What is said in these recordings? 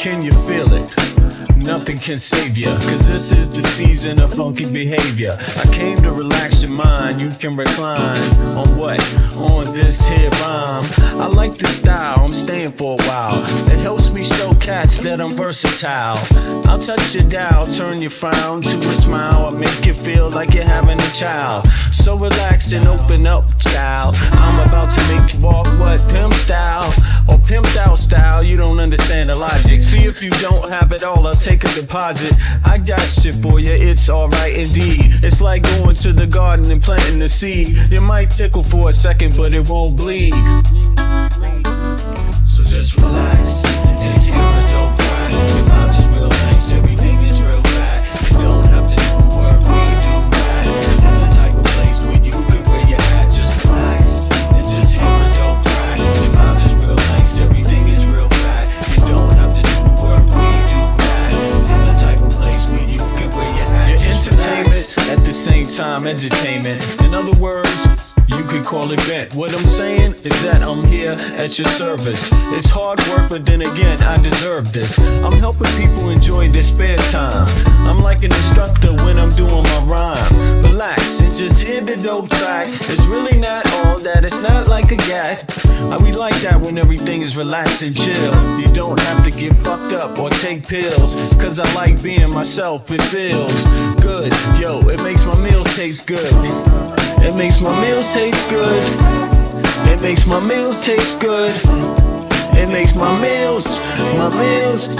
Can you feel it? Nothing can save ya, cause this is the season of funky behavior. I came to relax your mind, you can recline. On what? On this here rhyme. I like the style, I'm staying for a while. It helps me show cats that I'm versatile. I'll touch your dial, turn your frown to a smile. I'll make you feel like you're having a child. So relax and open up, child. I'm about to make you walk what? Pimp style or pimped out style. You don't understand the logic. See, if you don't have it all, I'll take a deposit. I got shit for you, it's alright indeed. It's like going to the garden and planting the seed. It might tickle for a second, but it won't bleed. So just relax, just hear a dope track. The vibes is real nice, everything is real fat. You don't have to do work, we do that. It's the type of place where you can wear your hat. Just relax and just hear a dope track. The vibes is real nice, everything is real fat. You don't have to do work, we do that. It's the type of place where you can wear your hat. Your entertainment at the same time, edutainment. In other words, you could call it bent. What I'm saying is that I'm here at your service. It's hard work, but then again, I deserve this. I'm helping people enjoy their spare time. I'm like an instructor when I'm doing my rhyme. Relax and just hear the dope track. It's really not all that, it's not like a gag. We like that when everything is relaxed and chill. You don't have to get fucked up or take pills, cause I like being myself, it feels good. Yo, it makes my meals taste good. It makes my meals taste good. It makes my meals taste good. It makes my meals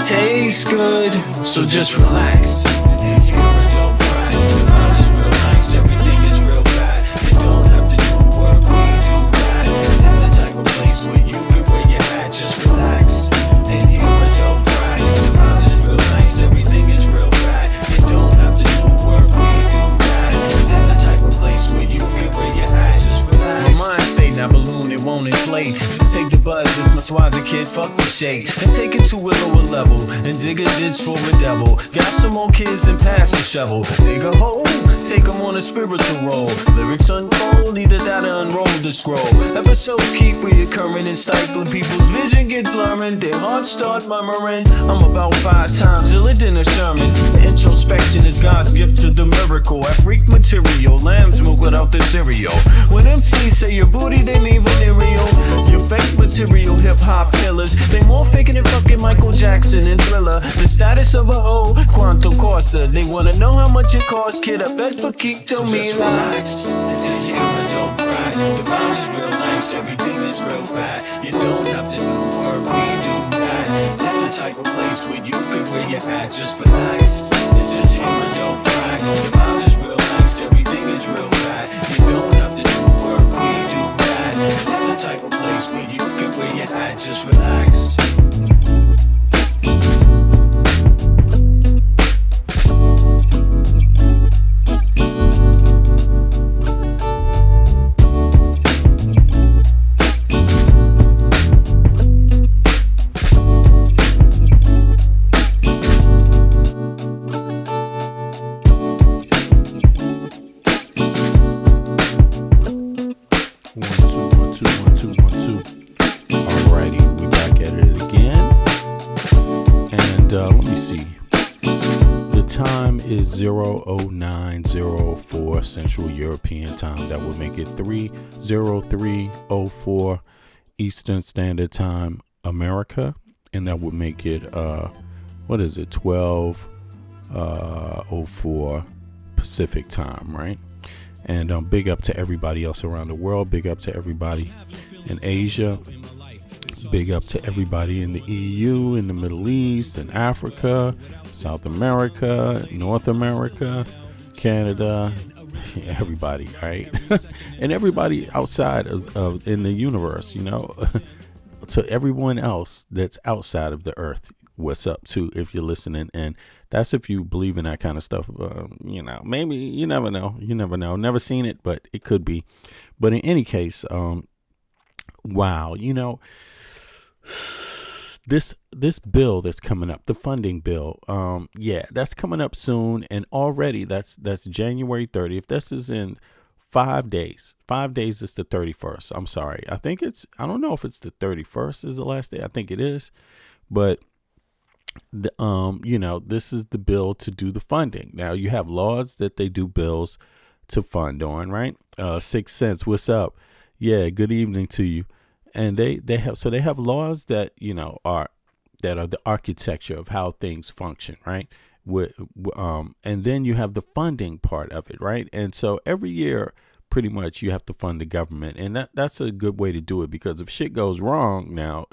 taste good. So just relax. It's your dope track. The vibes is real nice, everything is real fat. You don't have to do work, we do that. It's the type of place where you can wear your hat. Just relax and hear a dope track. The vibes is real nice, everything is real fat. You don't have to do work, we do that. It's the type of place where you can wear your hat. Just relax. My mind state, not balloon, it won't inflate. Just take the buzz, this much wiser kid, fuck the shade. And take it to a lower level, and dig a ditch for a devil. Got some more kids and pass the shovel. Dig a hole, take them on a spiritual roll. Lyrics unfold, either that or unroll the scroll. Episodes keep reoccurring and stifling. People's vision get blurring, their hearts start murmuring. I'm about 5 times iller than a Sherman. Introspection is God's gift to the miracle. I freak material, lamb's milk without the cereal. When MCs say your booty, they mean venereal. Your fake material hip-hop killers, they more faking than fucking Michael Jackson and Thriller. The status of a hoe, Quanto Costa. They wanna know how much it costs, kid, I bet for keep to me just relax and just hear a dope track. The vibes is real nice, everything is real fat. You don't have to do work, we do that. It's the type of place where you can wear your hat. Just relax and just hear a dope track. The vibes is real nice, everything is real fat. You don't have to do work, we do that. It's the type of place where you can wear your hat. Just relax. Let me see. The time is 0:09:04 Central European Time. That would make it 3:03:04 Eastern Standard Time, America, and that would make it 12:04 Pacific Time, right? And big up to everybody else around the world. Big up to everybody in Asia. Big up to everybody in the EU, in the Middle East, in Africa, South America, North America, Canada, everybody, right? And everybody outside of in the universe, you know, to everyone else that's outside of the earth. What's up too, if you're listening, and that's if you believe in that kind of stuff. You know, maybe, you never know, never seen it, but it could be. But in any case, wow, you know, this bill that's coming up, the funding bill, yeah, that's coming up soon, and already that's January 30th. This is in 5 days. 5 days is the 31st. I'm sorry. I don't know if it's the 31st is the last day. I think it is, but this is the bill to do the funding. Now you have laws that they do bills to fund on, right? 6 cents, what's up? Yeah, good evening to you. And they have laws that are the architecture of how things function, right? And then you have the funding part of it, right? And so every year, pretty much, you have to fund the government, and that's a good way to do it, because if shit goes wrong, now,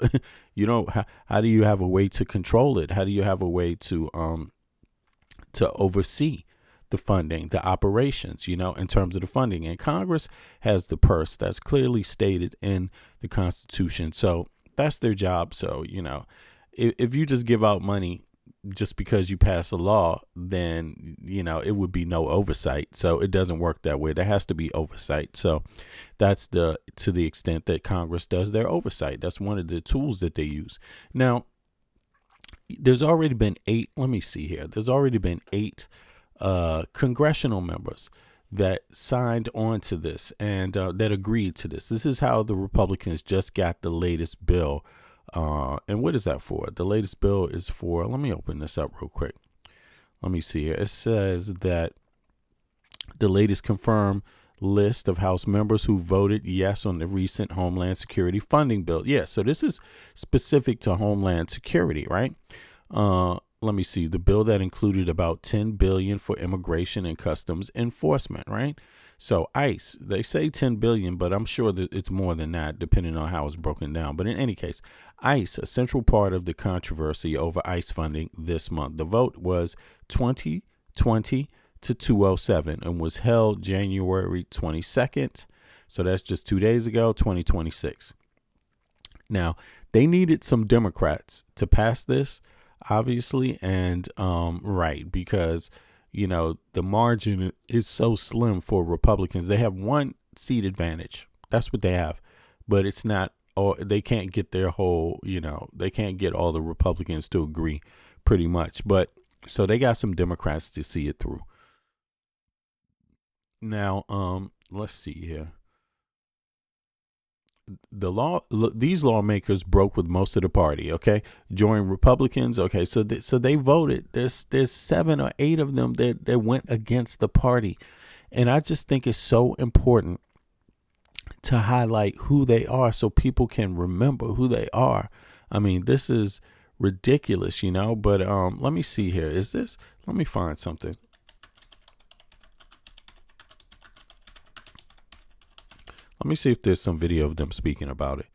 how do you have a way to control it? How do you have a way to oversee the funding, the operations, in terms of the funding? And Congress has the purse that's clearly stated in the Constitution, so that's their job. So if you just give out money just because you pass a law, then it would be no oversight. So it doesn't work that way. There has to be oversight. So that's to the extent that Congress does their oversight. That's one of the tools that they use. Now, there's already been 8. Let me see here. There's already been 8 congressional members that signed on to this and that agreed to this. This is how the Republicans just got the latest bill. And what is that for? The latest bill is for, let me open this up real quick. Let me see here. It says that the latest confirmed list of House members who voted yes on the recent Homeland Security funding bill. Yeah, so this is specific to Homeland Security, right? Let me see. The bill that included about $10 billion for immigration and customs enforcement, right? So ICE, they say $10 billion, but I'm sure that it's more than that, depending on how it's broken down. But in any case, ICE, a central part of the controversy over ICE funding this month. The vote was 2020 to 207 and was held January 22nd. So that's just 2 days ago, 2026. Now, they needed some Democrats to pass this, obviously, and right, because the margin is so slim for Republicans. They have 1 seat advantage. That's what they have, but it's not, or they can't get their whole, they can't get all the Republicans to agree, pretty much. But so they got some Democrats to see it through. Now, let's see here. These lawmakers broke with most of the party. Okay, joined Republicans. Okay, so they voted. There's 7 or 8 of them that went against the party, and I just think it's so important to highlight who they are so people can remember who they are. I mean, this is ridiculous, But let me see here. Let me find something. Let me see if there's some video of them speaking about it.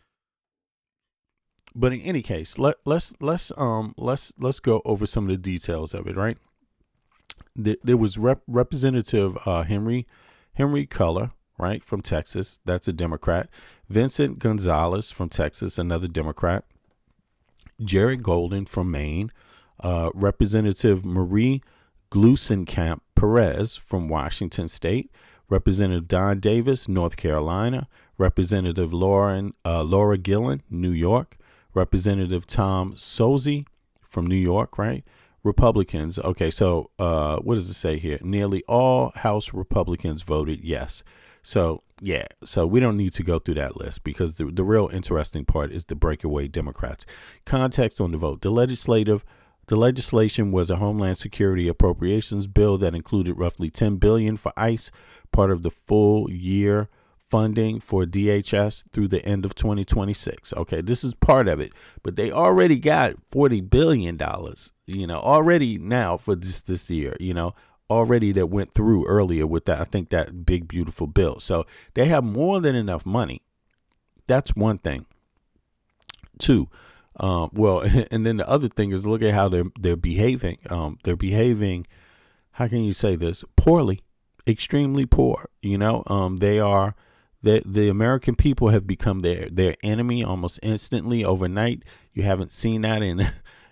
But in any case, let's go over some of the details of it, right? There was Representative Henry Culler, right, from Texas. That's a Democrat. Vincent Gonzalez from Texas, another Democrat. Jared Golden from Maine. Representative Marie Gluesenkamp Perez from Washington State. Representative Don Davis, North Carolina. Representative Laura Gillen, New York. Representative Tom Suozzi from New York, right? Republicans. Okay, so what does it say here? Nearly all House Republicans voted yes. So, yeah, so we don't need to go through that list because the real interesting part is the breakaway Democrats. Context on the vote. The legislation was a Homeland Security appropriations bill that included roughly $10 billion for ICE, part of the full year funding for DHS through the end of 2026. Okay, this is part of it, but they already got $40 billion, already now for this year, already that went through earlier with that, I think that big, beautiful bill. So they have more than enough money. That's one thing. 2, and then the other thing is look at how they're behaving. They're behaving, how can you say this? Poorly, extremely poor. They are, the American people have become their enemy almost instantly overnight. You haven't seen that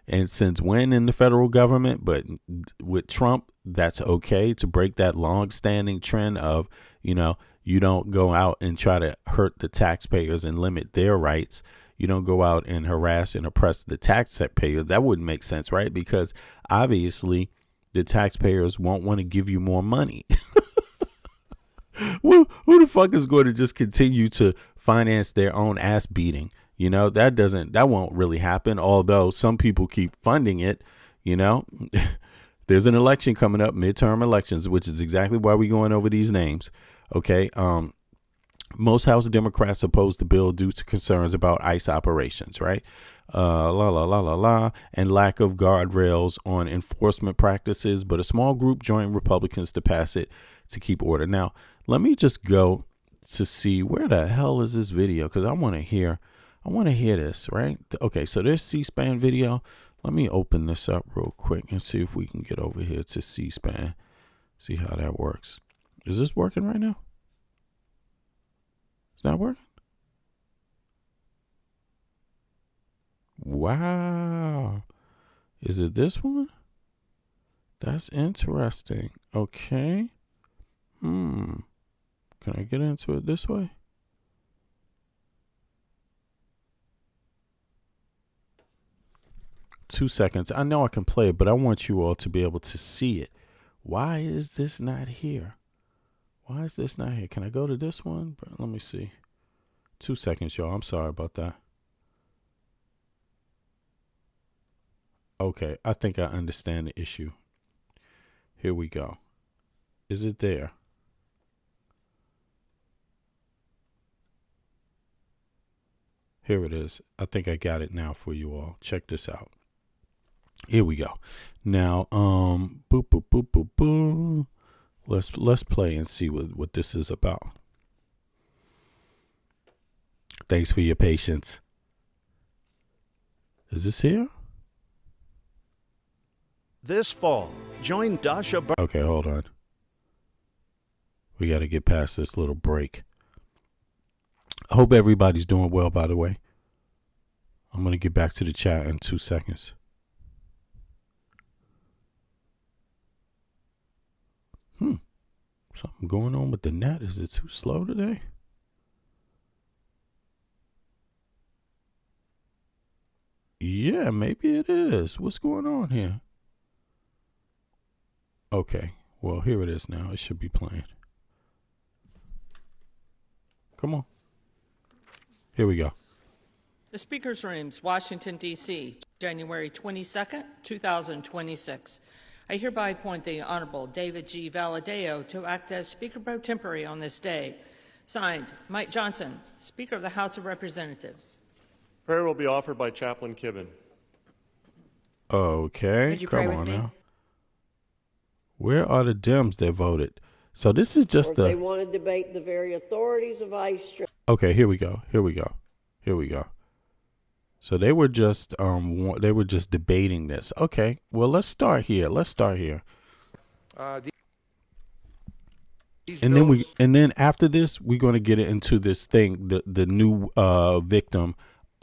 and since when in the federal government, but with Trump, that's okay to break that long-standing trend of, you don't go out and try to hurt the taxpayers and limit their rights. You don't go out and harass and oppress the taxpayers. That wouldn't make sense, right? Because obviously the taxpayers won't want to give you more money. Who the fuck is going to just continue to finance their own ass beating, You know, that won't really happen, although some people keep funding it, you know. There's an election coming up, midterm elections, which is exactly why we're going over these names. Okay. Most House Democrats oppose the bill due to concerns about ICE operations, right? And lack of guardrails on enforcement practices. But a small group joined Republicans to pass it to keep order. Now, let me just go to see where the hell is this video, because I want to hear this, right? Okay, so there's C-SPAN video. Let me open this up real quick and see if we can get over here to C-SPAN. See how that works. Is this working right now? It's not working? Wow. Is it this one? That's interesting. Okay. Can I get into it this way? Two seconds. I know I can play it, but I want you all to be able to see it. Why is this not here? Why is this not here? Can I go to this one? Let me see. 2 seconds, y'all. I'm sorry about that. Okay, I think I understand the issue. Here we go. Is it there? Here it is. I think I got it now for you all. Check this out. Here we go. Now, boop, boop, boop, boop, boop. Let's play and see what this is about. Thanks for your patience. Is this here? This fall, join Dasha. Okay, hold on. We got to get past this little break. I hope everybody's doing well, by the way. I'm going to get back to the chat in 2 seconds. Something going on with the net. Is it too slow today? Yeah, maybe it is. What's going on here? Okay, well, here it is now. It should be playing. Come on. Here we go. The Speaker's Rooms, Washington, D.C., January 22nd, 2026. I hereby appoint the Honorable David G. Valadeo to act as Speaker pro tempore on this day. Signed, Mike Johnson, Speaker of the House of Representatives. Prayer will be offered by Chaplain Kibben. Okay, Would you come pray on with me? now. Where are the Dems that voted? So this is just They want to debate the very authorities of ICE. Okay, here we go. So they were just debating this. Okay, well, let's start here. And then after this, we're going to get into this thing, the new victim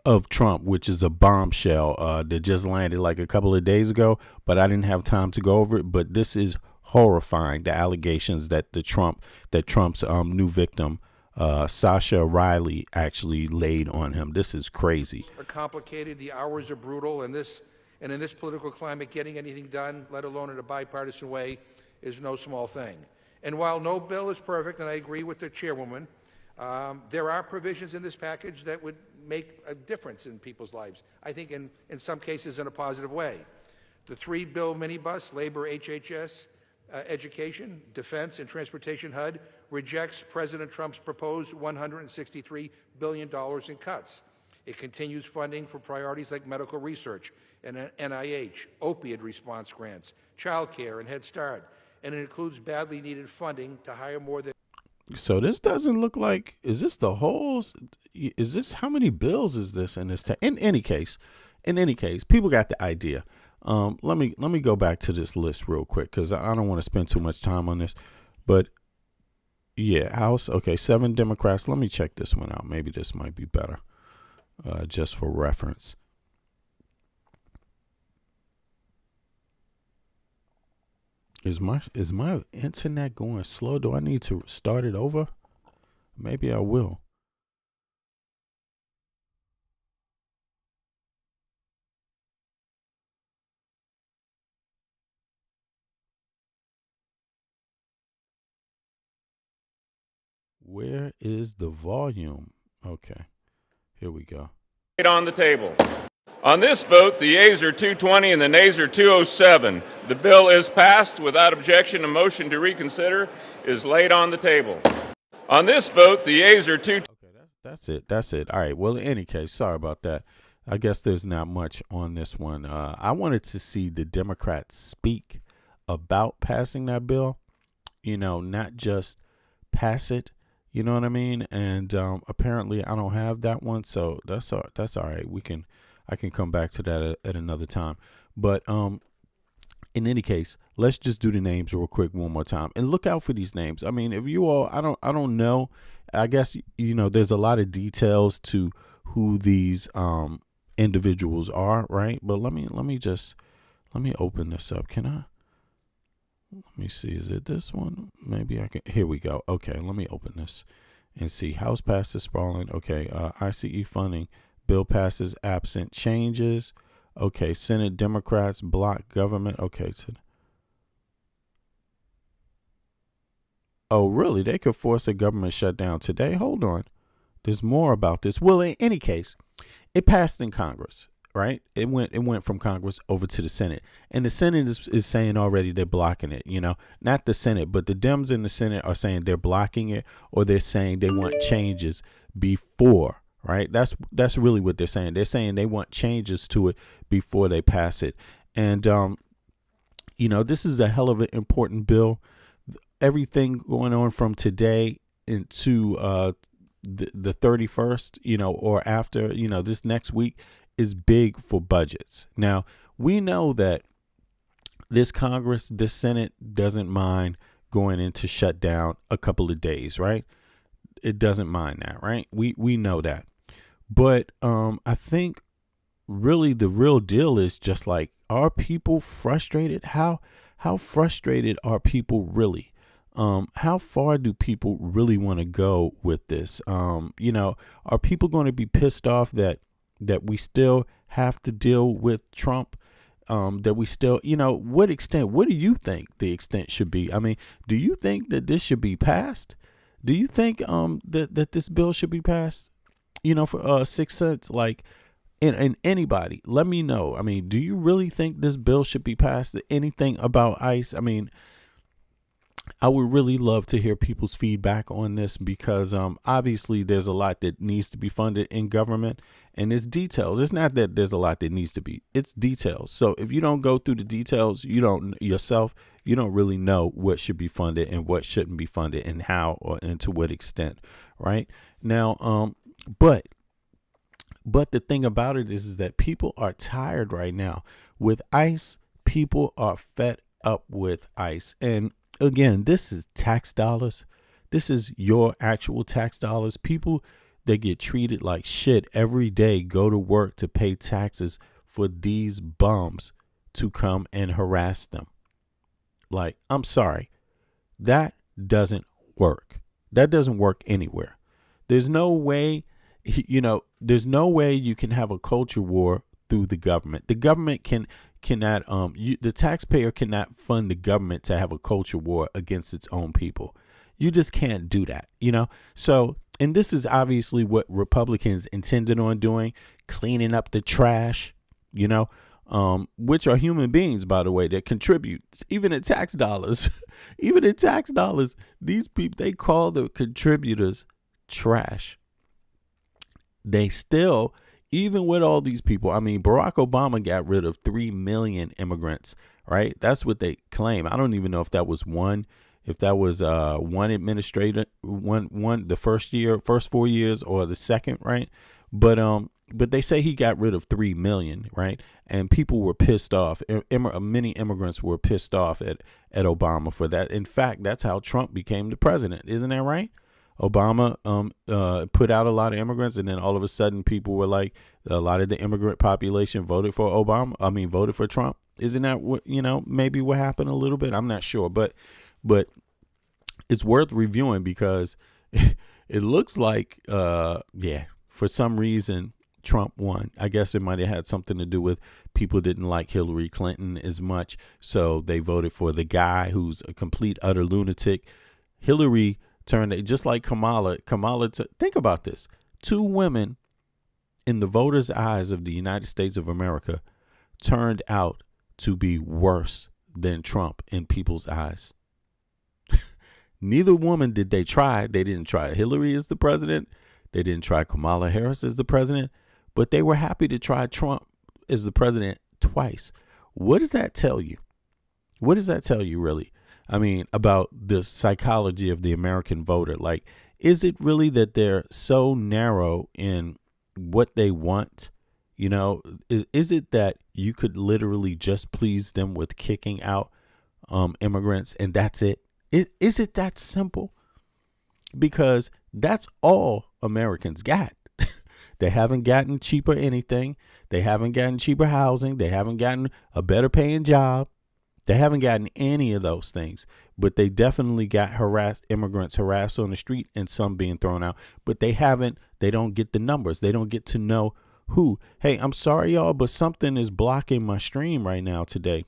of Trump, which is a bombshell that just landed like a couple of days ago, but I didn't have time to go over it. But this is horrifying, the allegations that Trump's new victim, Sascha Riley, actually laid on him. This is crazy. Are complicated. The hours are brutal, and in this political climate, getting anything done, let alone in a bipartisan way, is no small thing. And while no bill is perfect, and I agree with the chairwoman, there are provisions in this package that would make a difference in people's lives. I think in some cases in a positive way. The 3-bill minibus, labor, HHS, education, defense, and transportation HUD rejects President Trump's proposed $163 billion in cuts. It continues funding for priorities like medical research and NIH, opioid response grants, child care, and Head Start. And it includes badly needed funding to hire more than... So this doesn't look like, is this how many bills is this in this? In any case, people got the idea. Let me go back to this list real quick, because I don't want to spend too much time on this. But yeah, House, okay, 7 Democrats. Let me check this one out. Maybe this might be better, just for reference. Is my internet going slow? Do I need to start it over? Maybe I will. Where is the volume? Okay, here we go. On the table. On this vote, the yeas are 220 and the nays are 207. The bill is passed without objection. A motion to reconsider is laid on the table. On this vote, the yeas are 220. Okay, that's it. All right. Well, in any case, sorry about that. I guess there's not much on this one. I wanted to see the Democrats speak about passing that bill, not just pass it. You know what I mean? And apparently I don't have that one, so that's all right. I can come back to that at another time. But in any case, let's just do the names real quick one more time and look out for these names. I mean, if you all, I don't know. I guess there's a lot of details to who these individuals are, right? But let me open this up. Can I? Let me see. Is it this one? Maybe I can. Here we go. Okay, let me open this and see. House passes sprawling. Okay, ICE funding bill passes absent changes. Okay, Senate Democrats block government. Okay. Oh, really? They could force a government shutdown today? Hold on. There's more about this. Well, in any case, it passed in Congress, right? It went from Congress over to the Senate. And the Senate is saying already they're blocking it, Not the Senate, but the Dems in the Senate are saying they're blocking it, or they're saying they want changes before, right? That's really what they're saying. They're saying they want changes to it before they pass it. And, this is a hell of an important bill. Everything going on from today into the 31st, or after, this next week is big for budgets. Now, we know that this Congress, this Senate doesn't mind going into shutdown a couple of days, right? It doesn't mind that, right? We know that. But I think really the real deal is just like, are people frustrated? How frustrated are people really? How far do people really want to go with this? Are people going to be pissed off that we still have to deal with Trump? That we still, what extent? What do you think the extent should be? I mean, do you think that this should be passed? Do you think that this bill should be passed? For 6 cents, like, and anybody, let me know. I mean, do you really think this bill should be passed? Anything about ICE? I mean, I would really love to hear people's feedback on this because obviously there's a lot that needs to be funded in government, and it's details. It's not that there's a lot that needs to be, it's details. So if you don't go through the details, you don't really know what should be funded and what shouldn't be funded and how and to what extent. Right now, but the thing about it is that people are tired right now with ICE. People are fed up with ICE. And again, this is tax dollars. This is your actual tax dollars. People that get treated like shit every day go to work to pay taxes for these bums to come and harass them. Like, I'm sorry. That doesn't work. That doesn't work anywhere. There's no way, there's no way you can have a culture war through the government. The government cannot the taxpayer cannot fund the government to have a culture war against its own people. You just can't do that, So, and this is obviously what Republicans intended on doing, cleaning up the trash, which are human beings, by the way, that contribute even in tax dollars. Even in tax dollars, these people, they call the contributors trash. They still, even with all these people, I mean, Barack Obama got rid of 3 million immigrants, right? That's what they claim. I don't even know if that was one administrator, the first 4 years or the second, right? But they say he got rid of 3 million, right? And people were pissed off. Many immigrants were pissed off at Obama for that. In fact, that's how Trump became the president. Isn't that right? Obama put out a lot of immigrants, and then all of a sudden people were like, a lot of the immigrant population voted for voted for Trump. Isn't that what, maybe what happened a little bit? I'm not sure, but it's worth reviewing because it looks like, for some reason, Trump won. I guess it might have had something to do with people didn't like Hillary Clinton as much, so they voted for the guy who's a complete, utter lunatic. Hillary turned just like Kamala. Think about this. 2 women in the voters' eyes of the United States of America, turned out to be worse than Trump in people's eyes. Neither woman did they try. They didn't try Hillary as the president. They didn't try Kamala Harris as the president, but they were happy to try Trump as the president twice. What does that tell you? What does that tell you, really? I mean, about the psychology of the American voter. Like, is it really that they're so narrow in what they want? You know, is it that you could literally just please them with kicking out immigrants and that's it? Is it that simple? Because that's all Americans got. They haven't gotten cheaper anything. They haven't gotten cheaper housing. They haven't gotten a better paying job. They haven't gotten any of those things, but they definitely got immigrants harassed on the street and some being thrown out, but they don't get the numbers. They don't get to know who. Hey, I'm sorry, y'all, but something is blocking my stream right now today.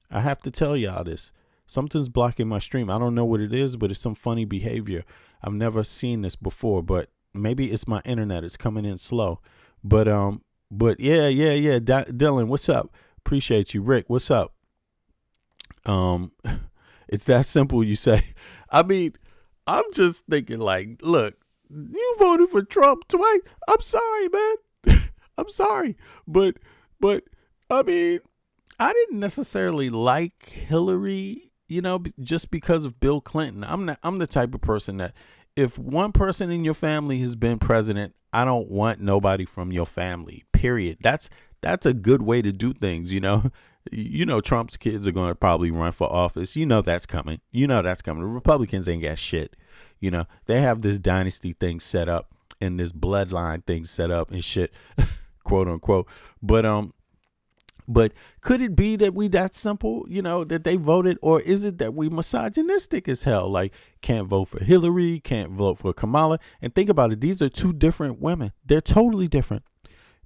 I have to tell y'all this. Something's blocking my stream. I don't know what it is, but it's some funny behavior. I've never seen this before, but maybe it's my internet. It's coming in slow. But yeah. Dylan, what's up? Appreciate you. Rick, what's up? It's that simple, you say. I mean, I'm just thinking like, look, you voted for Trump twice. I'm sorry, man. I'm sorry. But I mean, I didn't necessarily like Hillary, you know, just because of Bill Clinton. I'm the type of person that if one person in your family has been president, I don't want nobody from your family, period. That's a good way to do things, you know. You know, Trump's kids are going to probably run for office. You know, that's coming. The Republicans ain't got shit. You know, they have this dynasty thing set up and this bloodline thing set up and shit, quote unquote. But could it be that we that simple, you know, that they voted, or is it that we misogynistic as hell? Like, can't vote for Hillary, can't vote for Kamala. And think about it. These are two different women. They're totally different.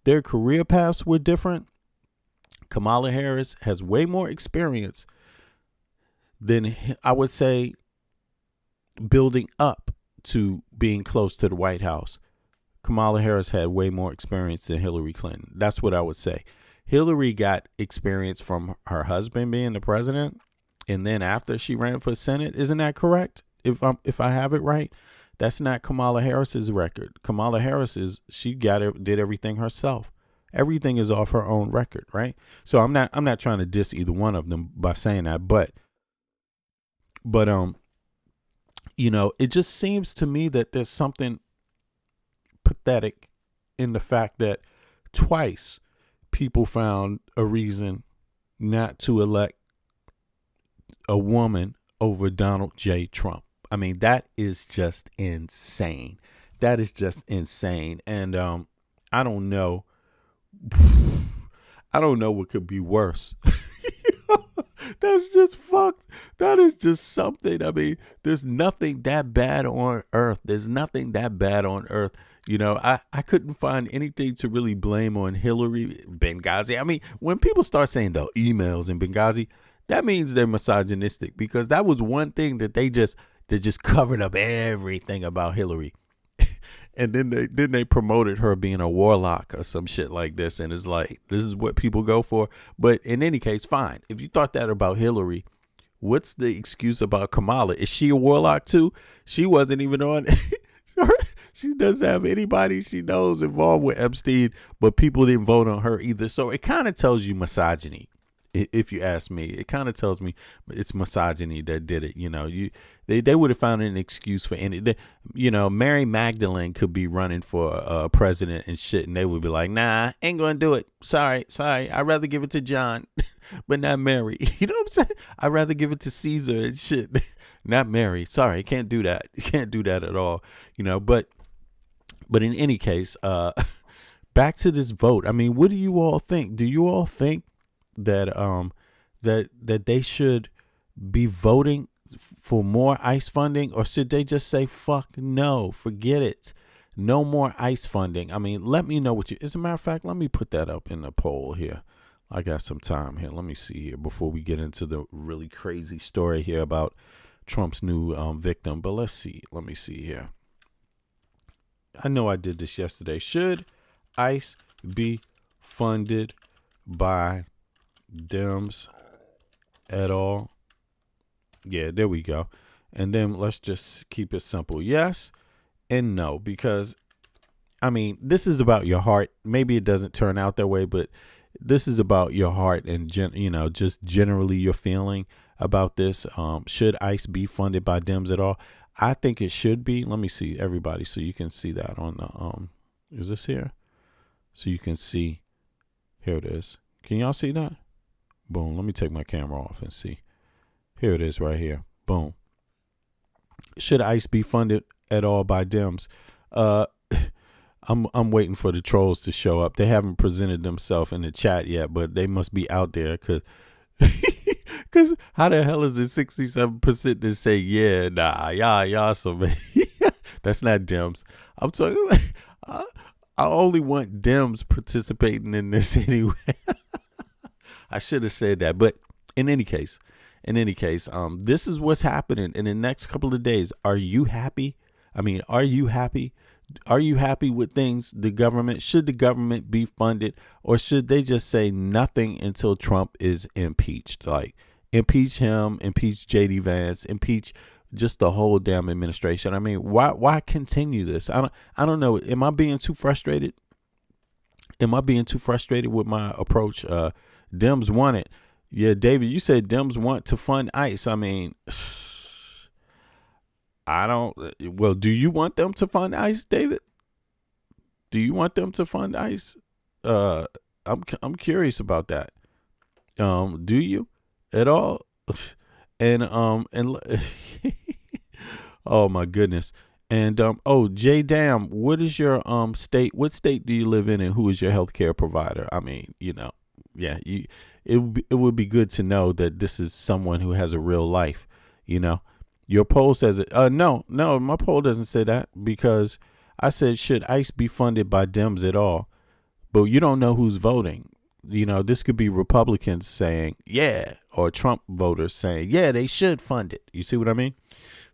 Their career paths were different. Kamala Harris has way more experience than, I would say, building up to being close to the White House. Kamala Harris had way more experience than Hillary Clinton. That's what I would say. Hillary got experience from her husband being the president, and then after she ran for Senate. Isn't that correct? If I have it right, that's not Kamala Harris's record. Kamala Harris did everything herself. Everything is off her own record, right? So I'm not trying to diss either one of them by saying that, but you know, it just seems to me that there's something pathetic in the fact that twice people found a reason not to elect a woman over Donald J. Trump. I mean, that is just insane. That is just insane. And I don't know what could be worse. That's just fucked. That is just something. I mean, there's nothing that bad on earth. There's nothing that bad on earth. You know, I couldn't find anything to really blame on Hillary, Benghazi. I mean, when people start saying the emails in Benghazi, that means they're misogynistic, because that was one thing that they just covered up everything about Hillary. And then they promoted her being a warlock or some shit like this. And it's like, this is what people go for. But in any case, fine. If you thought that about Hillary, what's the excuse about Kamala? Is she a warlock too? She wasn't even on. She doesn't have anybody she knows involved with Epstein, but people didn't vote on her either. So it kind of tells you misogyny. If you ask me, it kind of tells me it's misogyny that did it. You know, they would have found an excuse for any. You know, Mary Magdalene could be running for president and shit, and they would be like, "Nah, ain't gonna do it. Sorry. I'd rather give it to John, but not Mary." You know what I'm saying? I'd rather give it to Caesar and shit, not Mary. Sorry, can't do that. You can't do that at all. You know, but in any case, back to this vote. I mean, what do you all think? Do you all think that that they should be voting for more ICE funding, or should they just say fuck no, forget it, no more ICE funding? I mean, let me know what you. As a matter of fact, let me put that up in the poll here. I got some time here. Let me see here before we get into the really crazy story here about Trump's new victim. But let's see. Let me see here. I know I did this yesterday. Should ICE be funded by Dems at all? Yeah, there we go. And then let's just keep it simple. Yes and no, because I mean, this is about your heart. Maybe it doesn't turn out that way, but this is about your heart and just generally your feeling about this. Should ICE be funded by Dems at all? I think it should be. Let me see everybody so you can see that on the is this here? So you can see. Here it is. Can y'all see that? Boom. Let me take my camera off and see. Here it is right here. Boom. Should ICE be funded at all by Dems? I'm waiting for the trolls to show up. They haven't presented themselves in the chat yet, but they must be out there because how the hell is it 67% that say yeah, nah, y'all so man. That's not Dems. I'm talking about, I only want Dems participating in this anyway. I should have said that, but in any case, this is what's happening in the next couple of days. Are you happy? I mean, are you happy? Are you happy with things? The government, should the government be funded, or should they just say nothing until Trump is impeached? Like impeach him, impeach JD Vance, impeach just the whole damn administration. I mean, why continue this? I don't know. Am I being too frustrated? Am I being too frustrated with my approach? Dems want it. Yeah, David, you said Dems want to fund ICE. I mean, I don't. Well, do you want them to fund ICE, David? Do you want them to fund ICE? I'm curious about that. Do you at all? And oh my goodness. And J Dam, what is your state? What state do you live in, and who is your healthcare provider? I mean, yeah, it would be good to know that this is someone who has a real life. Your poll says it. No, my poll doesn't say that, because I said, should ICE be funded by Dems at all? But you don't know who's voting. This could be Republicans saying, yeah, or Trump voters saying, yeah, they should fund it. You see what I mean?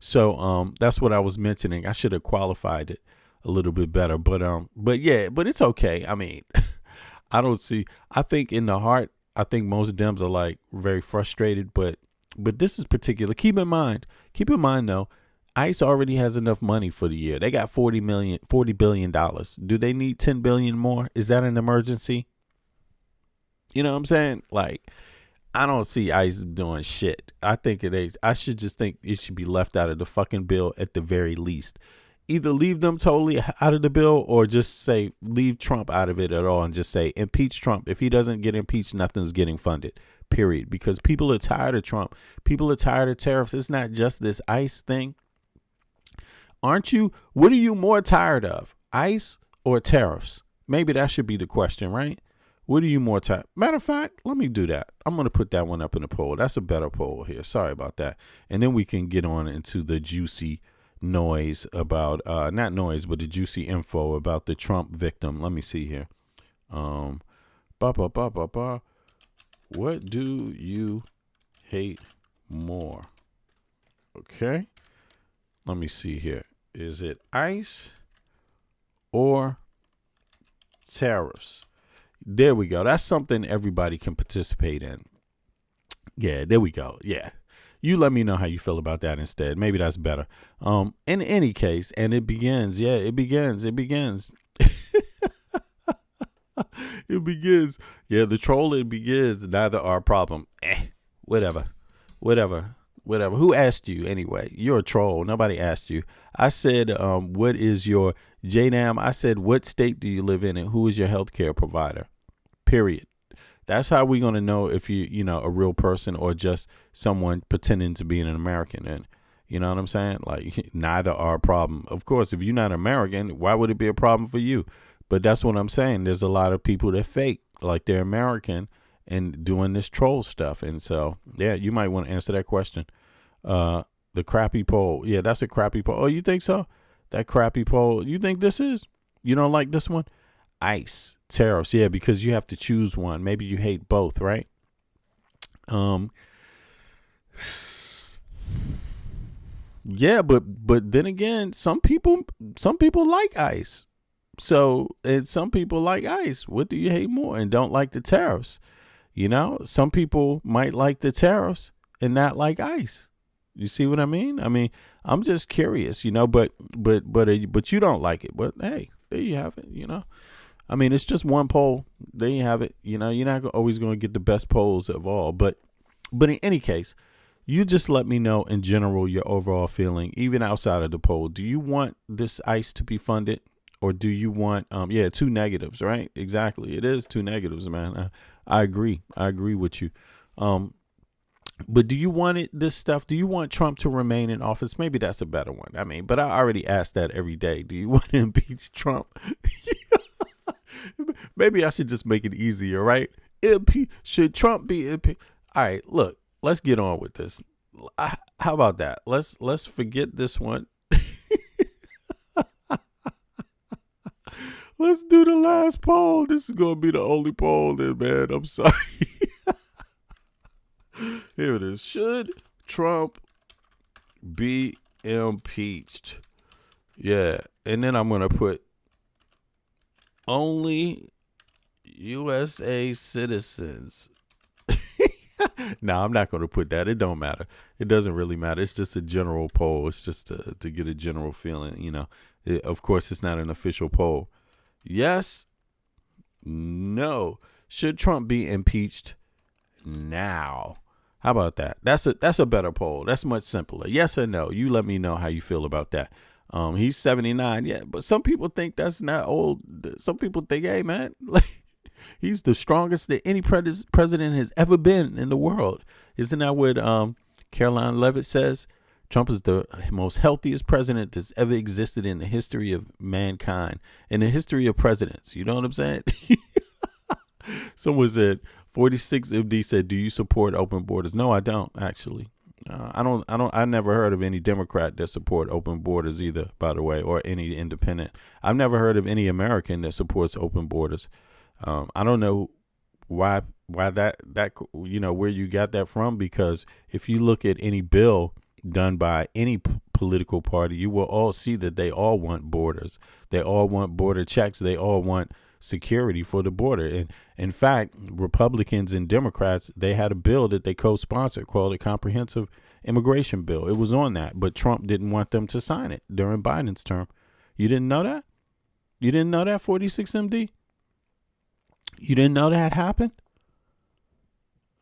So that's what I was mentioning. I should have qualified it a little bit better. But it's okay. I mean, I think in the heart, I think most Dems are like very frustrated, but this is particular. Keep in mind though, ICE already has enough money for the year. They got $40 billion. Do they need 10 billion more? Is that an emergency? You know what I'm saying? Like, I don't see ICE doing shit. I should just think it should be left out of the fucking bill at the very least. Either leave them totally out of the bill, or just say leave Trump out of it at all and just say impeach Trump. If he doesn't get impeached, nothing's getting funded, period. Because people are tired of Trump. People are tired of tariffs. It's not just this ICE thing. Aren't you? What are you more tired of, ICE or tariffs? Maybe that should be the question, right? What are you more tired? Matter of fact, let me do that. I'm going to put that one up in the poll. That's a better poll here. Sorry about that. And then we can get on into the juicy noise about, not noise, but the juicy info about the Trump victim. Let me see here. What do you hate more? Okay. Let me see here. Is it ICE or tariffs? There we go. That's something everybody can participate in. Yeah, there we go. Yeah. You let me know how you feel about that instead. Maybe that's better. In any case, and it begins. Yeah, it begins. It begins. It begins. Yeah, the troll, it begins. Neither our problem. Whatever. Who asked you anyway? You're a troll. Nobody asked you. I said, what is your JNAM? I said, what state do you live in, and who is your healthcare provider? Period. That's how we're going to know if you a real person or just someone pretending to be an American. And you know what I'm saying? Like, neither are a problem. Of course, if you're not American, why would it be a problem for you? But that's what I'm saying. There's a lot of people that fake like they're American and doing this troll stuff. And so, yeah, you might want to answer that question. The crappy poll. Yeah, that's a crappy poll. Oh, you think so? That crappy poll. You think this is? You don't like this one? ICE, tariffs. Yeah, because you have to choose one. Maybe you hate both, right? Yeah, but then again, some people like ICE. So, and some people like ICE. What do you hate more? And don't like the tariffs. Some people might like the tariffs and not like ICE. You see what I mean? I'm just curious, but you don't like it. But hey, there you have it, it's just one poll. There you have it. You're not always going to get the best polls of all. But in any case, you just let me know in general your overall feeling, even outside of the poll. Do you want this ICE to be funded, or do you want, two negatives, right? Exactly. It is two negatives, man. I agree. I agree with you. But do you want this stuff? Do you want Trump to remain in office? Maybe that's a better one. But I already ask that every day. Do you want to impeach Trump? Maybe I should just make it easier, right? Should Trump be impeached? All right, look, let's get on with this. How about that? Let's forget this one. Let's do the last poll. This is going to be the only poll then, man. I'm sorry. Here it is. Should Trump be impeached? Yeah. And then I'm going to put only USA citizens. No, I'm not going to put that. It don't matter. It doesn't really matter. It's just a general poll. It's just to get a general feeling, of course, it's not an official poll. Yes. No. Should Trump be impeached now? How about that? That's a better poll. That's much simpler. Yes or no? You let me know how you feel about that. He's 79. Yeah, but some people think that's not old. Some people think, hey, man, he's the strongest that any president has ever been in the world. Isn't that what Caroline Levitt says? Trump is the most healthiest president that's ever existed in the history of mankind, in the history of presidents. You know what I'm saying? Someone said, 46 MD said, do you support open borders? No, I don't, actually. I never heard of any Democrat that support open borders either, by the way, or any independent. I've never heard of any American that supports open borders. I don't know why that where you got that from, because if you look at any bill done by any political party, you will all see that they all want borders. They all want border checks. They all want security for the border. And in fact, Republicans and Democrats, they had a bill that they co-sponsored called a comprehensive immigration bill. It was on that, but Trump didn't want them to sign it during Biden's term. You didn't know that? You didn't know that, 46 MD? You didn't know that happened?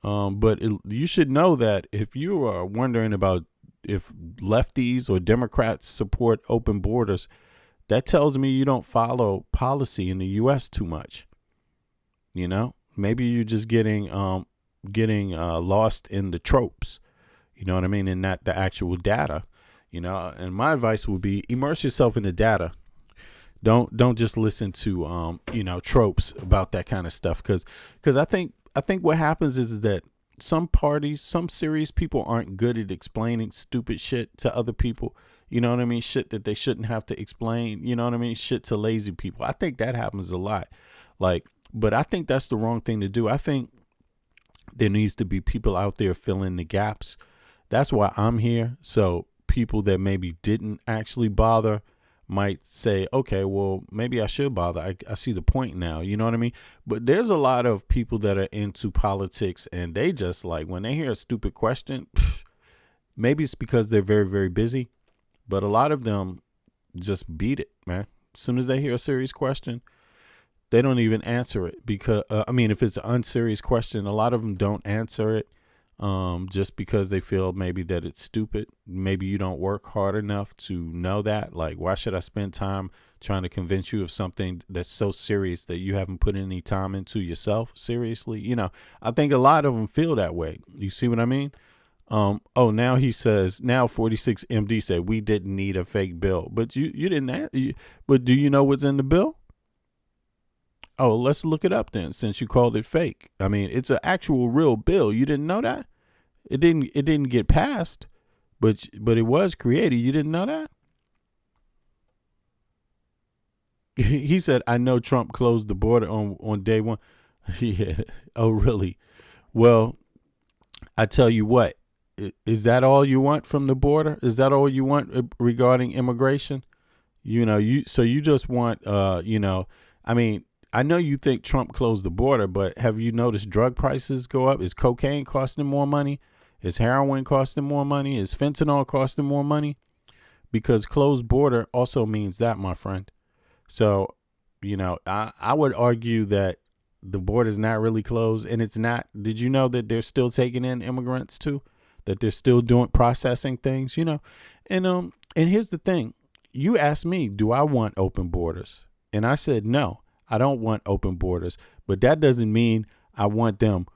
But you should know that if you are wondering about if lefties or Democrats support open borders, that tells me you don't follow policy in the U.S. too much. Maybe you're just getting lost in the tropes. You know what I mean? And not the actual data. And my advice would be immerse yourself in the data. Don't just listen to tropes about that kind of stuff, because I think what happens is that some parties, some serious people aren't good at explaining stupid shit to other people. You know what I mean? Shit that they shouldn't have to explain. You know what I mean? Shit to lazy people. I think that happens a lot. But I think that's the wrong thing to do. I think there needs to be people out there filling the gaps. That's why I'm here. So people that maybe didn't actually bother might say, okay, well, maybe I should bother. I see the point now. You know what I mean? But there's a lot of people that are into politics, and they just when they hear a stupid question, maybe it's because they're very, very busy, but a lot of them just beat it, man. As soon as they hear a serious question, they don't even answer it, because, if it's an unserious question, a lot of them don't answer it. Just because they feel maybe that it's stupid. Maybe you don't work hard enough to know that. Why should I spend time trying to convince you of something that's so serious that you haven't put any time into yourself? Seriously, I think a lot of them feel that way. You see what I mean? Now he says, now 46 MD said we didn't need a fake bill, but you didn't. But do you know what's in the bill? Oh, let's look it up then, since you called it fake. It's an actual real bill. You didn't know that? It didn't get passed, but it was created. You didn't know that? He said, I know Trump closed the border on day one. Yeah. Oh, really? Well, I tell you what, is that all you want from the border? Is that all you want regarding immigration? You just want, I mean, I know you think Trump closed the border, but have you noticed drug prices go up? Is cocaine costing more money? Is heroin costing more money? Is fentanyl costing more money? Because closed border also means that, my friend. So, I would argue that the border is not really closed, and it's not. Did you know that they're still taking in immigrants too? That they're still processing things, And here's the thing. You asked me, do I want open borders? And I said, no, I don't want open borders. But that doesn't mean I want them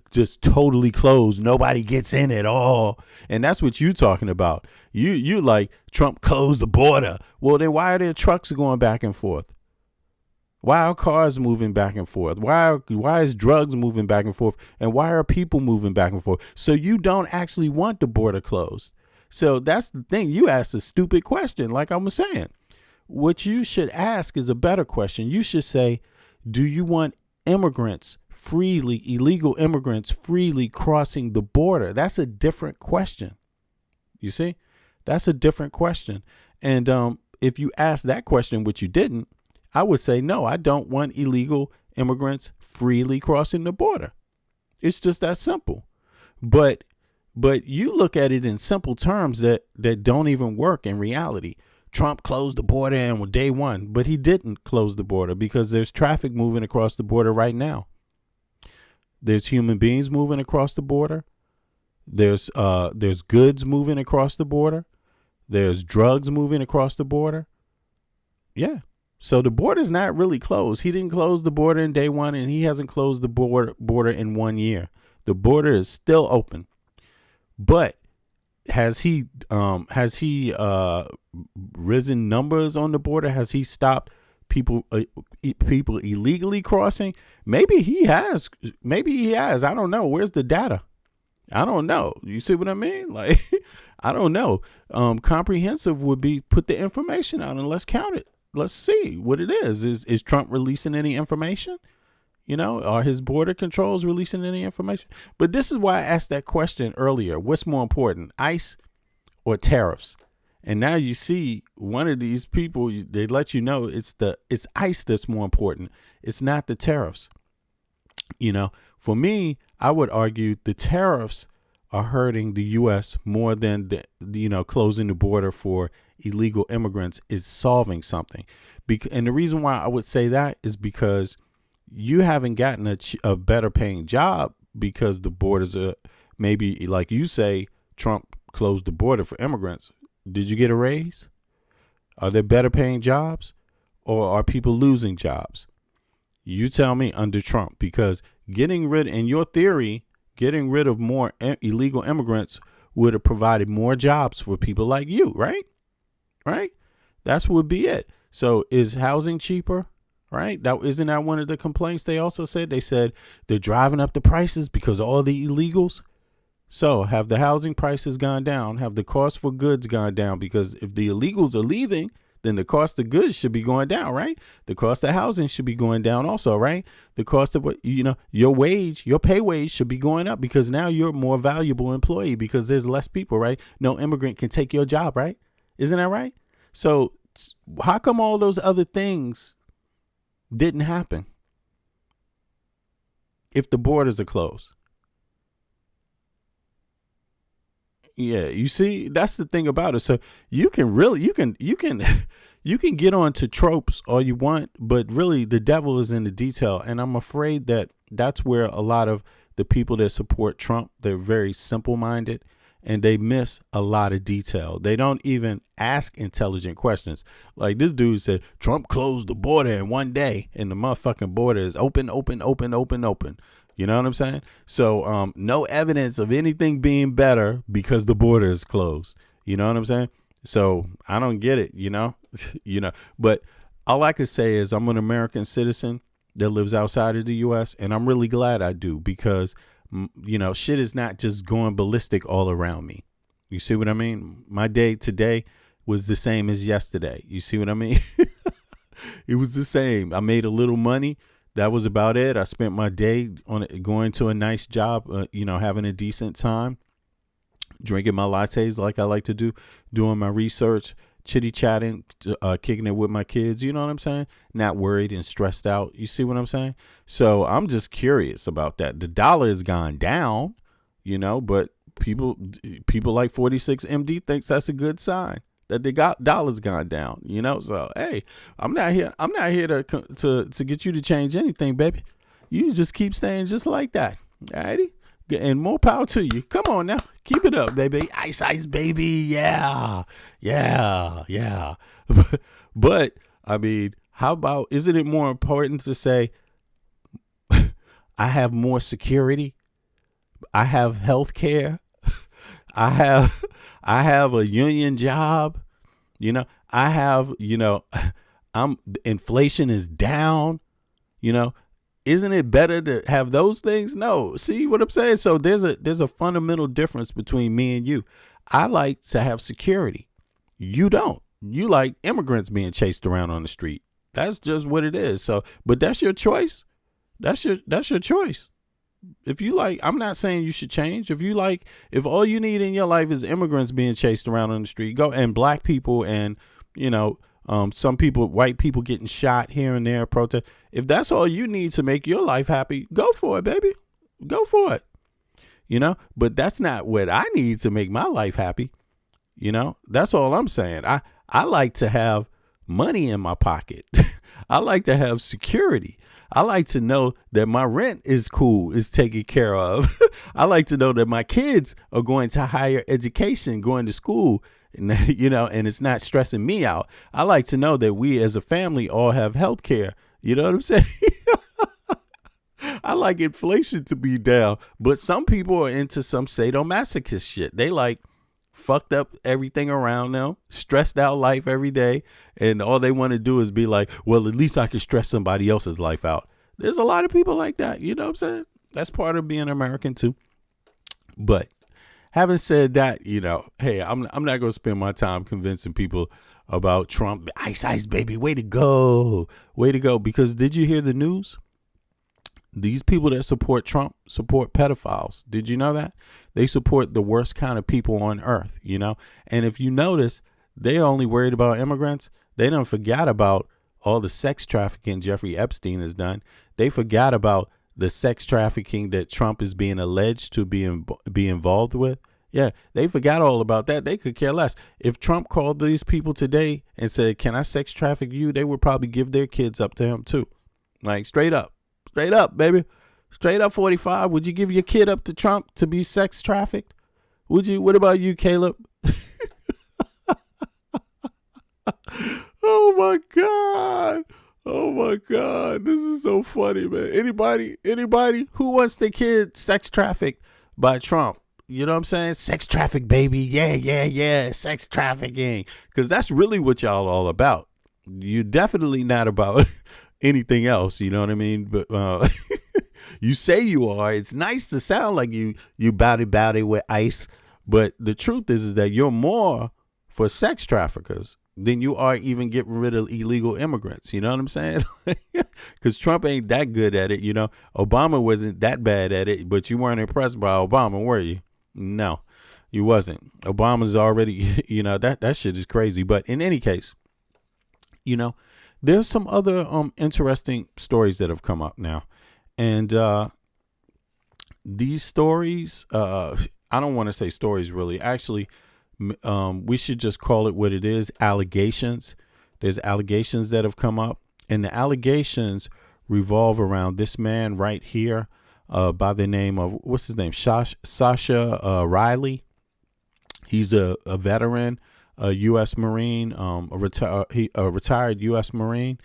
just totally closed. Nobody gets in at all. And that's what you're talking about. You like Trump closed the border. Well, then why are there trucks going back and forth? Why are cars moving back and forth? Why is drugs moving back and forth? And why are people moving back and forth? So you don't actually want the border closed. So that's the thing. You asked a stupid question, like I was saying. What you should ask is a better question. You should say, do you want illegal immigrants freely crossing the border? That's a different question. You see? That's a different question. And if you ask that question, which you didn't, I would say, no, I don't want illegal immigrants freely crossing the border. It's just that simple. But you look at it in simple terms that don't even work in reality. Trump closed the border on day one, but he didn't close the border because there's traffic moving across the border right now. There's human beings moving across the border. There's goods moving across the border. There's drugs moving across the border. Yeah. So the border's not really closed. He didn't close the border in day one, and he hasn't closed the border in 1 year. The border is still open. But has he risen numbers on the border? Has he stopped people illegally crossing? Maybe he has. I don't know. Where's the data? I don't know. You see what I mean? Like, I don't know. Comprehensive would be put the information out and let's count it. Let's see what it is. Is Trump releasing any information? Are his border controls releasing any information? But this is why I asked that question earlier. What's more important, ICE or tariffs? And now you see one of these people, they let you know it's ICE that's more important. It's not the tariffs. For me, I would argue the tariffs are hurting the U.S. more than closing the border for illegal immigrants is solving something. And the reason why I would say that is because you haven't gotten a better paying job because the borders are maybe, like you say, Trump closed the border for immigrants. Did you get a raise? Are there better paying jobs, or are people losing jobs? You tell me under Trump, because in your theory, getting rid of more illegal immigrants would have provided more jobs for people like you, right? Right? That's what would be it. So is housing cheaper? Right? Isn't that one of the complaints they also said? They said they're driving up the prices because of all the illegals. So have the housing prices gone down? Have the cost for goods gone down? Because if the illegals are leaving, then the cost of goods should be going down, right? The cost of housing should be going down also, right? The cost of your pay wage should be going up because now you're a more valuable employee because there's less people, right? No immigrant can take your job, right? Isn't that right? So how come all those other things didn't happen if the borders are closed? Yeah, you see, that's the thing about it. So you can get on to tropes all you want, but really the devil is in the detail. And I'm afraid that that's where a lot of the people that support Trump, they're very simple minded and they miss a lot of detail. They don't even ask intelligent questions. Like this dude said, Trump closed the border in 1 day and the motherfucking border is open. You know what I'm saying? So no evidence of anything being better because the border is closed. You know what I'm saying? So I don't get it, but all I could say is I'm an American citizen that lives outside of the U.S. and I'm really glad I do because, shit is not just going ballistic all around me. You see what I mean? My day today was the same as yesterday. You see what I mean? It was the same. I made a little money. That was about it. I spent my day on going to a nice job, having a decent time, drinking my lattes like I like to do, doing my research, chitty chatting, kicking it with my kids. You know what I'm saying? Not worried and stressed out. You see what I'm saying? So I'm just curious about that. The dollar has gone down, you know, but people like 46 MD thinks that's a good sign that the dollar's gone down, you know. So hey, I'm not here to get you to change anything, baby. You just keep staying just like that. Alrighty? And more power to you. Come on now. Keep it up, baby. Ice, ice, baby. Yeah. But, I mean, how about, isn't it more important to say, I have more security? I have health care. I have a union job. You know, I have, you know, inflation is down, you know. Isn't it better to have those things? No. See what I'm saying? So there's a fundamental difference between me and you. I like to have security. You don't. You like immigrants being chased around on the street. That's just what it is. So, but that's your choice. That's your choice. If you like, I'm not saying you should change. If all you need in your life is immigrants being chased around on the street, go, and black people and, you know, some people, white people getting shot here and there, protest. If that's all you need to make your life happy, go for it, baby. Go for it. You know, but that's not what I need to make my life happy. You know, that's all I'm saying. I like to have money in my pocket. I like to have security. I like to know that my rent is cool, is taken care of. I like to know that my kids are going to higher education, going to school, and, you know, and it's not stressing me out. I like to know that we as a family all have health care. You know what I'm saying? I like inflation to be down, but some people are into some sadomasochist shit. They like fucked up everything around them, stressed out life every day, and all they want to do is be like, well, at least I can stress somebody else's life out. There's a lot of people like that. You know what I'm saying? That's part of being American too. But having said that, you know, hey, I'm not going to spend my time convincing people about Trump. Ice, ice, baby. Way to go. Way to go. Because did you hear the news? These people that support Trump support pedophiles. Did you know that? They support the worst kind of people on earth, you know? And if you notice, they're only worried about immigrants. They don't forget about all the sex trafficking Jeffrey Epstein has done. They forgot about the sex trafficking that Trump is being alleged to be involved with. Yeah, they forgot all about that. They could care less. If Trump called these people today and said, can I sex traffic you? They would probably give their kids up to him too. Like straight up. Straight up, baby. Straight up, 45. Would you give your kid up to Trump to be sex trafficked? Would you? What about you, Caleb? Oh, my God. Oh, my God. This is so funny, man. Anybody who wants their kid sex trafficked by Trump? You know what I'm saying? Sex traffic, baby. Yeah. Sex trafficking. Because that's really what y'all all about. You're definitely not about anything else, you know what I mean? But you say you are. It's nice to sound like you bowdy with ice, but the truth is that you're more for sex traffickers than you are even getting rid of illegal immigrants. You know what I'm saying? Because Trump ain't that good at it. You know, Obama wasn't that bad at it, but you weren't impressed by Obama, were you? No, you wasn't. Obama's already, you know, that shit is crazy. But in any case, you know, there's some other interesting stories that have come up now. And these stories, I don't want to say stories really. Actually, we should just call it what it is, allegations. There's allegations that have come up. And the allegations revolve around this man right here by the name of, what's his name? Sascha Riley. He's a veteran. A U.S. Marine, a retired U.S. Marine,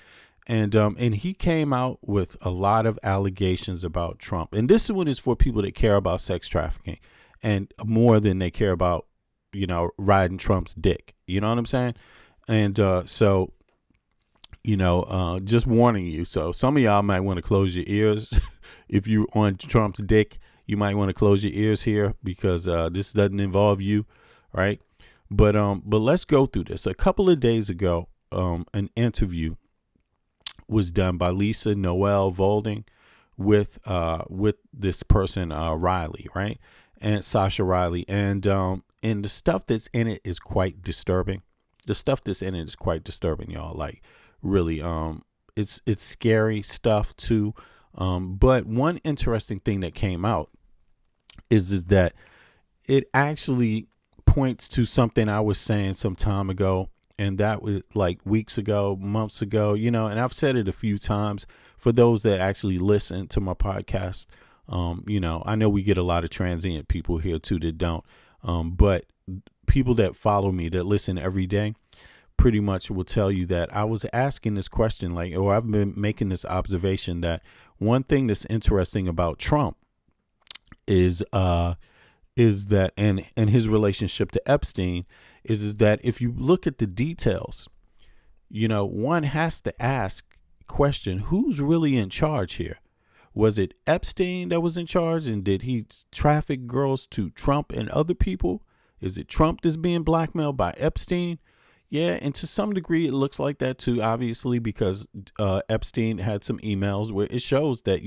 and he came out with a lot of allegations about Trump. And this one is for people that care about sex trafficking, and more than they care about, you know, riding Trump's dick. You know what I'm saying? And so, you know, just warning you. So some of y'all might want to close your ears if you're on Trump's dick. You might want to close your ears here because this doesn't involve you, right? But let's go through this. A couple of days ago, an interview was done by Lisa Noel Volding with this person, Riley, right? And Sascha Riley. And the stuff that's in it is quite disturbing. The stuff that's in it is quite disturbing, y'all. Like, really, it's scary stuff too. But one interesting thing that came out is that it actually points to something I was saying some time ago, and that was like weeks ago, months ago, and I've said it a few times for those that actually listen to my podcast. I know we get a lot of transient people here too that don't, but people that follow me, that listen every day, pretty much will tell you that I was asking this question, or I've been making this observation that one thing that's interesting about Trump is that, and his relationship to Epstein is that if you look at the details, one has to ask question, who's really in charge here? Was it Epstein that was in charge, and did he traffic girls to Trump and other people? Is it Trump that's being blackmailed by Epstein? Yeah, and to some degree it looks like that too, obviously, because Epstein had some emails where it shows that,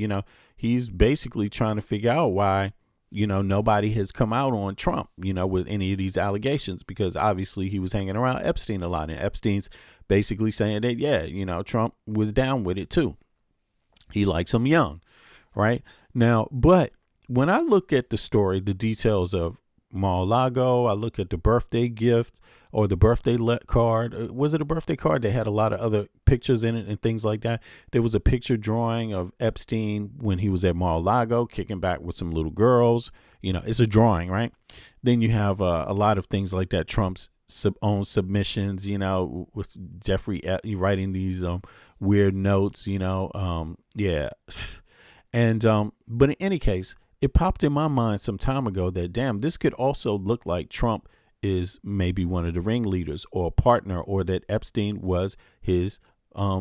he's basically trying to figure out why, nobody has come out on Trump, with any of these allegations, because obviously he was hanging around Epstein a lot, and Epstein's basically saying that, yeah, Trump was down with it too. He likes him young, right? Now, but when I look at the story, the details of Mar-a-Lago, I look at the birthday gift or the birthday card. Was it a birthday card? They had a lot of other pictures in it and things like that. There was a picture drawing of Epstein when he was at Mar-a-Lago kicking back with some little girls. It's a drawing, right? Then you have a lot of things like that. Trump's own submissions, with Jeffrey writing these weird notes, yeah. And but in any case, it popped in my mind some time ago that, damn, this could also look like Trump is maybe one of the ringleaders or a partner, or that Epstein was his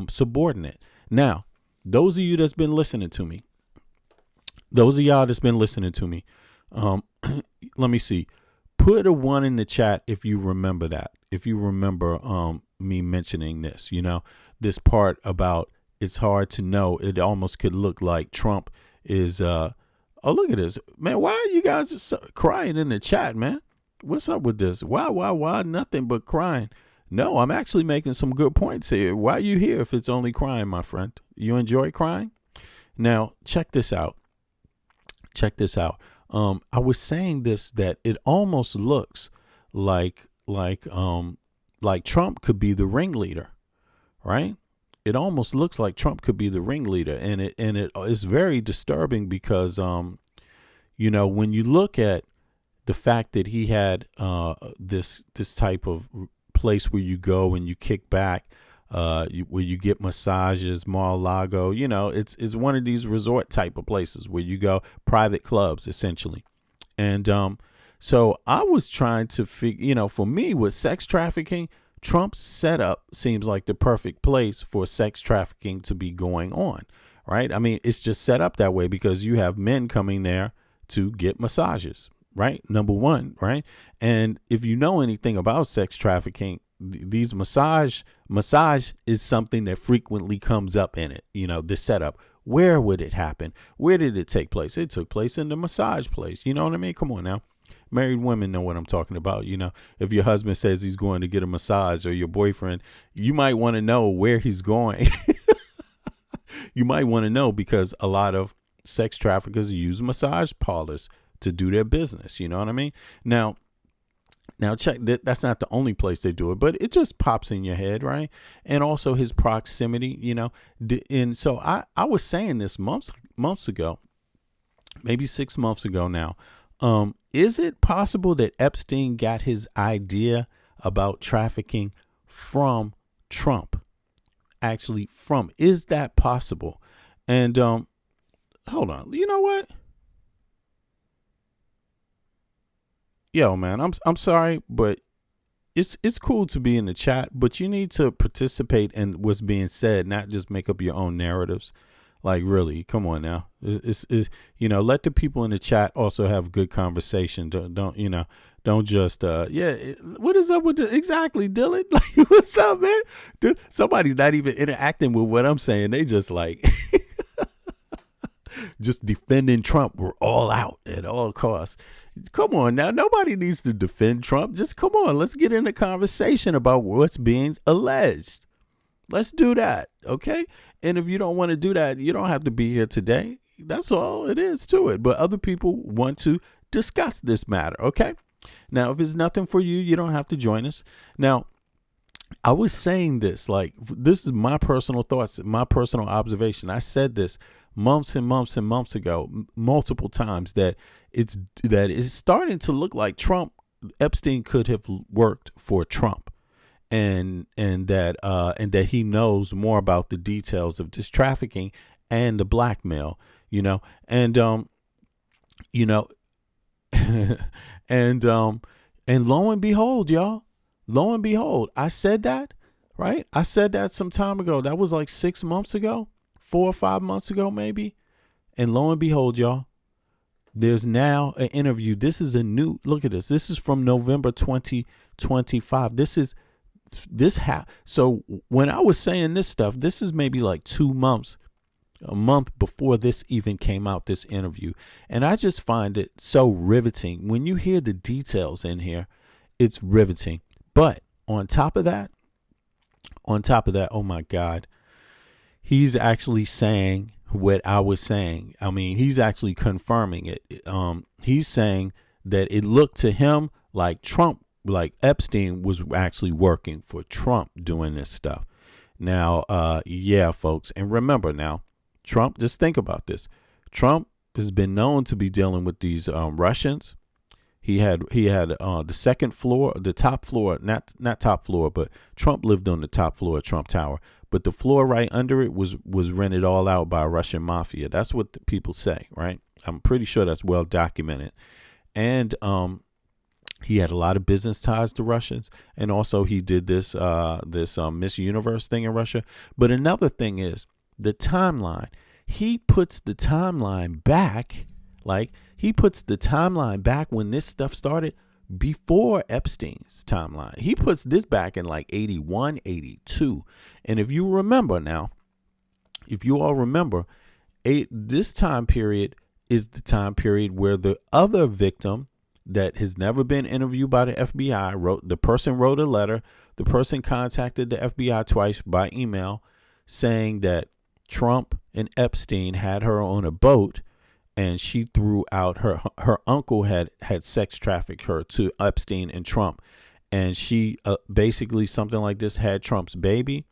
subordinate. Now, those of you that's been listening to me, those of y'all that's been listening to me, let me see. Put a 1 in the chat if you remember that. If you remember me mentioning this, this part about it's hard to know. It almost could look like Trump is oh, look at this, man. Why are you guys crying in the chat, man? What's up with this? Why? Nothing but crying. No, I'm actually making some good points here. Why are you here if it's only crying, my friend? You enjoy crying? Now, check this out. I was saying this, that it almost looks like Trump could be the ringleader, right? It almost looks like Trump could be the ringleader, and it is very disturbing because, when you look at the fact that he had this type of place where you go and you kick back, where you get massages, Mar-a-Lago, it's one of these resort type of places where you go, private clubs essentially, and so I was trying to figure, for me with sex trafficking, Trump's setup seems like the perfect place for sex trafficking to be going on, right? I mean, it's just set up that way because you have men coming there to get massages, right? Number one, right? And if you know anything about sex trafficking, these massage is something that frequently comes up in it, the setup. Where would it happen? Where did it take place? It took place in the massage place. You know what I mean? Come on now. Married women know what I'm talking about. If your husband says he's going to get a massage, or your boyfriend, you might want to know where he's going. You might want to know, because a lot of sex traffickers use massage parlors to do their business. You know what I mean? Now check that. That's not the only place they do it, but it just pops in your head, right? And also his proximity, and so I was saying this months ago, maybe 6 months ago now. Is it possible that Epstein got his idea about trafficking from Trump? Actually, is that possible? And hold on, you know what? Yo, man, I'm sorry, but it's cool to be in the chat, but you need to participate in what's being said, not just make up your own narratives. Like, really, come on now. It's let the people in the chat also have good conversation. Don't just what is up with this? Exactly, Dylan. Like, what's up, man? Dude, somebody's not even interacting with what I'm saying. They just like just defending Trump. We're all out at all costs. Come on now. Nobody needs to defend Trump. Just come on. Let's get in a conversation about what's being alleged. Let's do that. Okay. And if you don't want to do that, you don't have to be here today. That's all it is to it. But other people want to discuss this matter. Okay. Now, if it's nothing for you, you don't have to join us. Now, I was saying this, like, this is my personal thoughts, my personal observation. I said this months and months and months ago, multiple times, that it's starting to look like Epstein could have worked for Trump, and that he knows more about the details of this trafficking and the blackmail, and and lo and behold, y'all. Lo and behold, I said that, right? I said that some time ago. That was like 6 months ago, 4 or 5 months ago, maybe. And lo and behold, y'all, there's now an interview. This is look at this. This is from November 2025. So when I was saying this stuff, this is maybe like 2 months, a month before this even came out, this interview. And I just find it so riveting. When you hear the details in here, it's riveting. But on top of that, oh my God, he's actually saying what I was saying. I mean, he's actually confirming it. He's saying that it looked to him like Epstein was actually working for Trump doing this stuff. Now, yeah, folks. And remember now, Trump, just think about this. Trump has been known to be dealing with these Russians. He had the second floor, the top floor, not top floor, but Trump lived on the top floor of Trump Tower. But the floor right under it was rented all out by Russian mafia. That's what the people say, right? I'm pretty sure that's well documented. And he had a lot of business ties to Russians, and also he did this Miss Universe thing in Russia. But another thing is the timeline. He puts the timeline back, he puts the timeline back when this stuff started before Epstein's timeline. He puts this back in like 81, 82. And if you remember now, if you all remember, this time period is the time period where the other victim that has never been interviewed by the FBI the person wrote a letter. The person contacted the FBI twice by email saying that Trump and Epstein had her on a boat, and she threw out her uncle had sex trafficked her to Epstein and Trump. And she basically something like this had Trump's baby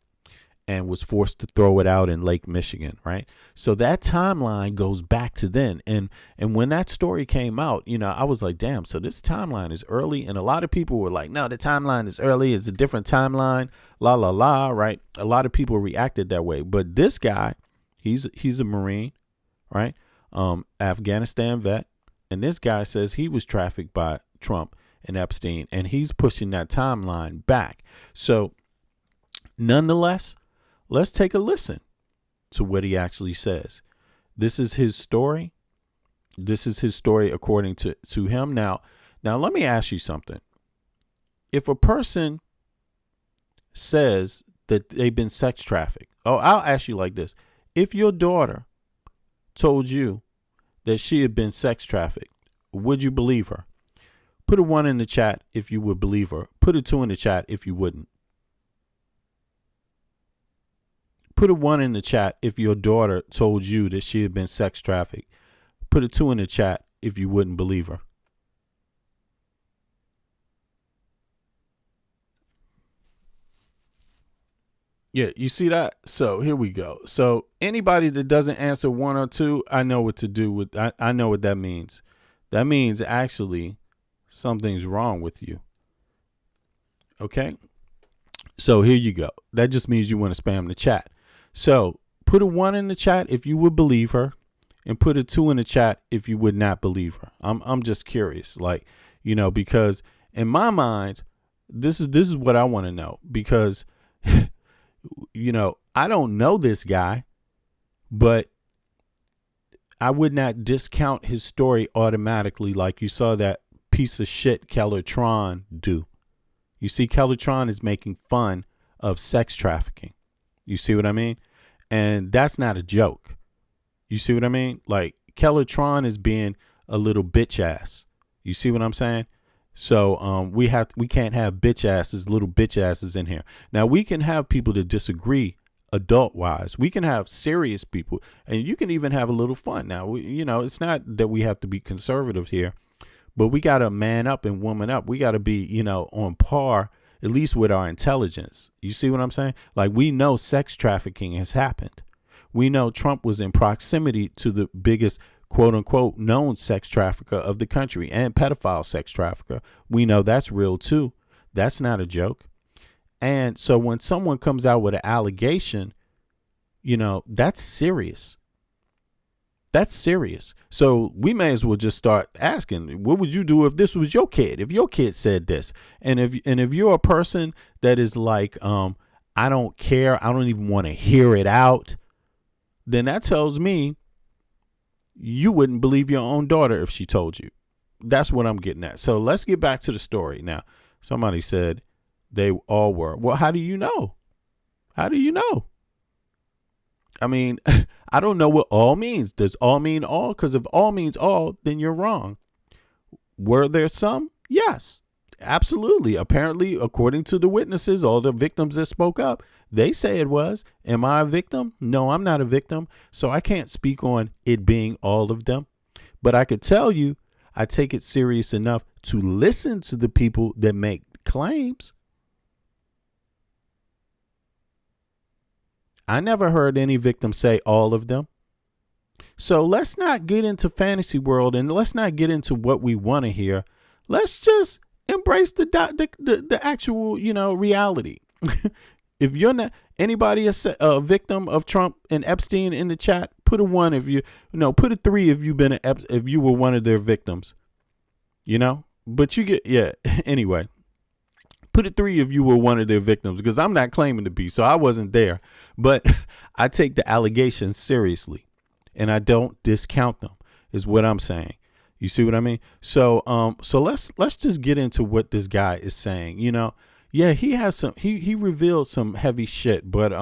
and was forced to throw it out in Lake Michigan. Right. So that timeline goes back to then. And when that story came out, I was like, damn, so this timeline is early. And a lot of people were like, no, the timeline is early. It's a different timeline. La, la, la. Right. A lot of people reacted that way. But this guy, he's a Marine. Right. Afghanistan vet, and this guy says he was trafficked by Trump and Epstein, and he's pushing that timeline back. So nonetheless, let's take a listen to what he actually says. This is his story. This is his story according to him. Now let me ask you something. If a person says that they've been sex trafficked, I'll ask you like this. If your daughter told you that she had been sex trafficked, would you believe her? Put a 1 in the chat if you would believe her. Put a 2 in the chat if you wouldn't. Put a 1 in the chat if your daughter told you that she had been sex trafficked. Put a 2 in the chat if you wouldn't believe her. Yeah, you see that? So here we go. So anybody that doesn't answer 1 or 2, I know what to do with. I know what that means. That means actually something's wrong with you. Okay? So here you go. That just means you want to spam the chat. So put a 1 in the chat if you would believe her, and put a 2 in the chat if you would not believe her. I'm just curious, because in my mind, this is what I want to know, because I don't know this guy, but I would not discount his story automatically like you saw that piece of shit Kellertron do. You see, Kellertron is making fun of sex trafficking. You see what I mean? And that's not a joke. You see what I mean? Like, Kellertron is being a little bitch ass. You see what I'm saying? So we can't have little bitch asses in here. Now we can have people that disagree adult wise. We can have serious people, and you can even have a little fun. Now, it's not that we have to be conservative here, but we got to man up and woman up. We got to be, on par, at least with our intelligence. You see what I'm saying? Like, we know sex trafficking has happened. We know Trump was in proximity to the biggest, quote unquote, known sex trafficker of the country and pedophile sex trafficker. We know that's real too. That's not a joke. And so when someone comes out with an allegation, that's serious. That's serious. So we may as well just start asking, what would you do if this was your kid? If your kid said this, and if you're a person that is like, I don't care, I don't even want to hear it out, then that tells me you wouldn't believe your own daughter if she told you. That's what I'm getting at. So let's get back to the story. Now, somebody said they all were. Well, how do you know? How do you know? I mean, I don't know what all means. Does all mean all? Because if all means all, then you're wrong. Were there some? Yes, absolutely. Apparently, according to the witnesses, all the victims that spoke up, they say it was. Am I a victim? No, I'm not a victim. So I can't speak on it being all of them. But I could tell you, I take it serious enough to listen to the people that make claims. I never heard any victim say all of them. So let's not get into fantasy world, and let's not get into what we want to hear. Let's just embrace the actual, reality. If you're not anybody a victim of Trump and Epstein in the chat, put a 1 if put a 3 if if you were one of their victims. But you get anyway. Put a 3 if you were one of their victims, because I'm not claiming to be, so I wasn't there. But I take the allegations seriously, and I don't discount them, is what I'm saying. You see what I mean? So let's just get into what this guy is saying. He has he revealed some heavy shit, but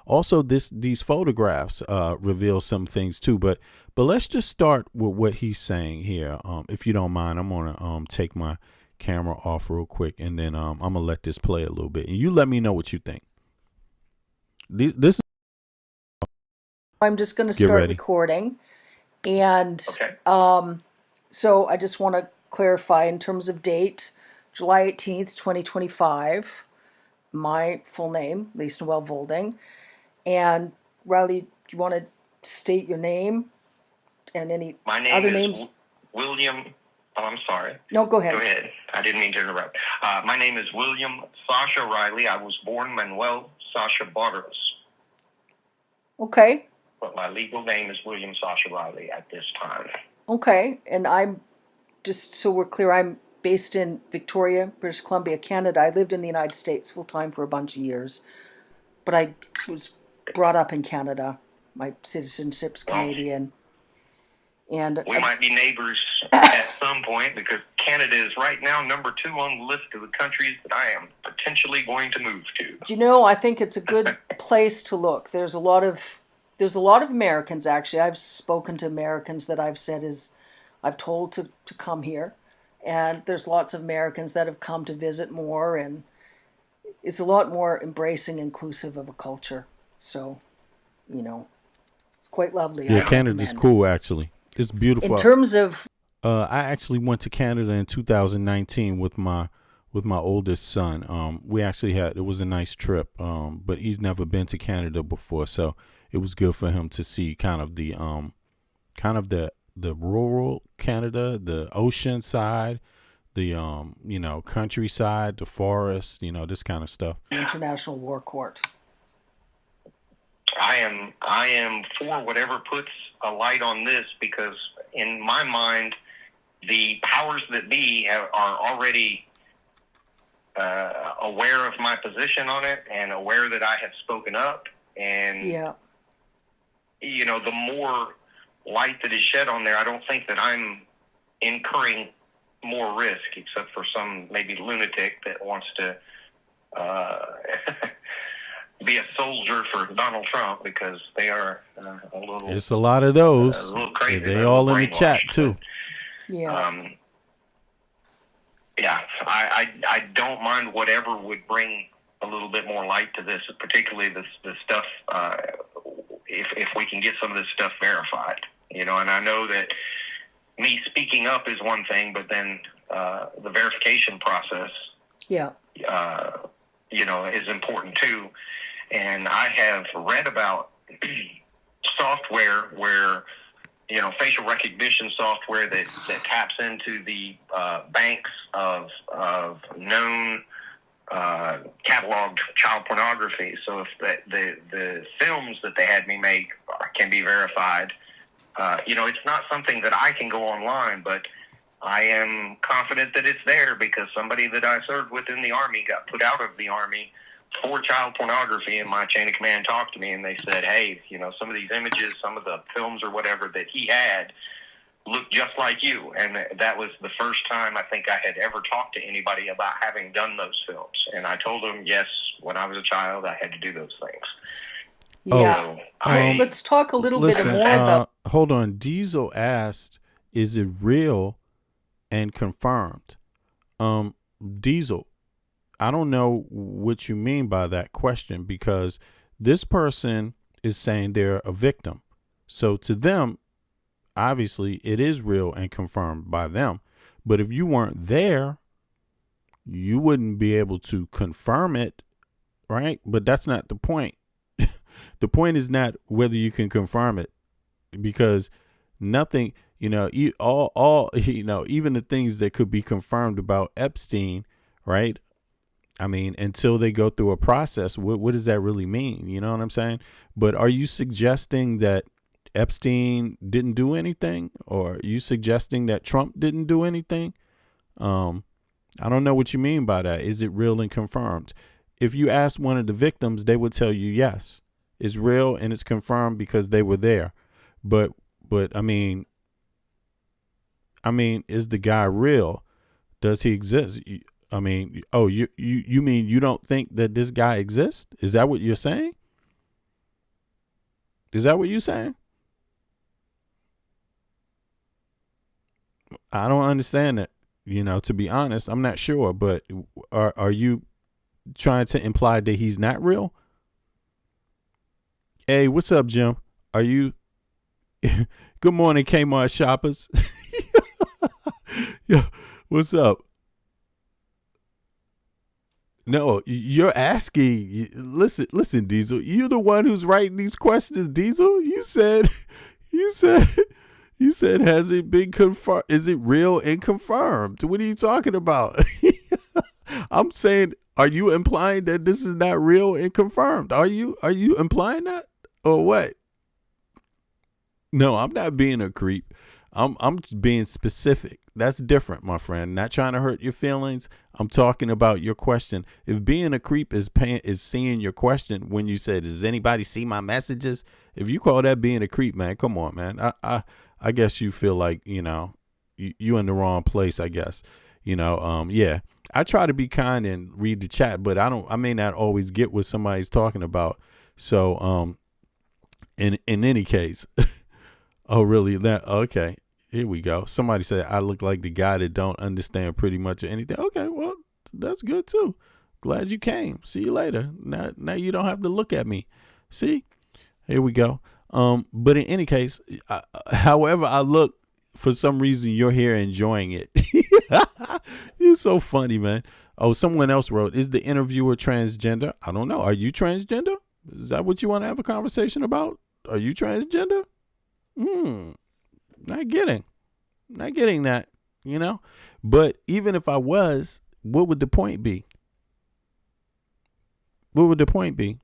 also these photographs reveal some things too. But let's just start with what he's saying here. If you don't mind, I'm gonna take my camera off real quick, and then I'm gonna let this play a little bit, and you let me know what you think. This I'm just going to start recording, and so I just want to clarify in terms of date, July 18th, 2025. My full name, Lisa Noel Volding, and Riley, do you want to state your name and any other names? William. Oh, I'm sorry. No, go ahead. Go ahead. I didn't mean to interrupt. My name is William Sascha Riley. I was born Manuel Sascha Barros. Okay. But my legal name is William Sascha Riley at this time. Okay. And I'm, just so we're clear, I'm based in Victoria, British Columbia, Canada. I lived in the United States full-time for a bunch of years. But I was brought up in Canada. My citizenship's Canadian. And we might be neighbors at some point, because Canada is right now number 2 on the list of the countries that I am potentially going to move to. I think it's a good place to look. There's a lot of Americans, actually. I've spoken to Americans that I've told to come here. And there's lots of Americans that have come to visit more, and it's a lot more embracing, inclusive of a culture. So, it's quite lovely. Yeah, Canada's cool, actually. It's beautiful. In terms of, I actually went to Canada in 2019 with my oldest son. We actually it was a nice trip. But he's never been to Canada before, so it was good for him to see kind of the rural Canada, the ocean side, the countryside, the forest, this kind of stuff. The International War Court. I am for whatever puts a light on this, because in my mind, the powers that be are already aware of my position on it and aware that I have spoken up. And, the more light that is shed on there, I don't think that I'm incurring more risk, except for some maybe lunatic that wants to be a soldier for Donald Trump, because they are a little. It's a lot of those. A little crazy. They all in the chat too. Yeah. I don't mind whatever would bring a little bit more light to this, particularly this stuff. If we can get some of this stuff verified, and I know that me speaking up is one thing, but then the verification process, is important too. And I have read about software where, facial recognition software that taps into the banks of known cataloged child pornography. So if the films that they had me make can be verified, it's not something that I can go online, but I am confident that it's there because somebody that I served with in the Army got put out of the Army for child pornography, and my chain of command talked to me and they said, hey, some of these images, some of the films or whatever that he had looked just like you. And that was the first time I think I had ever talked to anybody about having done those films. And I told them, yes, when I was a child, I had to do those things. Yeah. Let's talk a little bit more about... Hold on. Diesel asked, is it real and confirmed? Diesel, I don't know what you mean by that question, because this person is saying they're a victim. So to them, obviously it is real and confirmed by them. But if you weren't there, you wouldn't be able to confirm it, right? But that's not the point. The point is not whether you can confirm it, because nothing, all even the things that could be confirmed about Epstein, right? I mean, until they go through a process, what does that really mean? You know what I'm saying? But are you suggesting that Epstein didn't do anything? Or are you suggesting that Trump didn't do anything? I don't know what you mean by that. Is it real and confirmed? If you asked one of the victims, they would tell you, yes, it's real and it's confirmed because they were there. But I mean, is the guy real? Does he exist? I mean, you mean you don't think that this guy exists? Is that what you're saying? Is that what you're saying? I don't understand that. To be honest, I'm not sure. But are you trying to imply that he's not real? Hey, what's up, Jim? Are you? Good morning, Kmart shoppers. Yeah, what's up? No, you're asking. Listen, Diesel. You're the one who's writing these questions, Diesel. You said, has it been confirmed? Is it real and confirmed? What are you talking about? I'm saying, are you implying that this is not real and confirmed? Are you implying that, or what? No, I'm not being a creep. I'm just being specific. That's different, my friend. Not trying to hurt your feelings. I'm talking about your question. If being a creep is seeing your question when you say, does anybody see my messages? If you call that being a creep, man, come on, man. I guess you feel like, you in the wrong place, I guess. Yeah. I try to be kind and read the chat, but I may not always get what somebody's talking about. So, in any case, oh, really? Okay. Here we go. Somebody said I look like the guy that don't understand pretty much anything. Okay, well, that's good too. Glad you came. See you later. Now you don't have to look at me. See? Here we go. But in any case, however I look, for some reason you're here enjoying it. You're so funny, man. Oh, someone else wrote, is the interviewer transgender? I don't know. Are you transgender? Is that what you want to have a conversation about? Are you transgender? Not getting that, but even if I was, what would the point be? What would the point be?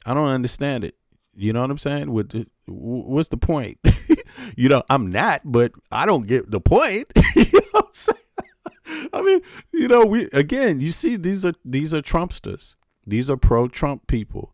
I don't understand it. You know what I'm saying? What's the point? I'm not, but I don't get the point. You know what I'm saying? I mean, you see, these are Trumpsters. These are pro-Trump people,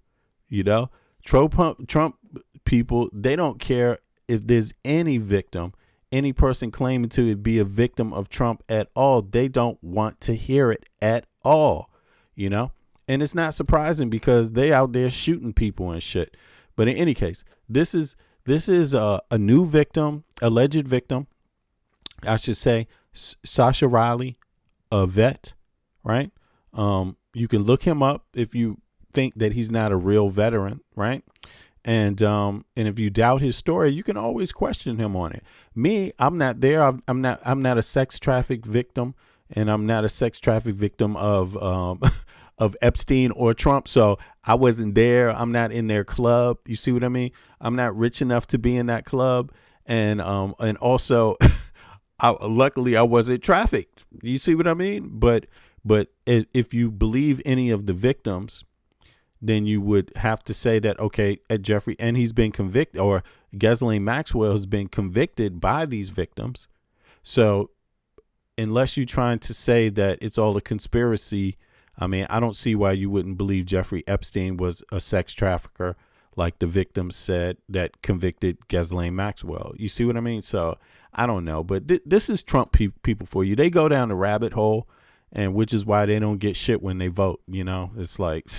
Trump people. They don't care if there's any victim, any person claiming to be a victim of Trump at all. They don't want to hear it at all, and it's not surprising because they out there shooting people and shit. But in any case, this is a new victim, alleged victim, I should say, Sascha Riley, a vet, right? You can look him up if you think that he's not a real veteran, right? And if you doubt his story, you can always question him on it. Me, I'm not there. I'm not a sex traffic victim, and I'm not a sex traffic victim of of Epstein or Trump. So I wasn't there. I'm not in their club. You see what I mean? I'm not rich enough to be in that club, and also, luckily I wasn't trafficked. You see what I mean? But if you believe any of the victims, then you would have to say that, okay, Jeffrey, and he's been convicted, or Ghislaine Maxwell has been convicted by these victims. So unless you're trying to say that it's all a conspiracy, I mean, I don't see why you wouldn't believe Jeffrey Epstein was a sex trafficker, like the victims said that convicted Ghislaine Maxwell. You see what I mean? So I don't know, but this is Trump people for you. They go down the rabbit hole, and which is why they don't get shit when they vote. You know, it's like...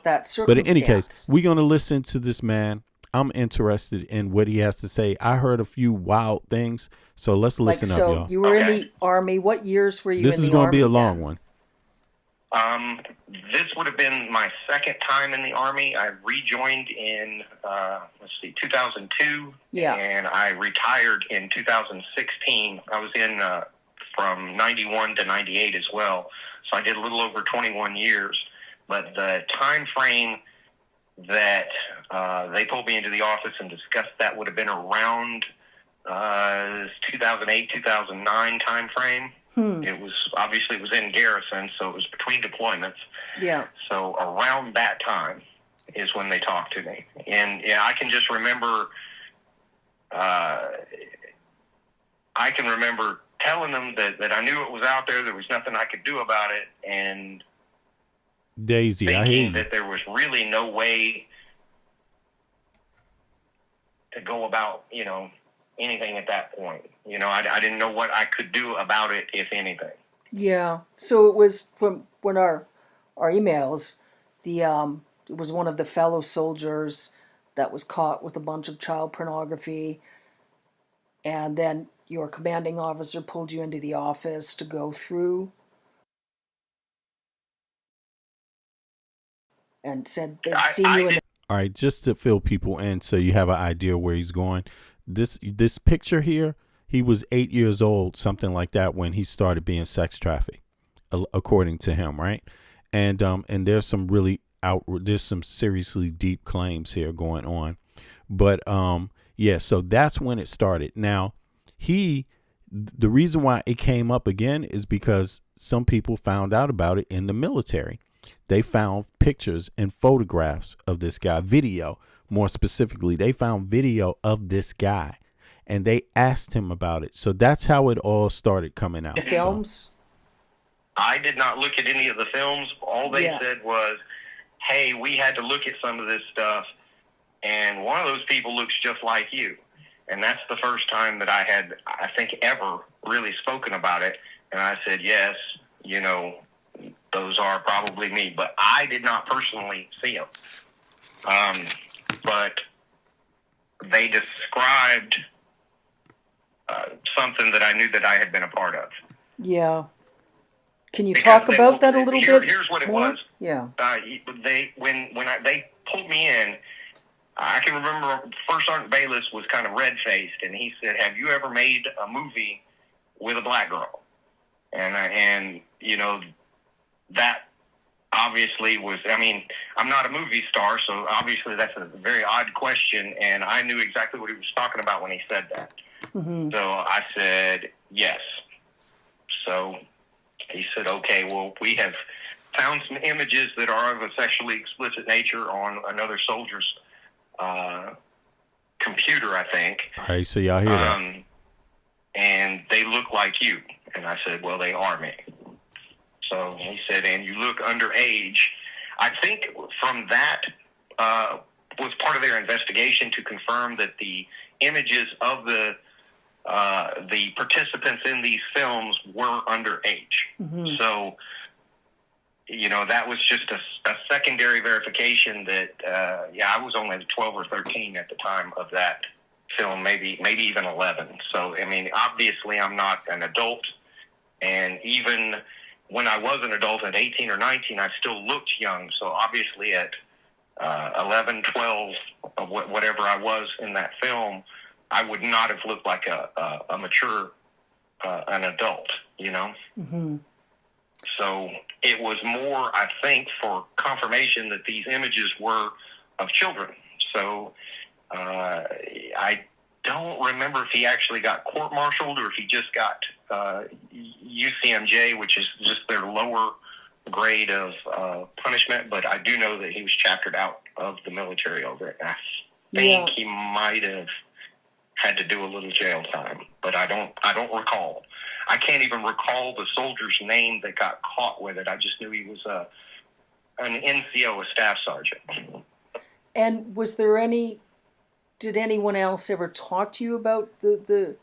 that circumstance. But in any case, we're going to listen to this man. I'm interested in what he has to say. I heard a few wild things, so let's listen up, y'all. You were in the Army. What years were you in the Army? This is going to be a long one. This would have been my second time in the Army. I rejoined in, 2002. Yeah. And I retired in 2016. I was in from 91 to 98 as well. So I did a little over 21 years. But the time frame that they pulled me into the office and discussed that would have been around 2008, 2009 time frame. It was in garrison, so it was between deployments. Yeah. So around that time is when they talked to me. And yeah, I can just remember, telling them that I knew it was out there was nothing I could do about it, and Daisy, I hear you. That there was really no way to go about, anything at that point. I didn't know what I could do about it, if anything. Yeah. So it was from when our emails, it was one of the fellow soldiers that was caught with a bunch of child pornography, and then your commanding officer pulled you into the office to go through and said they'd seen you in the... All right, just to fill people in so you have an idea where he's going. This picture here, he was 8 years old, something like that, when he started being sex trafficked, according to him, right? And there's some really there's some seriously deep claims here going on. But yeah, so that's when it started. Now, the reason why it came up again is because some people found out about it in the military. They found pictures and photographs of this guy, video, more specifically. They found video of this guy, and they asked him about it. So that's how it all started coming out. The films? I did not look at any of the films. All they said was, hey, we had to look at some of this stuff, and one of those people looks just like you. And that's the first time that I had, I think, ever really spoken about it. And I said, yes, those are probably me. But I did not personally see them. But they described something that I knew that I had been a part of. Yeah. Can you talk about that a little bit? Here's what it more? was. Yeah. They pulled me in, I can remember First Sergeant Bayless was kind of red-faced, and he said, have you ever made a movie with a black girl? And that obviously was, I'm not a movie star, so obviously that's a very odd question, and I knew exactly what he was talking about when he said that. Mm-hmm. So I said, yes. So he said, okay, well, we have found some images that are of a sexually explicit nature on another soldier's computer, I think. All right, so y'all hear that. And they look like you. And I said, well, they are me. So he said, and you look underage. I think from that was part of their investigation to confirm that the images of the participants in these films were underage. Mm-hmm. So, that was just a secondary verification that, I was only 12 or 13 at the time of that film, maybe even 11. So, obviously I'm not an adult And even when I was an adult at 18 or 19, I still looked young. So obviously at 11, 12, whatever I was in that film, I would not have looked like a mature, an adult, you know? Mm-hmm. So it was more, I think, for confirmation that these images were of children. So I don't remember if he actually got court-martialed or if he just got UCMJ, which is just their lower grade of punishment. But I do know that he was chaptered out of the military over it. I think he might have had to do a little jail time, but I don't recall. I can't even recall the soldier's name that got caught with it. I just knew he was an NCO, a staff sergeant. And did anyone else ever talk to you about the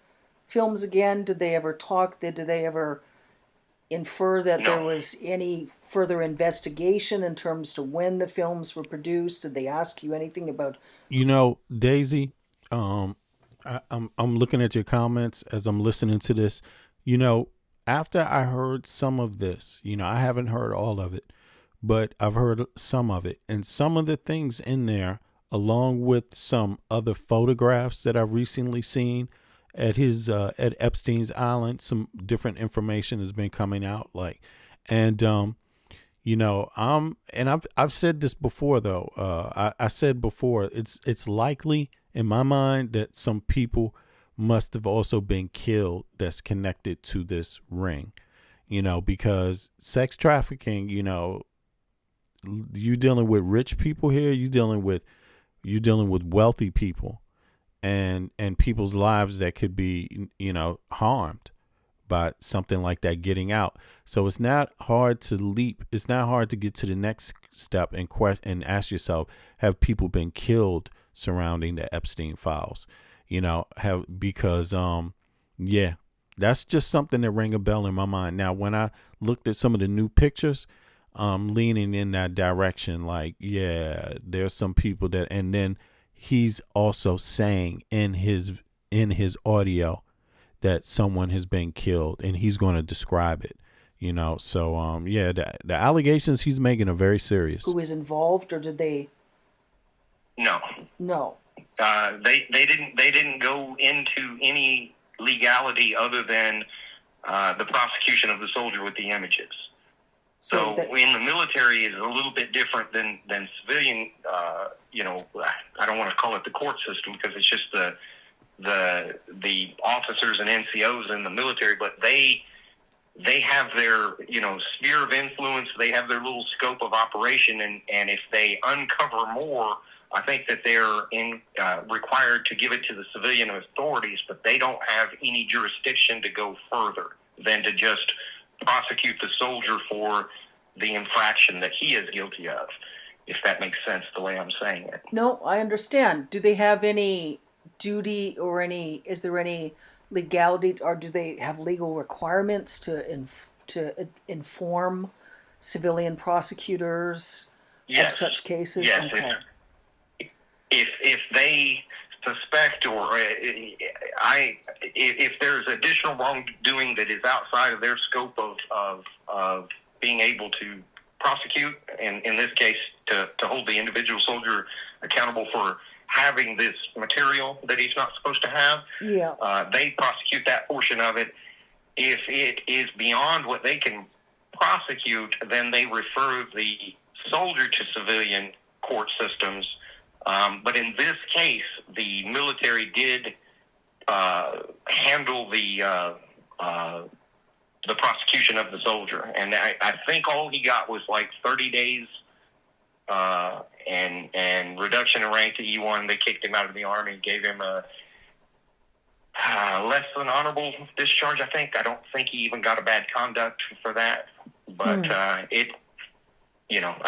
films again? Did they ever talk? Did they ever infer that there was any further investigation in terms to when the films were produced? Did they ask you anything about? Daisy, I'm looking at your comments as I'm listening to this. After I heard some of this, I haven't heard all of it, but I've heard some of it, and some of the things in there, along with some other photographs that I've recently seen at at Epstein's Island. Some different information has been coming out, I've said this before though. I said before, it's likely in my mind that some people must have also been killed that's connected to this ring, because sex trafficking, you're dealing with rich people here. You're dealing with wealthy people and people's lives that could be, harmed by something like that getting out. So it's not hard to leap. It's not hard to get to the next step and ask yourself, have people been killed surrounding the Epstein files? Because that's just something that rang a bell in my mind. Now, when I looked at some of the new pictures, leaning in that direction, there's some people that, and then he's also saying in his audio that someone has been killed, and he's going to describe it. So the allegations he's making are very serious. Who is involved, or did they? No. They didn't go into any legality other than the prosecution of the soldier with the images. So in the military is a little bit different than civilian. I don't want to call it the court system because it's just the officers and NCOs in the military, but they have their sphere of influence. They have their little scope of operation, and if they uncover more, I think that they're required to give it to the civilian authorities, but they don't have any jurisdiction to go further than to just prosecute the soldier for the infraction that he is guilty of, if that makes sense the way I'm saying it. No, I understand. Do they have any duty or is there any legality, or do they have legal requirements to inform civilian prosecutors of such cases? Yes. Okay. If they suspect if there's additional wrongdoing that is outside of their scope of being able to prosecute, and in this case to hold the individual soldier accountable for having this material that he's not supposed to have, they prosecute that portion of it. If it is beyond what they can prosecute, then they refer the soldier to civilian court systems. But in this case, the military did handle the prosecution of the soldier, and I think all he got was like 30 days and reduction in rank to E1. They kicked him out of the Army, gave him a less than honorable discharge, I think. I don't think he even got a bad conduct for that, but I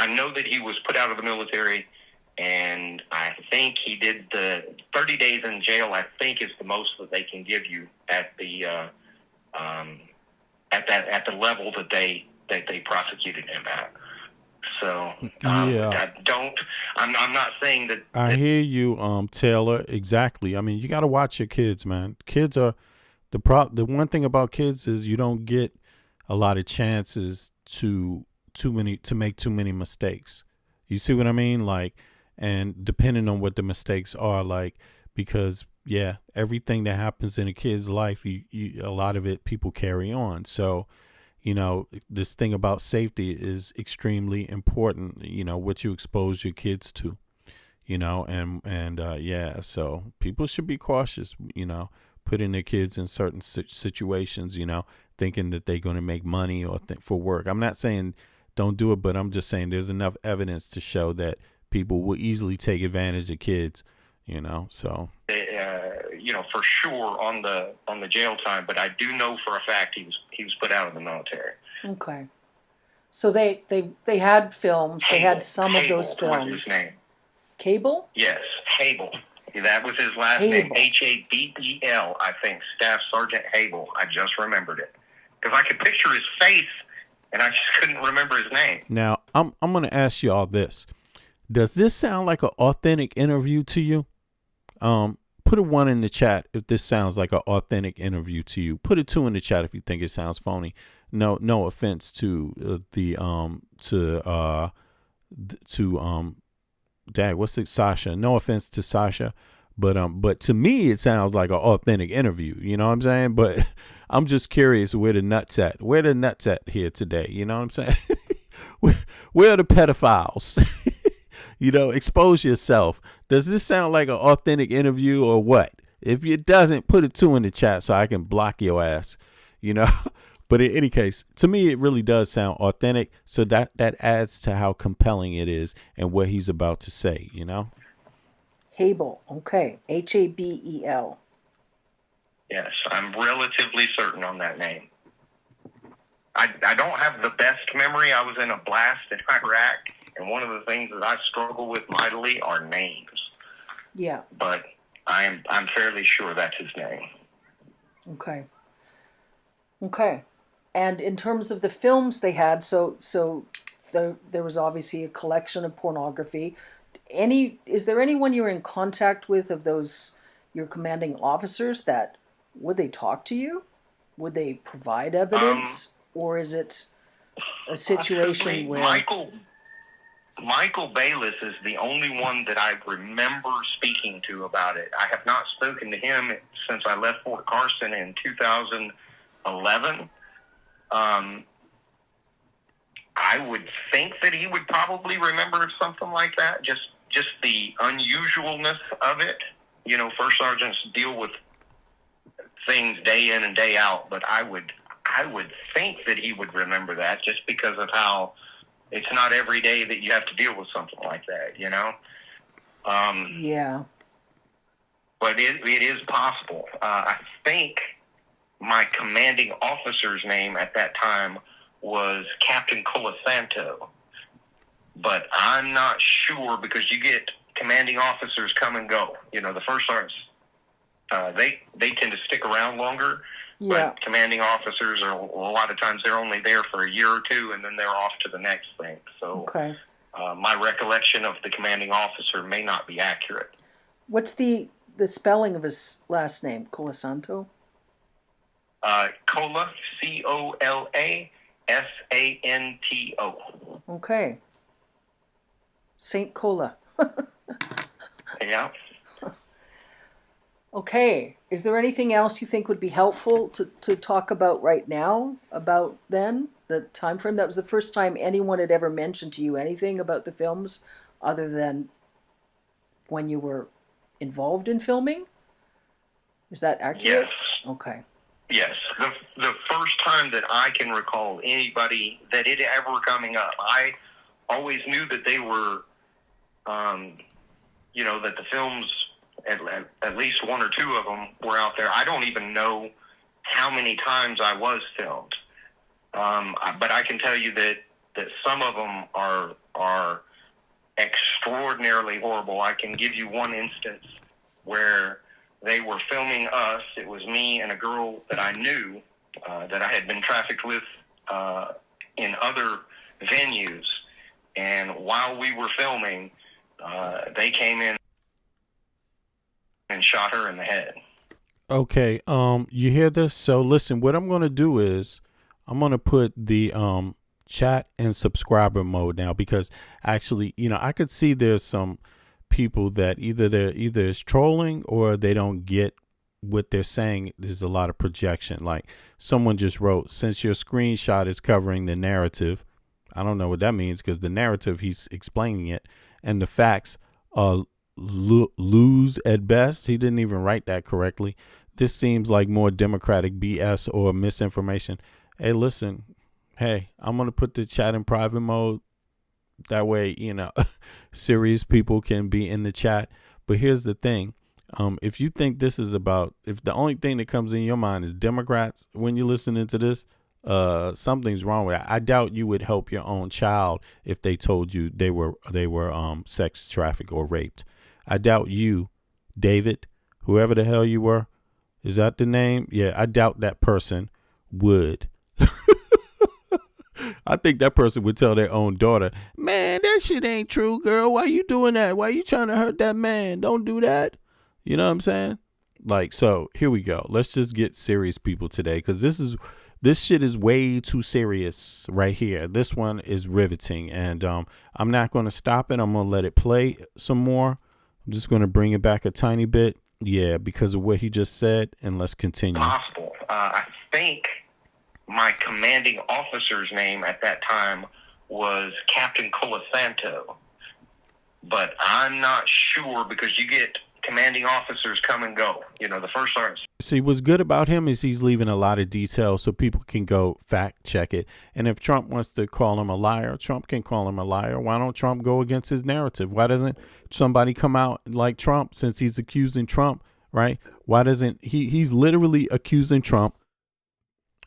know that he was put out of the military. And I think he did the 30 days in jail. I think is the most that they can give you at the level that they prosecuted him at. So I'm not saying that. I hear you, Taylor. Exactly. I mean, you got to watch your kids, man. Kids are the one thing about kids is you don't get a lot of chances to make too many mistakes. You see what I mean? Like, and depending on what the mistakes are, like, because yeah, everything that happens in a kid's life, a lot of it people carry on. So, you know, this thing about safety is extremely important. You know, what you expose your kids to. You know, and yeah, so people should be cautious. You know, putting their kids in certain situations. You know, thinking that they're going to make money or for work. I'm not saying don't do it, but I'm just saying there's enough evidence to show that people will easily take advantage of kids. You know, so you know, for sure on the jail time, but I do know for a fact he was put out of the military. Okay, so they had films. They had some of those Habel films. was his name. Cable? Yes, Habel. That was his last name. Habel, I think. Staff Sergeant Habel. I just remembered it because I could picture his face, and I just couldn't remember his name. Now I'm going to ask you all this: does this sound like an authentic interview to you? Put a 1 in the chat if this sounds like an authentic interview to you. Put a 2 in the chat if you think it sounds phony. No offense to Dad, what's it, Sascha? No offense to Sascha, but to me it sounds like an authentic interview. You know what I'm saying? But I'm just curious where the nuts at. Where the nuts at here today? You know what I'm saying? Where are the pedophiles? You know, expose yourself. Does this sound like an authentic interview or what? If it doesn't, put a 2 in the chat so I can block your ass. You know. But in any case, to me, it really does sound authentic. So that adds to how compelling it is and what he's about to say, you know? Habel. Okay. Habel. Yes, I'm relatively certain on that name. I don't have the best memory. I was in a blast in Iraq, and one of the things that I struggle with mightily are names. Yeah. But I'm fairly sure that's his name. Okay. Okay. And in terms of the films they had, so there was obviously a collection of pornography. Is there anyone you're in contact with of those your commanding officers that would they talk to you? Would they provide evidence, or is it a situation where Michael Bayless is the only one that I remember speaking to about it. I have not spoken to him since I left Fort Carson in 2011. I would think that he would probably remember something like that. Just the unusualness of it. You know, first sergeants deal with things day in and day out, but I would think that he would remember that just because of how it's not every day that you have to deal with something like that, you know? Yeah. But it is possible. I think my commanding officer's name at that time was Captain Colasanto. But I'm not sure because you get commanding officers come and go. You know, the first sergeants, they tend to stick around longer. Yeah. But commanding officers are a lot of times they're only there for a year or two and then they're off to the next thing. So okay. My recollection of the commanding officer may not be accurate. What's the spelling of his last name? Colasanto? Cola, Colasanto. Okay. Saint Cola. Yeah. Okay. Is there anything else you think would be helpful to talk about right now about then, the time frame? That was the first time anyone had ever mentioned to you anything about the films other than when you were involved in filming? Is that accurate? Yes. Okay. Yes. The first time that I can recall anybody that it ever coming up, I always knew that they were, you know, that the films, at least one or two of them were out there. I don't even know how many times I was filmed. But I can tell you that some of them are extraordinarily horrible. I can give you one instance where they were filming us. It was me and a girl that I knew that I had been trafficked with in other venues. And while we were filming, they came in and shot her in the head. Okay, you hear this? So listen, what I'm going to do is I'm going to put the chat in subscriber mode now, because actually, I could see there's some people that either is trolling or they don't get what they're saying. There's a lot of projection. Like someone just wrote, since your screenshot is covering the narrative, I don't know what that means, because the narrative, he's explaining it, and the facts are lose at best. He didn't even write that correctly. This seems like more Democratic BS or misinformation. Hey, listen, hey, I'm going to put the chat in private mode. That way, serious people can be in the chat. But here's the thing. If you think this is about, if the only thing that comes in your mind is Democrats when you're listening to this, something's wrong with it. I doubt you would help your own child if they told you they were sex trafficked or raped. I doubt you, David, whoever the hell you were. Is that the name? Yeah, I doubt that person would. I think that person would tell their own daughter, man, that shit ain't true, girl. Why you doing that? Why you trying to hurt that man? Don't do that. You know what I'm saying? Like, so here we go. Let's just get serious, people, today, because this shit is way too serious right here. This one is riveting, and I'm not going to stop it. I'm going to let it play some more. I'm just going to bring it back a tiny bit. Yeah, because of what he just said, and let's continue. Possible. I think my commanding officer's name at that time was Captain Colasanto, but I'm not sure, because you get commanding officers come and go. The first sergeant. See, what's good about him is he's leaving a lot of details so people can go fact check it. And if Trump wants to call him a liar, Trump can call him a liar. Why don't Trump go against his narrative? Why doesn't somebody come out like Trump, since he's accusing Trump, right? Why doesn't he's literally accusing Trump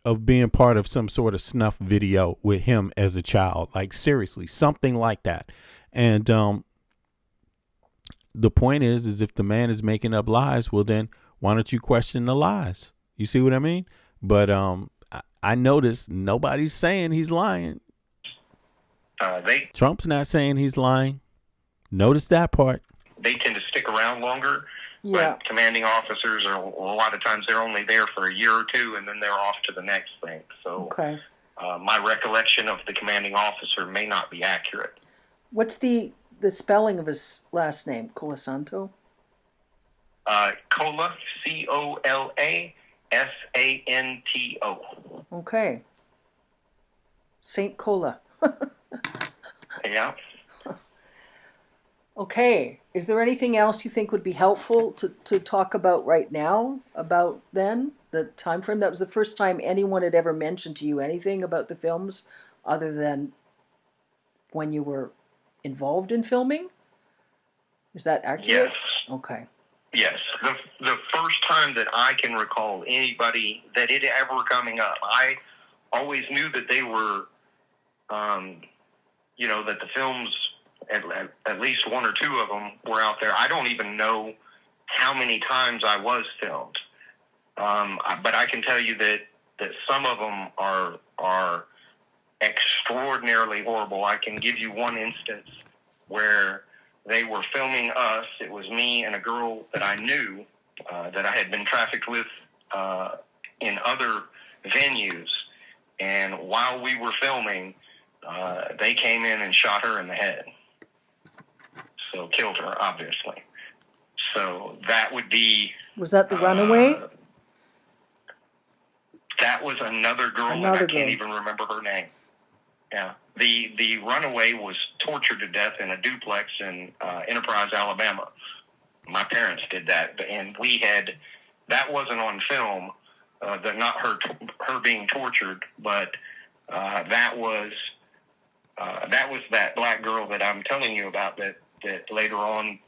of being part of some sort of snuff video with him as a child? Like, seriously, something like that. And the point is if the man is making up lies, well, then why don't you question the lies? You see what I mean? But I noticed nobody's saying he's lying. Trump's not saying he's lying. Notice that part. They tend to stick around longer. Yeah. But commanding officers are, a lot of times, they're only there for a year or two, and then they're off to the next thing. So Okay. My recollection of the commanding officer may not be accurate. What's the spelling of his last name? Colasanto? Cola, Colasanto. Okay. Saint Cola. Yeah. Okay. Is there anything else you think would be helpful to talk about right now about then, the time frame? That was the first time anyone had ever mentioned to you anything about the films other than when you were involved in filming? Is that accurate? Yes. Okay. Yes. The first time that I can recall anybody that it ever coming up, I always knew that they were, that the films, at least one or two of them were out there. I don't even know how many times I was filmed. But I can tell you that some of them are extraordinarily horrible. I can give you one instance where they were filming us. It was me and a girl that I knew, that I had been trafficked with in other venues. And while we were filming, they came in and shot her in the head. So killed her, obviously. So that would be... Was that the runaway? That was another girl, and I can't even remember her name. Yeah. The runaway was tortured to death in a duplex in Enterprise, Alabama. My parents did that, and that wasn't on film, not her being tortured, but that was that black girl that I'm telling you about that later on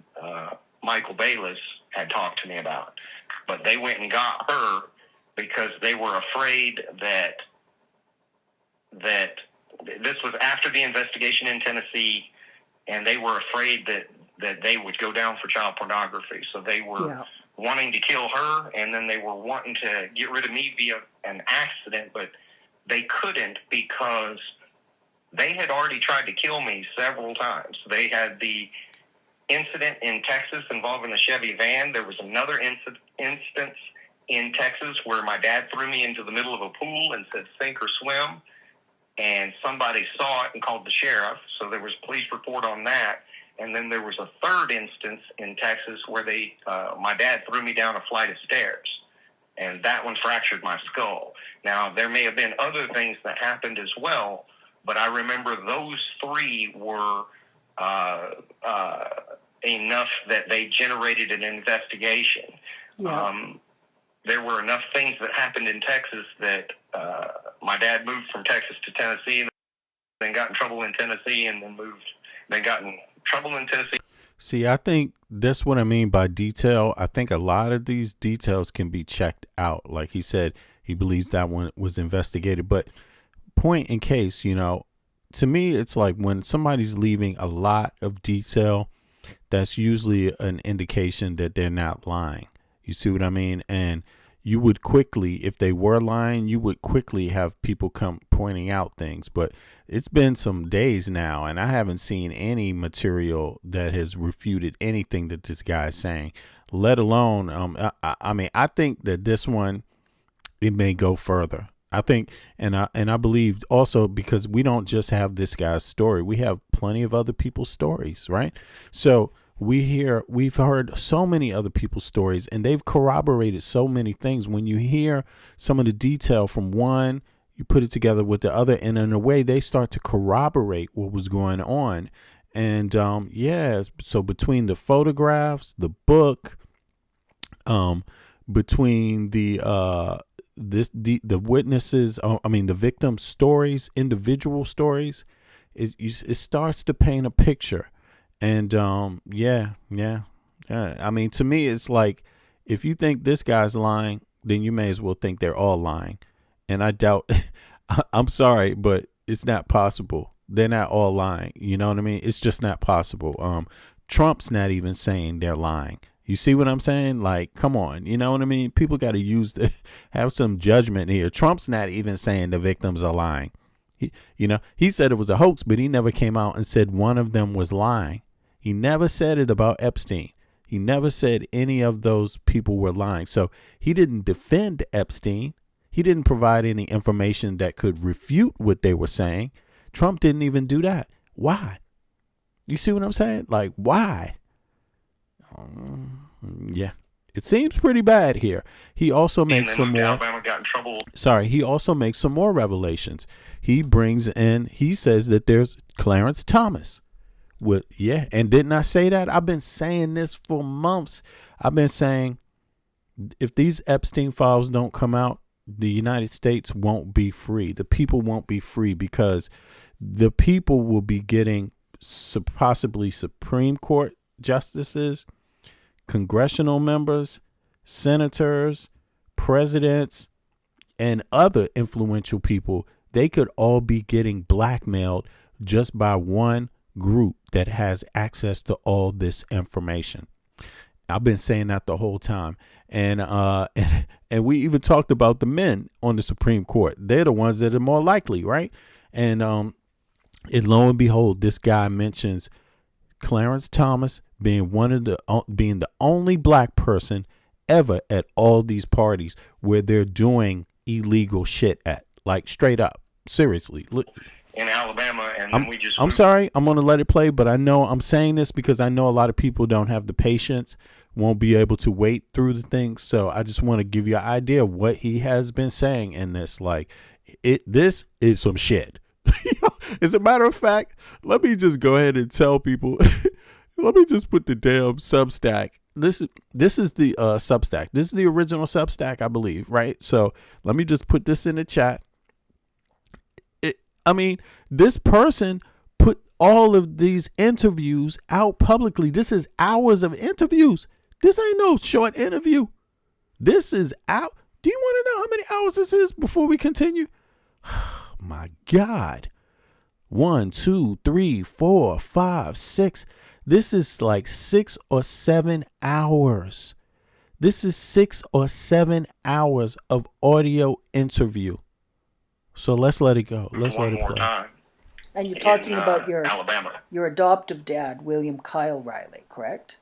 Michael Bayless had talked to me about. But they went and got her because they were afraid that this was after the investigation in Tennessee, and they were afraid that they would go down for child pornography. So they were wanting to kill her, and then they were wanting to get rid of me via an accident, but they couldn't because they had already tried to kill me several times. They had the incident in Texas involving the Chevy van. There was another instance in Texas where my dad threw me into the middle of a pool and said, sink or swim. And somebody saw it and called the sheriff. So there was a police report on that. And then there was a third instance in Texas where my dad threw me down a flight of stairs. And that one fractured my skull. Now, there may have been other things that happened as well, but I remember those three were enough that they generated an investigation. Yeah. There were enough things that happened in Texas that my dad moved from Texas to Tennessee, and then got in trouble in Tennessee, and then got in trouble in Tennessee. See, I think that's what I mean by detail. I think a lot of these details can be checked out. Like he said, he believes that one was investigated. But point in case, to me, it's like when somebody's leaving a lot of detail, that's usually an indication that they're not lying. You see what I mean? And you would quickly, if they were lying, you would quickly have people come pointing out things. But it's been some days now, and I haven't seen any material that has refuted anything that this guy is saying, let alone, I think that this one, it may go further. I think, and I believe also, because we don't just have this guy's story, we have plenty of other people's stories, right? So we've heard so many other people's stories, and they've corroborated so many things. When you hear some of the detail from one, you put it together with the other, and in a way they start to corroborate what was going on. And so between the photographs, the book, between the witnesses, the victim's stories, individual stories, it starts to paint a picture. And to me, it's like, if you think this guy's lying, then you may as well think they're all lying. And I doubt, I'm sorry, but it's not possible. They're not all lying. You know what I mean? It's just not possible. Trump's not even saying they're lying. You see what I'm saying? Like, come on. You know what I mean? People got to have some judgment here. Trump's not even saying the victims are lying. He said it was a hoax, but he never came out and said one of them was lying. He never said it about Epstein. He never said any of those people were lying. So he didn't defend Epstein. He didn't provide any information that could refute what they were saying. Trump didn't even do that. Why? You see what I'm saying? Like, why? It seems pretty bad here. He also makes some more. Alabama got in trouble. Sorry, he also makes some more revelations. He says that there's Clarence Thomas. And didn't I say that? I've been saying this for months. I've been saying, if these Epstein files don't come out, the United States won't be free. The people won't be free, because the people will be getting possibly Supreme Court justices, congressional members, senators, presidents, and other influential people. They could all be getting blackmailed just by one group that has access to all this information. I've been saying that the whole time. And we even talked about the men on the Supreme Court. They're the ones that are more likely, right? And lo and behold, this guy mentions Clarence Thomas being being the only black person ever at all these parties where they're doing illegal shit at, like, straight up, seriously. Look, in Alabama, and then I'm sorry, I'm going to let it play, but I know I'm saying this because I know a lot of people don't have the patience, won't be able to wait through the things. So I just want to give you an idea of what he has been saying in this. Like, this is some shit. As a matter of fact, let me just go ahead and tell people, let me just put the damn Substack. This is the Substack. This is the original Substack, I believe, right? So let me just put this in the chat. This person put all of these interviews out publicly. This is hours of interviews. This ain't no short interview. This is out. Do you want to know how many hours this is before we continue? My God. 1, 2, 3, 4, 5, 6. This is like 6 or 7 hours. This is 6 or 7 hours of audio interview. So let's let it go. Let's let it play. Time. And you're talking about Alabama. Your adoptive dad, William Kyle Riley, correct?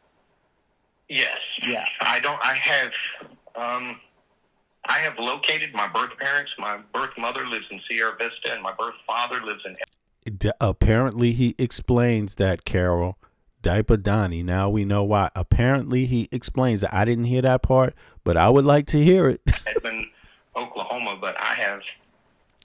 Yes. Yeah. I have I have located my birth parents. My birth mother lives in Sierra Vista, and my birth father lives in... Apparently, he explains that, Carol. Diaper Donnie. Now we know why. Apparently, he explains that. I didn't hear that part, but I would like to hear it. Edmond, Oklahoma, but I have...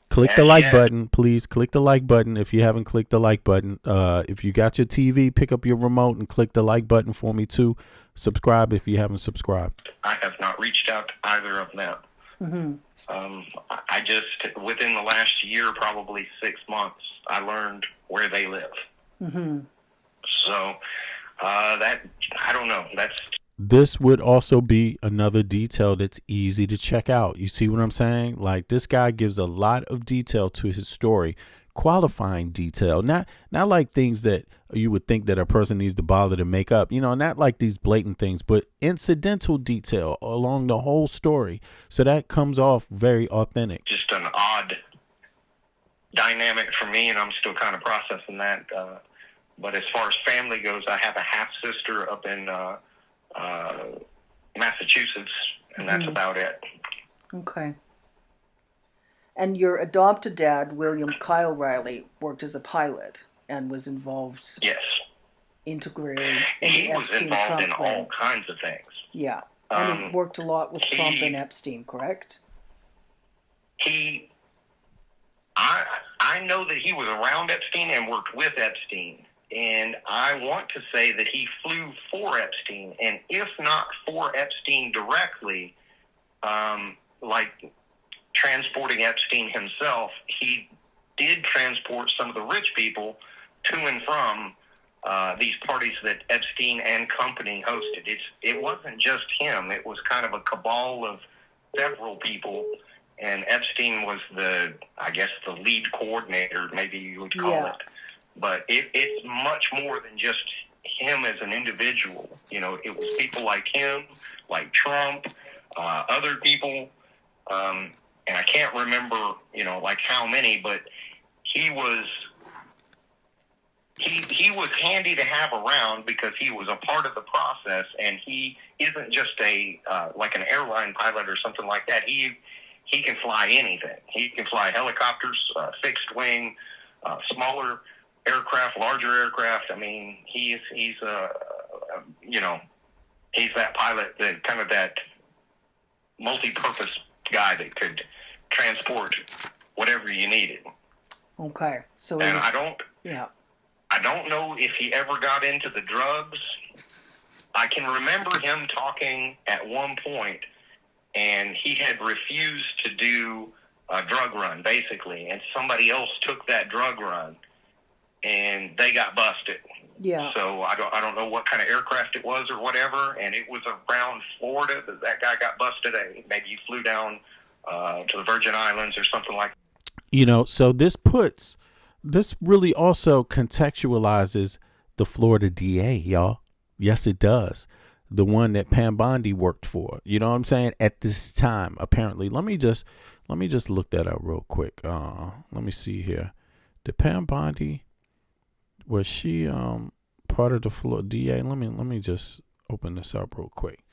Click the like button, please. Click the like button if you haven't clicked the like button. If you got your TV, pick up your remote and click the like button for me too. Subscribe if you haven't subscribed. I have not reached out to either of them. I just, within the last year, probably 6 months, I learned where they live. So that, I don't know. This would also be another detail that's easy to check out. You see what I'm saying? Like, this guy gives a lot of detail to his story, qualifying detail, not like things that you would think that a person needs to bother to make up, not like these blatant things, but incidental detail along the whole story. So that comes off very authentic. Just an odd dynamic for me, and I'm still kind of processing that. But as far as family goes, I have a half sister up in Massachusetts, and that's about it. Okay. And your adopted dad, William Kyle Riley, worked as a pilot and was involved. Yes. Integrally in he the was Epstein involved Trump in all kinds of things. Yeah. And he worked a lot with Trump and Epstein, correct? I know that he was around Epstein and worked with Epstein. And I want to say that he flew for Epstein. And if not for Epstein directly, like transporting Epstein himself, he did transport some of the rich people to and from these parties that Epstein and company hosted. It wasn't just him. It was kind of a cabal of several people. And Epstein was the lead coordinator, maybe you would call it. But it's much more than just him as an individual. It was people like him, like Trump, other people, and I can't remember, like how many, but he was handy to have around because he was a part of the process, and he isn't just like an airline pilot or something like that. He can fly anything. He can fly helicopters, fixed wing, smaller aircraft, larger aircraft. I mean, he's that pilot, that kind of that multi-purpose guy that could transport whatever you needed. Okay, so and I don't know if he ever got into the drugs. I can remember him talking at one point, and he had refused to do a drug run, basically, and somebody else took that drug run, and they got busted. Yeah. So I don't know what kind of aircraft it was or whatever, and it was around Florida that guy got busted. Maybe he flew down to the Virgin Islands or something like that. So this really also contextualizes the Florida DA, y'all. Yes, it does. The one that Pam Bondi worked for. You know what I'm saying? At this time, apparently. Let me just look that up real quick. Let me see here. Did Pam Bondi, was she part of the Florida DA? Let me just open this up real quick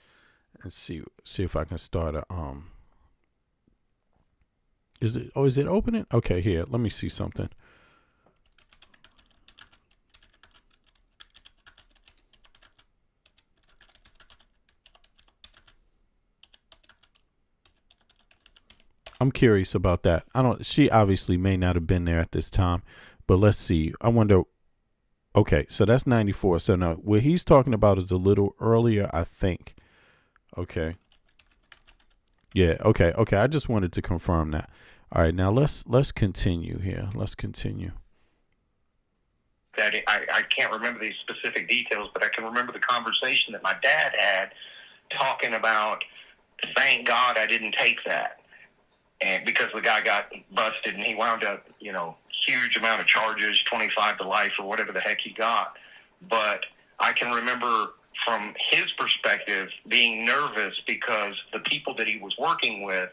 and see if I can start a Is it opening? Okay, here. Let me see something. I'm curious about that. She obviously may not have been there at this time, but let's see. I wonder. Okay, so that's 94. So now what he's talking about is a little earlier, I think. Okay. Yeah, okay. I just wanted to confirm that. All right, now let's continue here. Let's continue. That I can't remember these specific details, but I can remember the conversation that my dad had talking about, thank God I didn't take that. And because the guy got busted and he wound up, huge amount of charges, 25 to life or whatever the heck he got. But I can remember from his perspective being nervous because the people that he was working with,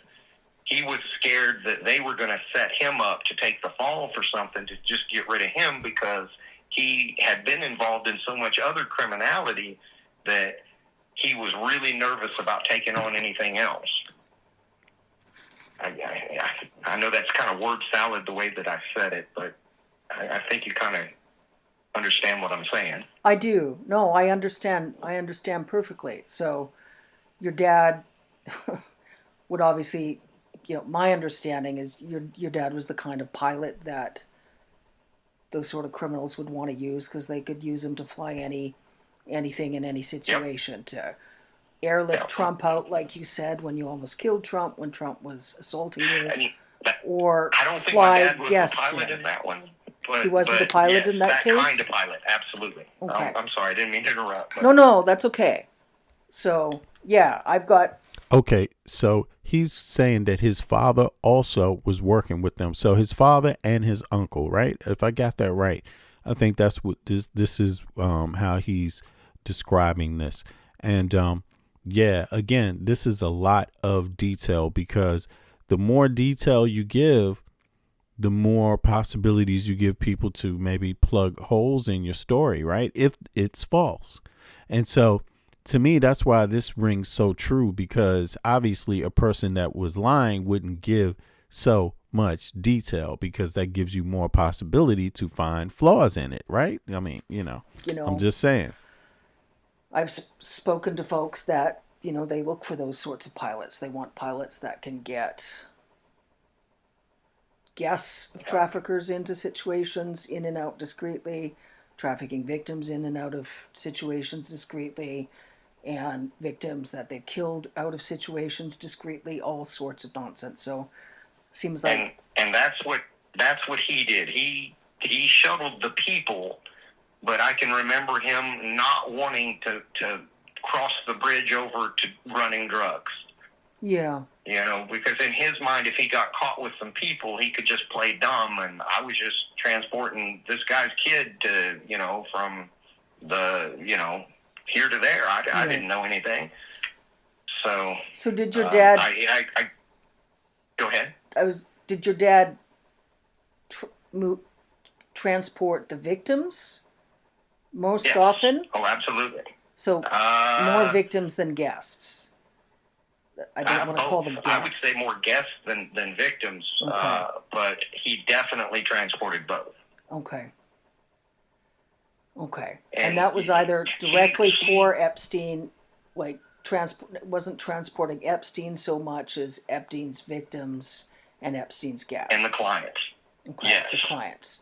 he was scared that they were going to set him up to take the fall for something, to just get rid of him, because he had been involved in so much other criminality that he was really nervous about taking on anything else. I know that's kind of word salad the way that I said it, but I think you kind of understand what I'm saying. I do. No, I understand. I understand perfectly. So your dad would obviously, my understanding is your dad was the kind of pilot that those sort of criminals would want to use because they could use him to fly anything in any situation, to airlift Trump out, like you said, when you almost killed Trump, when Trump was assaulting you, or I don't think fly my dad was guests the pilot in that one. But, he wasn't the pilot in that case? That kind of pilot, absolutely. Okay. I'm sorry, I didn't mean to interrupt. But. No, that's okay. So, yeah, I've got... Okay, so he's saying that his father also was working with them. So his father and his uncle, right? If I got that right, I think that's what this is how he's describing this. And yeah, again, this is a lot of detail because the more detail you give, the more possibilities you give people to maybe plug holes in your story, right? If it's false. And so to me, that's why this rings so true, because obviously a person that was lying wouldn't give so much detail because that gives you more possibility to find flaws in it, right? I mean, I'm just saying. I've spoken to folks that, they look for those sorts of pilots. They want pilots that can get guests of traffickers into situations in and out discreetly, trafficking victims in and out of situations discreetly, and victims that they've killed out of situations discreetly, all sorts of nonsense. So seems like and that's what he did. He shuttled the people, but I can remember him not wanting to cross the bridge over to running drugs. Yeah. Because in his mind, if he got caught with some people, he could just play dumb. And I was just transporting this guy's kid to, from the, here to there. I didn't know anything. So did your dad? I go ahead. Did your dad transport the victims most often? Oh, absolutely. So more victims than guests. I don't want to call them guests. I would say more guests than victims, okay. But he definitely transported both. Okay. And that was either directly for Epstein, like wasn't transporting Epstein so much as Epstein's victims and Epstein's guests. And the clients. Okay, yes. The clients.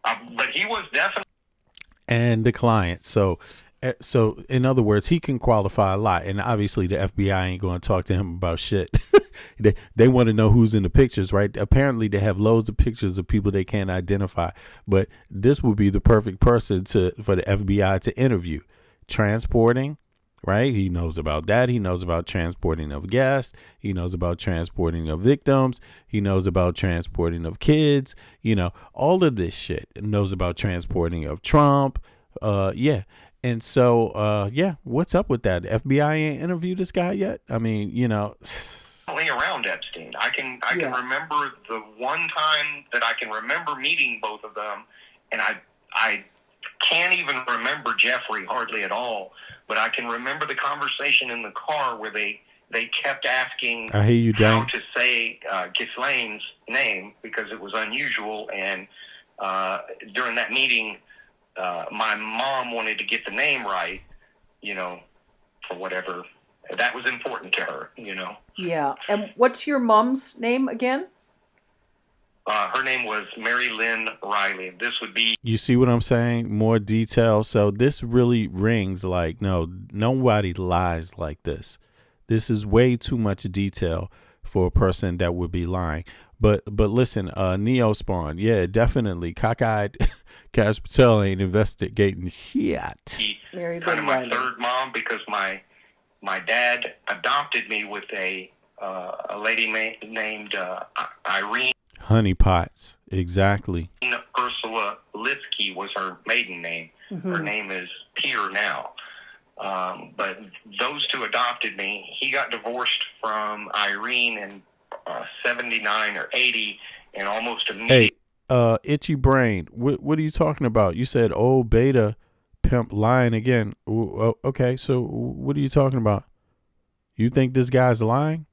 But he was definitely... And the clients, So in other words, he can qualify a lot, and obviously the FBI ain't going to talk to him about shit. They want to know who's in the pictures, right? Apparently they have loads of pictures of people they can't identify, but this would be the perfect person for the FBI to interview. Transporting, right? He knows about that. He knows about transporting of guests. He knows about transporting of victims. He knows about transporting of kids. All of this shit. Knows about transporting of Trump. Yeah. And so, what's up with that? The FBI ain't interviewed this guy yet? I mean, Only around Epstein. I can remember the one time that I can remember meeting both of them, and I can't even remember Jeffrey hardly at all, but I can remember the conversation in the car where they kept asking I hear you, how to say Ghislaine's name because it was unusual, and during that meeting, my mom wanted to get the name right, for whatever. That was important to her, Yeah. And what's your mom's name again? Her name was Mary Lynn Riley. This would be... You see what I'm saying? More detail. So this really rings like, no, nobody lies like this. This is way too much detail for a person that would be lying. But listen, Neospawn, yeah, definitely. Cockeyed Cash Patel ain't investigating shit. Kind of my third mom because my dad adopted me with a lady named Irene. Honeypots, exactly. Ursula Litsky was her maiden name. Mm-hmm. Her name is Peter now. But those two adopted me. He got divorced from Irene in 79 or 80, and almost immediately. Hey, Itchy Brain, what are you talking about? You said old beta pimp lying again. Okay, so what are you talking about? You think this guy's lying?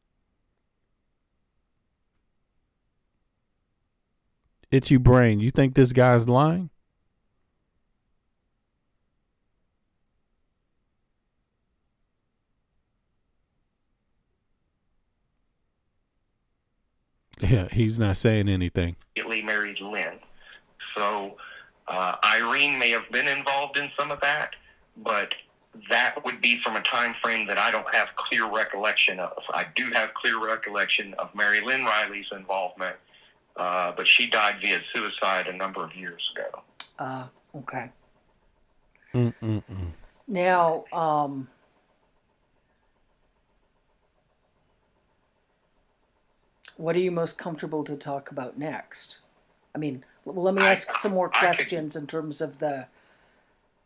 Itchy brain. You think this guy's lying? Yeah, he's not saying anything. Married Lynn. So Irene may have been involved in some of that, but that would be from a time frame that I don't have clear recollection of. I do have clear recollection of Mary Lynn Riley's involvement, but she died via suicide a number of years ago. Okay. Mm-mm-mm. Now, what are you most comfortable to talk about next? I mean, well, let me ask some more questions in terms of the.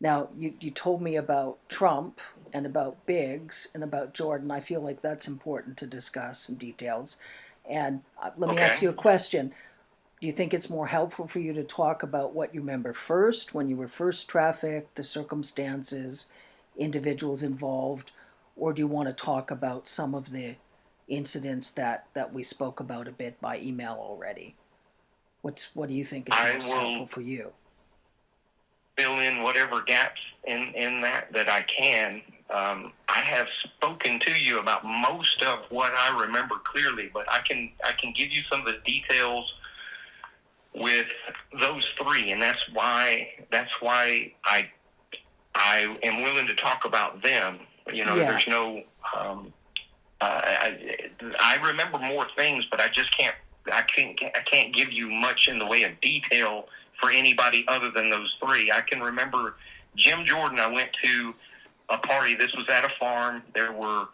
Now, you told me about Trump and about Biggs and about Jordan. I feel like that's important to discuss in details. And let me ask you a question. Do you think it's more helpful for you to talk about what you remember first, when you were first trafficked, the circumstances, individuals involved, or do you want to talk about some of the incidents that we spoke about a bit by email already? What do you think is most helpful for you? Fill in whatever gaps in that I can. I have spoken to you about most of what I remember clearly, but I can give you some of the details with those three, and that's why I am willing to talk about them. You know, There's no. I remember more things, but I can't give you much in the way of detail for anybody other than those three. I can remember Jim Jordan. I went to a party. This was at a farm. There were,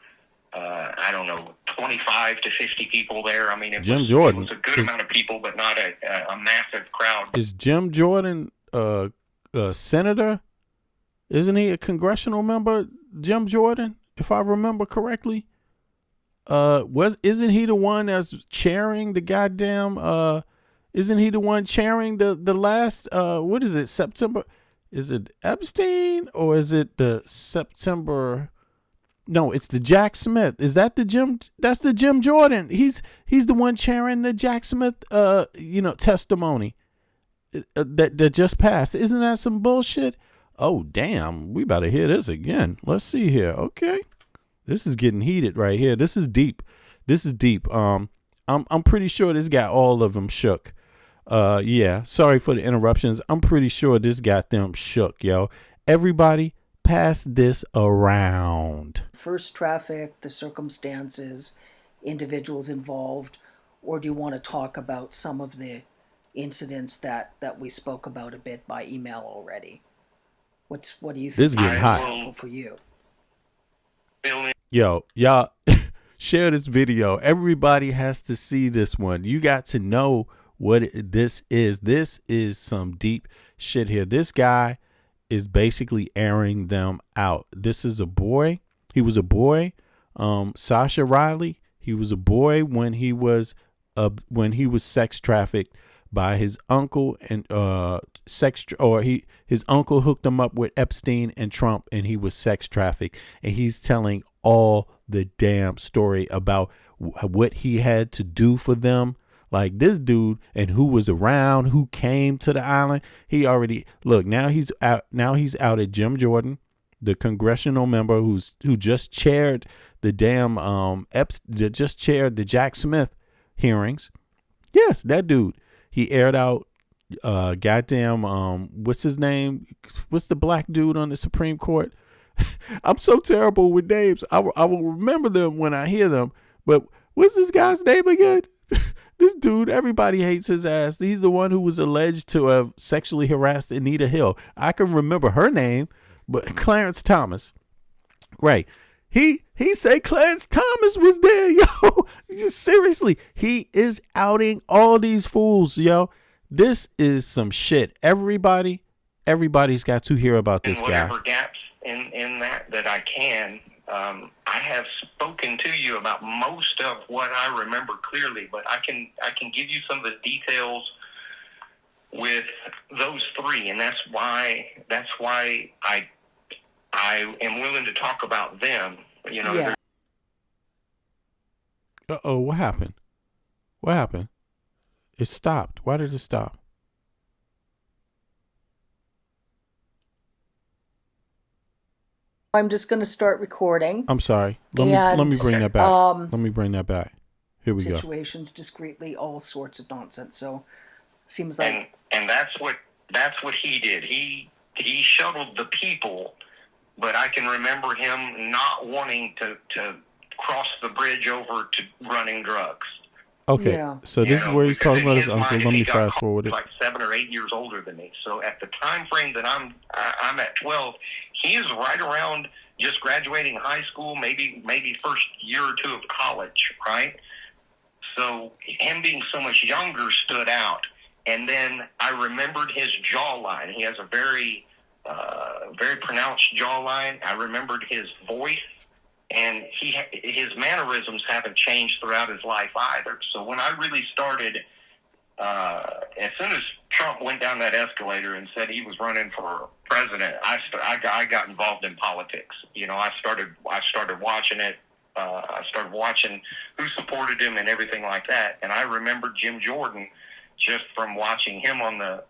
25 to 50 people there. I mean, it was a good amount of people, but not a massive crowd. Is Jim Jordan a senator? Isn't he a congressional member, Jim Jordan, if I remember correctly? Isn't he the one that's chairing the goddamn isn't he the one chairing the last what is it, September? Is it Epstein or is it the September? No, it's the Jack Smith. Is that the Jim? That's the Jim Jordan. He's the one chairing the Jack Smith testimony that just passed. Isn't that some bullshit? Oh damn, we better hear this again. Let's see here. Okay. This is getting heated right here. This is deep. I'm pretty sure this got all of them shook. Yeah, sorry for the interruptions. I'm pretty sure this got them shook, yo. Everybody pass this around. First traffic, the circumstances, individuals involved, or do you want to talk about some of the incidents that we spoke about a bit by email already? What do you think this is getting hot. Helpful for you? Yo, y'all share this video. Everybody has to see this one. You got to know what this is. This is some deep shit here. This guy is basically airing them out. This is a boy. He was a boy. Sascha Riley. He was a boy when he was sex trafficked by his uncle and his uncle hooked him up with Epstein and Trump, and he was sex trafficked, and he's telling all the damn story about what he had to do for them. Like this dude, and who was around, who came to the island. He already now he's out at Jim Jordan, the congressional member who just chaired the damn just chaired the Jack Smith hearings. Yes, that dude. He aired out what's his name? What's the black dude on the Supreme Court? I'm so terrible with names. I will remember them when I hear them. But what's this guy's name again? This dude, everybody hates his ass. He's the one who was alleged to have sexually harassed Anita Hill. I can remember her name, but Clarence Thomas. Right. He said Clarence Thomas was there, yo. Seriously, he is outing all these fools, yo. This is some shit. Everybody's got to hear about this guy. Whatever gaps in that I can. I have spoken to you about most of what I remember clearly, but I can give you some of the details with those three, and that's why I am willing to talk about them. You know. Yeah. Uh-oh, what happened? It stopped. Why did it stop? I'm just going to start recording. I'm sorry. Let me bring that back. Let me bring that back. Here we go. Situations discreetly, all sorts of nonsense. So seems like and that's what he did. He shuttled the people, but I can remember him not wanting to cross the bridge over to running drugs. Okay, yeah. so this is where he's talking about his uncle. Mind, Let me fast forward it. Like 7 or 8 years older than me. So at the time frame that I'm at 12, he is right around just graduating high school, maybe first year or two of college, right? So him being so much younger stood out. And then I remembered his jawline. He has a very pronounced jawline. I remembered his voice. And his mannerisms haven't changed throughout his life either. So when I really started, as soon as Trump went down that escalator and said he was running for president, I got involved in politics. You know, I started watching it. I started watching who supported him and everything like that. And I remember Jim Jordan just from watching him on the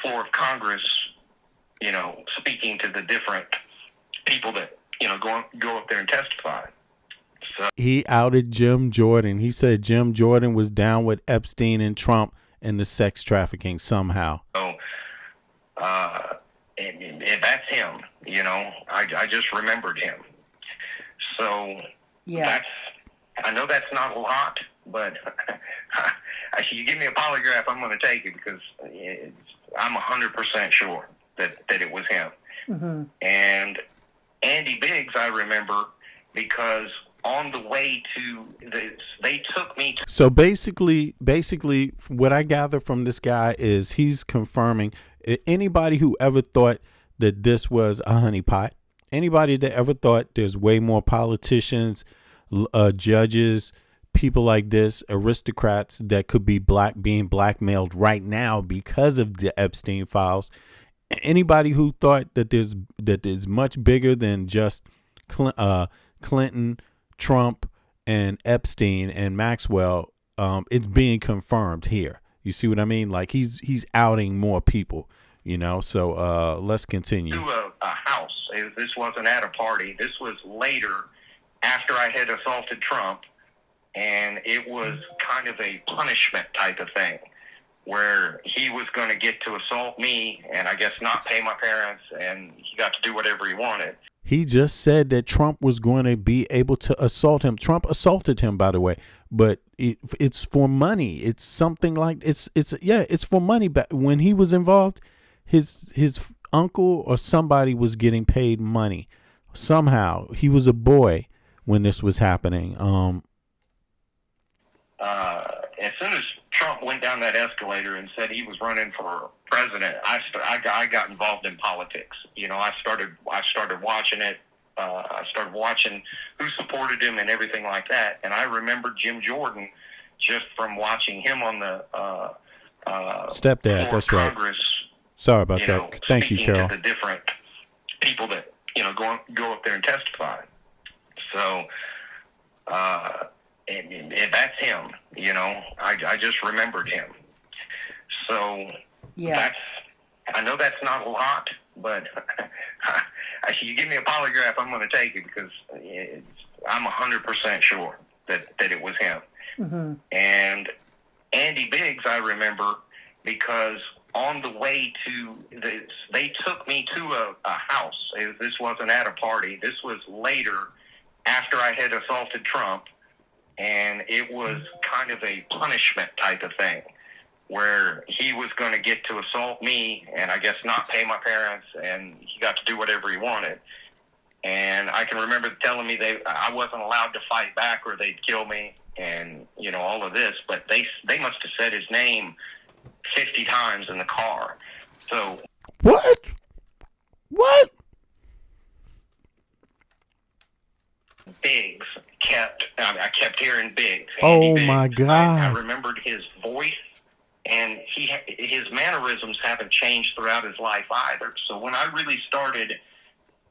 floor of Congress, you know, speaking to the different people that, you know, go up there and testify. So he outed Jim Jordan. He said Jim Jordan was down with Epstein and Trump and the sex trafficking somehow. So, and that's him. You know, I just remembered him. So yeah, I know that's not a lot, but you give me a polygraph, I'm going to take it because I'm 100% sure that it was him. Mm-hmm. And Andy Biggs, I remember, because on the way to this, they took me to... So basically, what I gather from this guy is he's confirming anybody who ever thought that this was a honeypot, anybody that ever thought there's way more politicians, judges, people like this, aristocrats that could be being blackmailed right now because of the Epstein files. Anybody who thought that there's much bigger than just Clinton, Trump, and Epstein and Maxwell, it's being confirmed here. You see what I mean? Like he's outing more people, you know. So let's continue. To a house. This wasn't at a party. This was later, after I had assaulted Trump, and it was kind of a punishment type of thing, where he was going to get to assault me and I guess not pay my parents, and he got to do whatever he wanted. He just said that Trump was going to be able to assault him. Trump assaulted him, by the way, but it's for money. It's something like it's for money. But when he was involved, his uncle or somebody was getting paid money. Somehow he was a boy when this was happening. As soon as Trump went down that escalator and said he was running for president, I got involved in politics. You know, I started watching it. I started watching who supported him and everything like that. And I remember Jim Jordan just from watching him on the stepdad. That's right. Congress. Sorry about that. Thank you, Carol. To the different people that, you know, go up there and testify. So, and that's him. You know, I just remembered him. So yeah, I know that's not a lot, but you give me a polygraph, I'm going to take it because I'm 100% sure that it was him. Mm-hmm. And Andy Biggs, I remember, because on the way to this, they took me to a house. This wasn't at a party. This was later, after I had assaulted Trump, and it was kind of a punishment type of thing, where he was going to get to assault me and I guess not pay my parents, and he got to do whatever he wanted. And I can remember telling me I wasn't allowed to fight back or they'd kill me, and, you know, all of this, but they must have said his name 50 times in the car. So what? Biggs I kept hearing Biggs. Oh Biggs. my God! I remembered his voice, and his mannerisms haven't changed throughout his life either. So when I really started,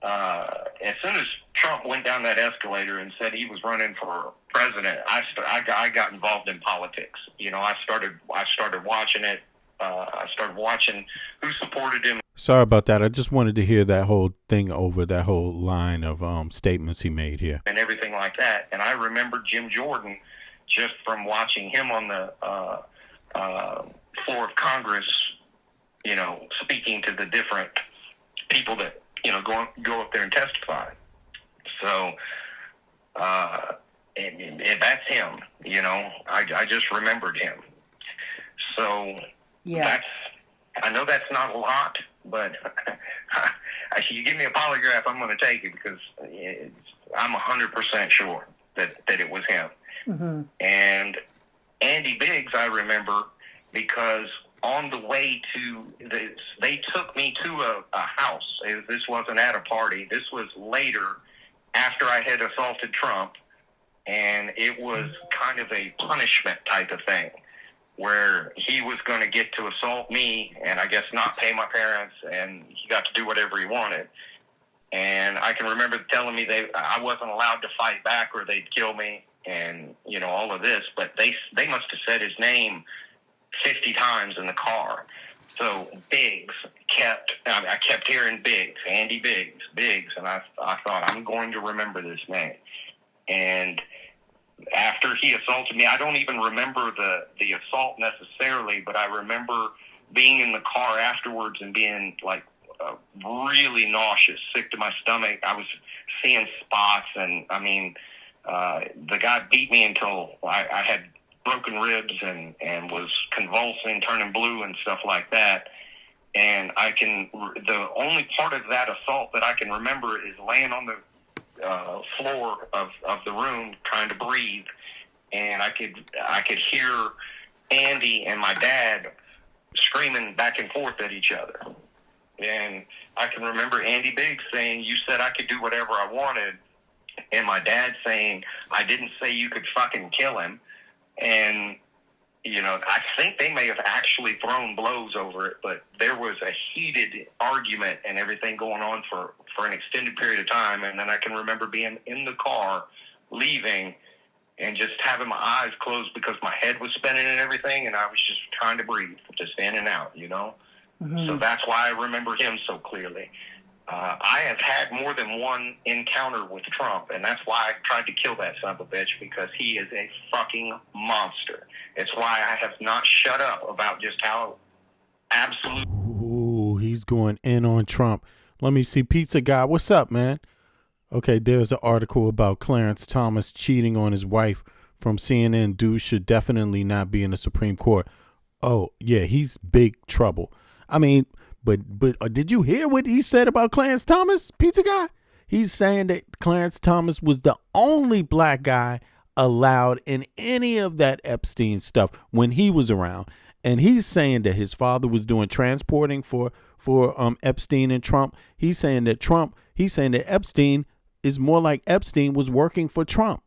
as soon as Trump went down that escalator and said he was running for president, I got involved in politics. You know, I started watching it. I started watching who supported him. Sorry about that. I just wanted to hear that whole thing over, that whole line of statements he made here. And everything like that. And I remember Jim Jordan just from watching him on the floor of Congress, you know, speaking to the different people that, you know, go up there and testify. So, and that's him, you know. I just remembered him. So I know that's not a lot, but you give me a polygraph, I'm going to take it because I'm 100% sure that it was him. Mm-hmm. And Andy Biggs, I remember, because on the way to this, they took me to a house. This wasn't at a party. This was later after I had assaulted Trump, and it was kind of a punishment type of thing, where he was going to get to assault me and I guess not pay my parents, and he got to do whatever he wanted. And I can remember telling me I wasn't allowed to fight back or they'd kill me, and, you know, all of this, but they must have said his name 50 times in the car. So Biggs I kept hearing Biggs, Andy Biggs, and I thought, I'm going to remember this name. And after he assaulted me, I don't even remember the assault necessarily, but I remember being in the car afterwards and being like really nauseous, sick to my stomach. I was seeing spots, and I mean, the guy beat me until I had broken ribs and was convulsing, turning blue and stuff like that. And the only part of that assault that I can remember is laying on the floor of the room trying to breathe, and I could hear Andy and my dad screaming back and forth at each other. And I can remember Andy Biggs saying, "You said I could do whatever I wanted," and my dad saying, "I didn't say you could fucking kill him." And, you know, I think they may have actually thrown blows over it, but there was a heated argument and everything going on for an extended period of time. And then I can remember being in the car, leaving, and just having my eyes closed because my head was spinning and everything, and I was just trying to breathe, just in and out, you know? Mm-hmm. So that's why I remember him so clearly. I have had more than one encounter with Trump, and that's why I tried to kill that son of a bitch, because he is a fucking monster. It's why I have not shut up about just how absolute... Ooh, he's going in on Trump. Let me see. Pizza Guy, what's up, man? Okay, there's an article about Clarence Thomas cheating on his wife from CNN. Dude should definitely not be in the Supreme Court. Oh, yeah, he's big trouble. I mean... But did you hear what he said about Clarence Thomas, Pizza Guy? He's saying that Clarence Thomas was the only black guy allowed in any of that Epstein stuff when he was around. And he's saying that his father was doing transporting for Epstein and Trump. He's saying that Epstein is more like Epstein was working for Trump.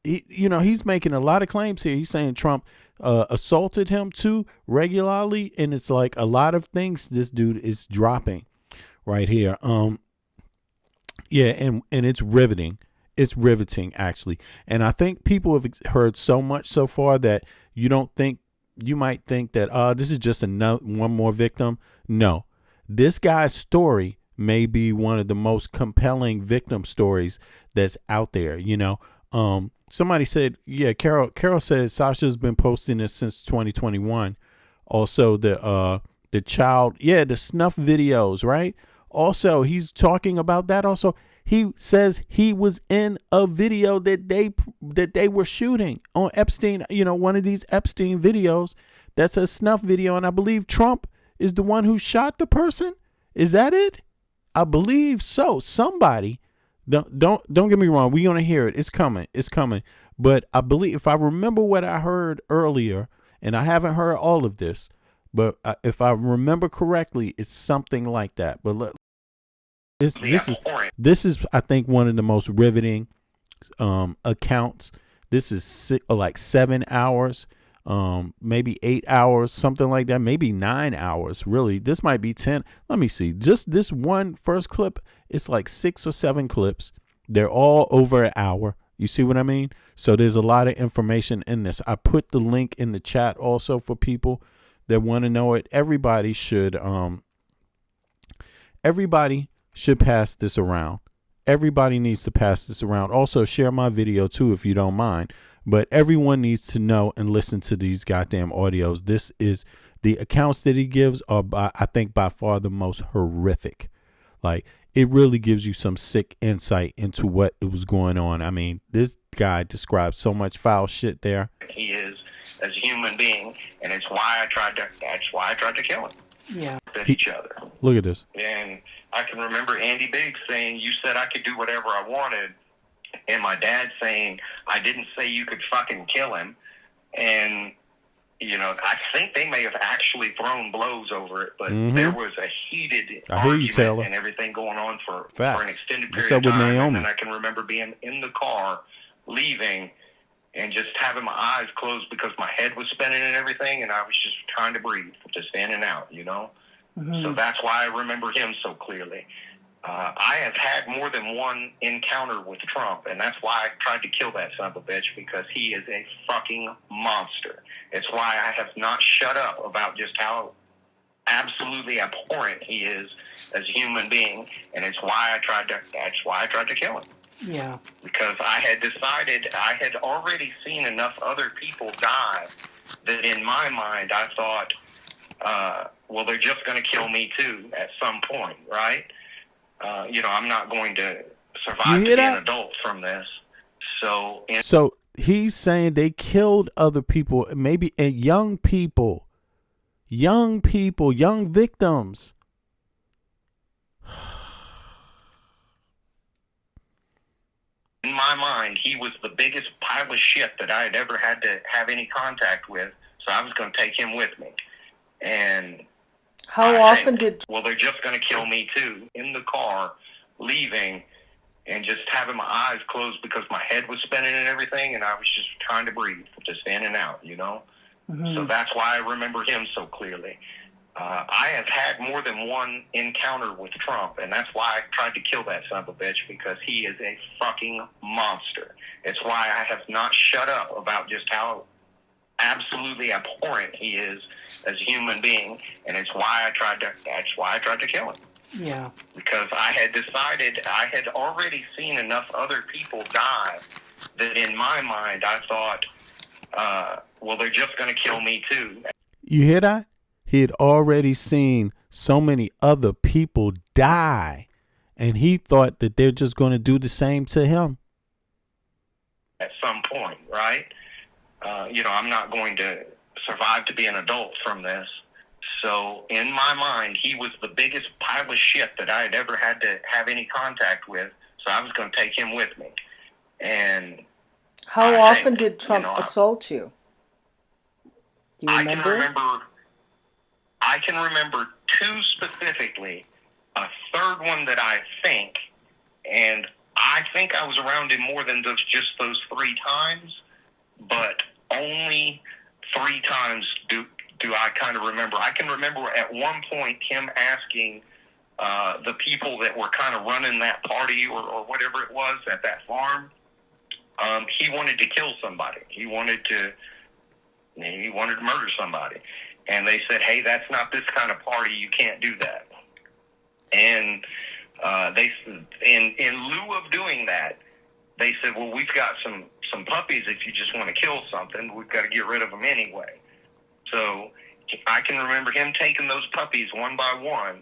He's making a lot of claims here. He's saying Trump assaulted him too regularly, and it's like a lot of things this dude is dropping right here. Yeah, and it's riveting. It's riveting, actually. And I think people have heard so much so far that you might think that this is just one more victim. No, this guy's story may be one of the most compelling victim stories that's out there. Somebody said, yeah, Carol said Sasha's been posting this since 2021. Also, the child, the snuff videos, right? Also, he's talking about that. Also, he says he was in a video that they were shooting on Epstein, one of these Epstein videos. That's a snuff video, and I believe Trump is the one who shot the person. Is that it? I believe so. Somebody. Don't get me wrong. We're going to hear it. It's coming. But I believe, if I remember what I heard earlier, and I haven't heard all of this, but if I remember correctly, it's something like that. But this is I think one of the most riveting accounts. This is like 7 hours, maybe 8 hours, something like that, maybe 9 hours. Really, this might be 10. Let me see. Just this one first clip. It's like 6 or 7 clips. They're all over an hour. You see what I mean? So there's a lot of information in this. I put the link in the chat also for people that want to know it. Everybody should everybody should pass this around. Everybody needs to pass this around. Also, share my video too if you don't mind. But everyone needs to know and listen to these goddamn audios. This is the accounts that he gives are, I think, by far the most horrific. Like, it really gives you some sick insight into what was going on. I mean, this guy describes so much foul shit there. He is as a human being, and it's why I tried to. That's why I tried to kill him. Yeah. At each other. Look at this. And I can remember Andy Biggs saying, "You said I could do whatever I wanted," and my dad saying, "I didn't say you could fucking kill him." And you know, I think they may have actually thrown blows over it, but there was a heated argument and everything going on for an extended period of time. And then I can remember being in the car, leaving, and just having my eyes closed because my head was spinning and everything, and I was just trying to breathe, just in and out, you know? So that's why I remember him so clearly. I have had more than one encounter with Trump, and that's why I tried to kill that son of a bitch, because he is a fucking monster. It's why I have not shut up about just how absolutely abhorrent he is as a human being, and it's why I tried to. That's why I tried to kill him. Yeah. Because I had decided I had already seen enough other people die that in my mind I thought, well, they're just going to kill me too at some point, right? You know, I'm not going to survive to be an adult from this. So he's saying they killed other people, maybe young people, young victims. In my mind, he was the biggest pile of shit that I had ever had to have any contact with, so I was going to take him with me. And how often did... Well, they're just going to kill me too. In the car, leaving, and just having my eyes closed because my head was spinning and everything, and I was just trying to breathe, just in and out, you know? So that's why I remember him so clearly. I have had more than one encounter with Trump, and that's why I tried to kill that son of a bitch, because he is a fucking monster. It's why I have not shut up about just how absolutely abhorrent he is as a human being, and it's why I tried to. That's why I tried to kill him. Yeah. Because I had decided I had already seen enough other people die that in my mind I thought, well, they're just going to kill me too. You hear that? He had already seen so many other people die, and he thought that they're just going to do the same to him. At some point, right? You know, I'm not going to survive to be an adult from this. So in my mind, he was the biggest pile of shit that I had ever had to have any contact with. So I was going to take him with me. And how often did Trump assault you? Do you remember? I can remember two specifically. A third one that I think, and I think I was around him more than just those 3 times, but only 3 times do I kind of remember. I can remember at one point him asking the people that were kind of running that party or whatever it was at that farm, he wanted to kill somebody. He wanted to murder somebody. And they said, hey, that's not this kind of party. You can't do that. And they, in lieu of doing that, they said, well, we've got some puppies. If you just want to kill something, we've got to get rid of them anyway. So I can remember him taking those puppies one by one,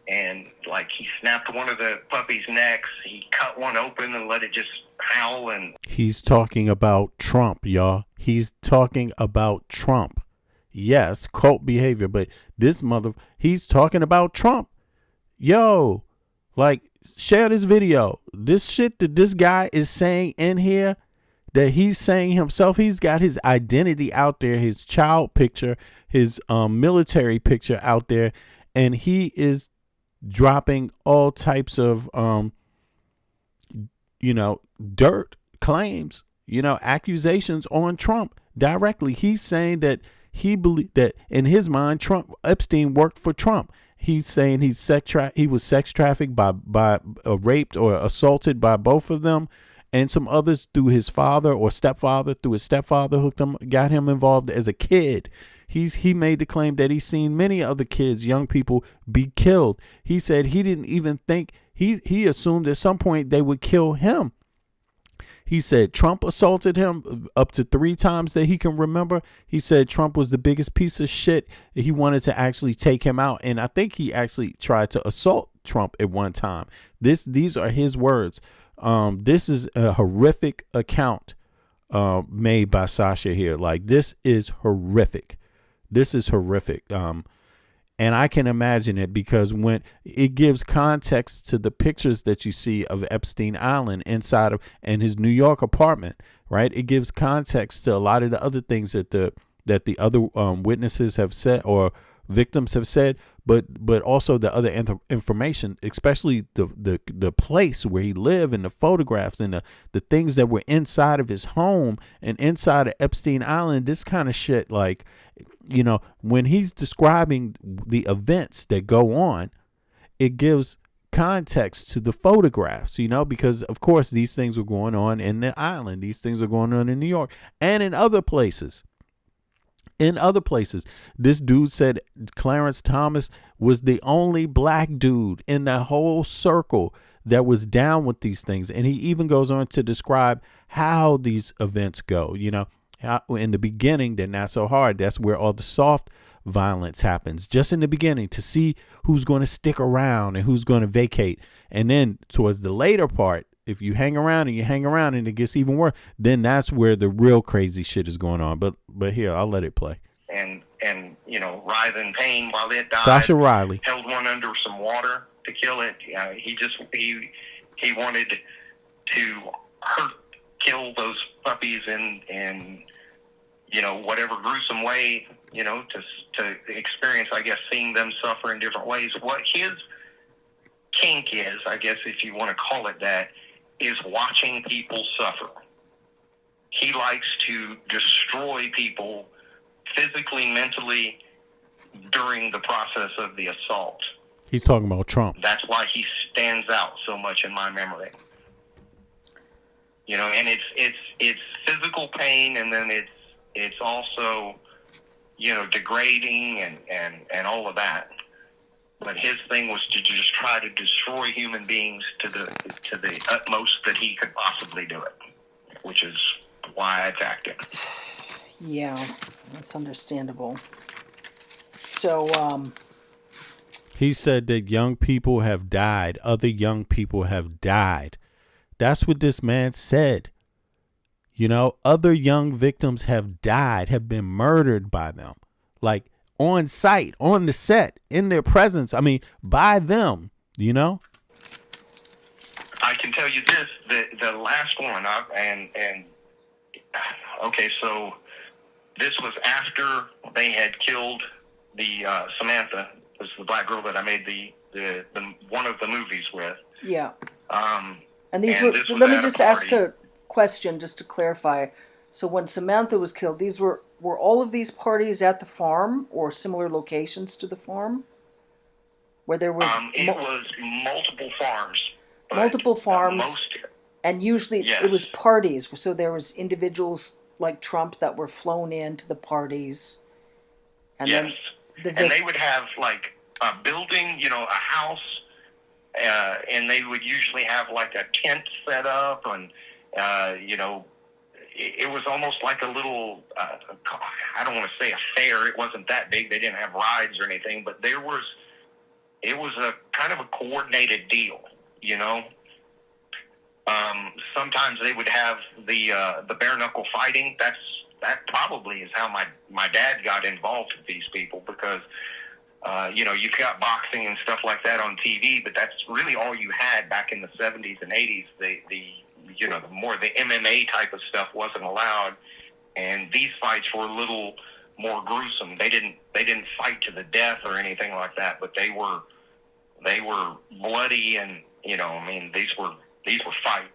and like he snapped one of the puppies' necks. He cut one open and let it just howl. And he's talking about Trump, y'all. He's talking about Trump. Yes, cult behavior, but this he's talking about Trump. Yo, like, share this video. This shit that this guy is saying in here, that he's saying himself, he's got his identity out there, his child picture, his military picture out there, and he is dropping all types of, dirt claims, accusations on Trump directly. He's saying that he believed that in his mind, Epstein worked for Trump. He's saying he was sex trafficked by raped or assaulted by both of them, and some others through his father or stepfather. Through his stepfather, got him involved as a kid. he made the claim that he's seen many other kids, young people, be killed. He said he didn't even think, he assumed at some point they would kill him. He said Trump assaulted him up to 3 times that he can remember. He said Trump was the biggest piece of shit. He wanted to actually take him out. And I think he actually tried to assault Trump at one time. These are his words. This is a horrific account made by Sascha here. Like, this is horrific. This is horrific. And I can imagine it, because when it gives context to the pictures that you see of Epstein Island inside of and his New York apartment, right? It gives context to a lot of the other things that the other witnesses have said or victims have said, but also the other information, especially the place where he lived and the photographs and the things that were inside of his home and inside of Epstein Island. This kind of shit, like, you know, when he's describing the events that go on, it gives context to the photographs, you know, because of course these things were going on in the island. These things are going on in New York and in other places. This dude said Clarence Thomas was the only black dude in the whole circle that was down with these things. And he even goes on to describe how these events go, you know. In the beginning, they're not so hard. That's where all the soft violence happens, just in the beginning, to see who's going to stick around and who's going to vacate. And then towards the later part, if you hang around and it gets even worse, then that's where the real crazy shit is going on. But here, I'll let it play. And you know, writhe in pain while it died. Sascha Riley held one under some water to kill it. He wanted to kill those puppies in you know, whatever gruesome way, you know, to experience, I guess, seeing them suffer in different ways. What his kink is, I guess, if you want to call it that, is watching people suffer. He likes to destroy people physically, mentally, during the process of the assault. He's talking about Trump. That's why he stands out so much in my memory. You know, and it's physical pain, and then it's also, you know, degrading and all of that. But his thing was to just try to destroy human beings to the utmost that he could possibly do it, which is why I attacked him. Yeah, that's understandable. So, he said that young people have died. Other young people have died. That's what this man said. You know, other young victims have died, have been murdered by them, like on site, on the set, in their presence. I mean, by them, you know. I can tell you this, the last one, okay, so this was after they had killed the Samantha, was the black girl that I made the one of the movies with. Yeah. And these were, let me just ask a question just to clarify. So when Samantha was killed, these were all of these parties at the farm or similar locations to the farm? Where there was it was multiple farms. Multiple farms. And usually yes. It was parties. So there was individuals like Trump that were flown into the parties. And yes. Then and they would have like a building, you know, a house, and they would usually have like a tent set up, and you know, it was almost like a little, I don't want to say a fair. It wasn't that big. They didn't have rides or anything, but it was a kind of a coordinated deal, you know. Sometimes they would have the bare knuckle fighting. That probably is how my dad got involved with these people, because you know, you've got boxing and stuff like that on TV, but that's really all you had back in the 70s and 80s. You know, the MMA type of stuff wasn't allowed, and these fights were a little more gruesome. They didn't fight to the death or anything like that, but they were bloody, and you know, I mean, these were fights,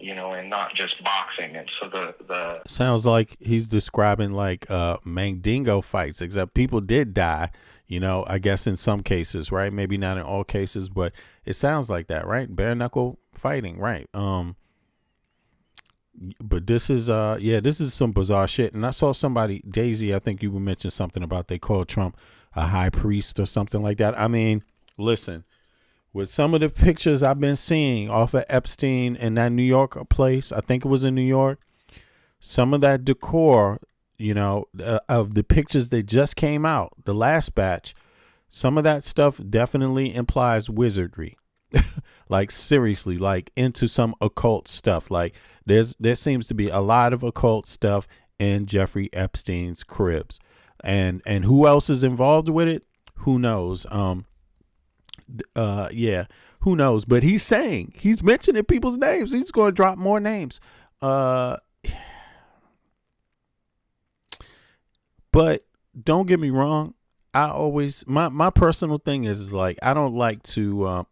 you know, and not just boxing. And so the sounds like he's describing like Mandingo fights, except people did die, you know, I guess in some cases, right? Maybe not in all cases, but it sounds like that, right? Bare knuckle fighting, right? But this is this is some bizarre shit. And I saw somebody, Daisy, I think you mentioned something about they called Trump a high priest or something like that. I mean, listen, with some of the pictures I've been seeing off of Epstein and that New York place, I think it was in New York, some of that decor, of the pictures that just came out, the last batch, some of that stuff definitely implies wizardry. Like seriously, like into some occult stuff. Like there seems to be a lot of occult stuff in Jeffrey Epstein's cribs, and who else is involved with it? Who knows? Who knows? But he's mentioning people's names. He's going to drop more names. But don't get me wrong. I always my personal thing is like I don't like to.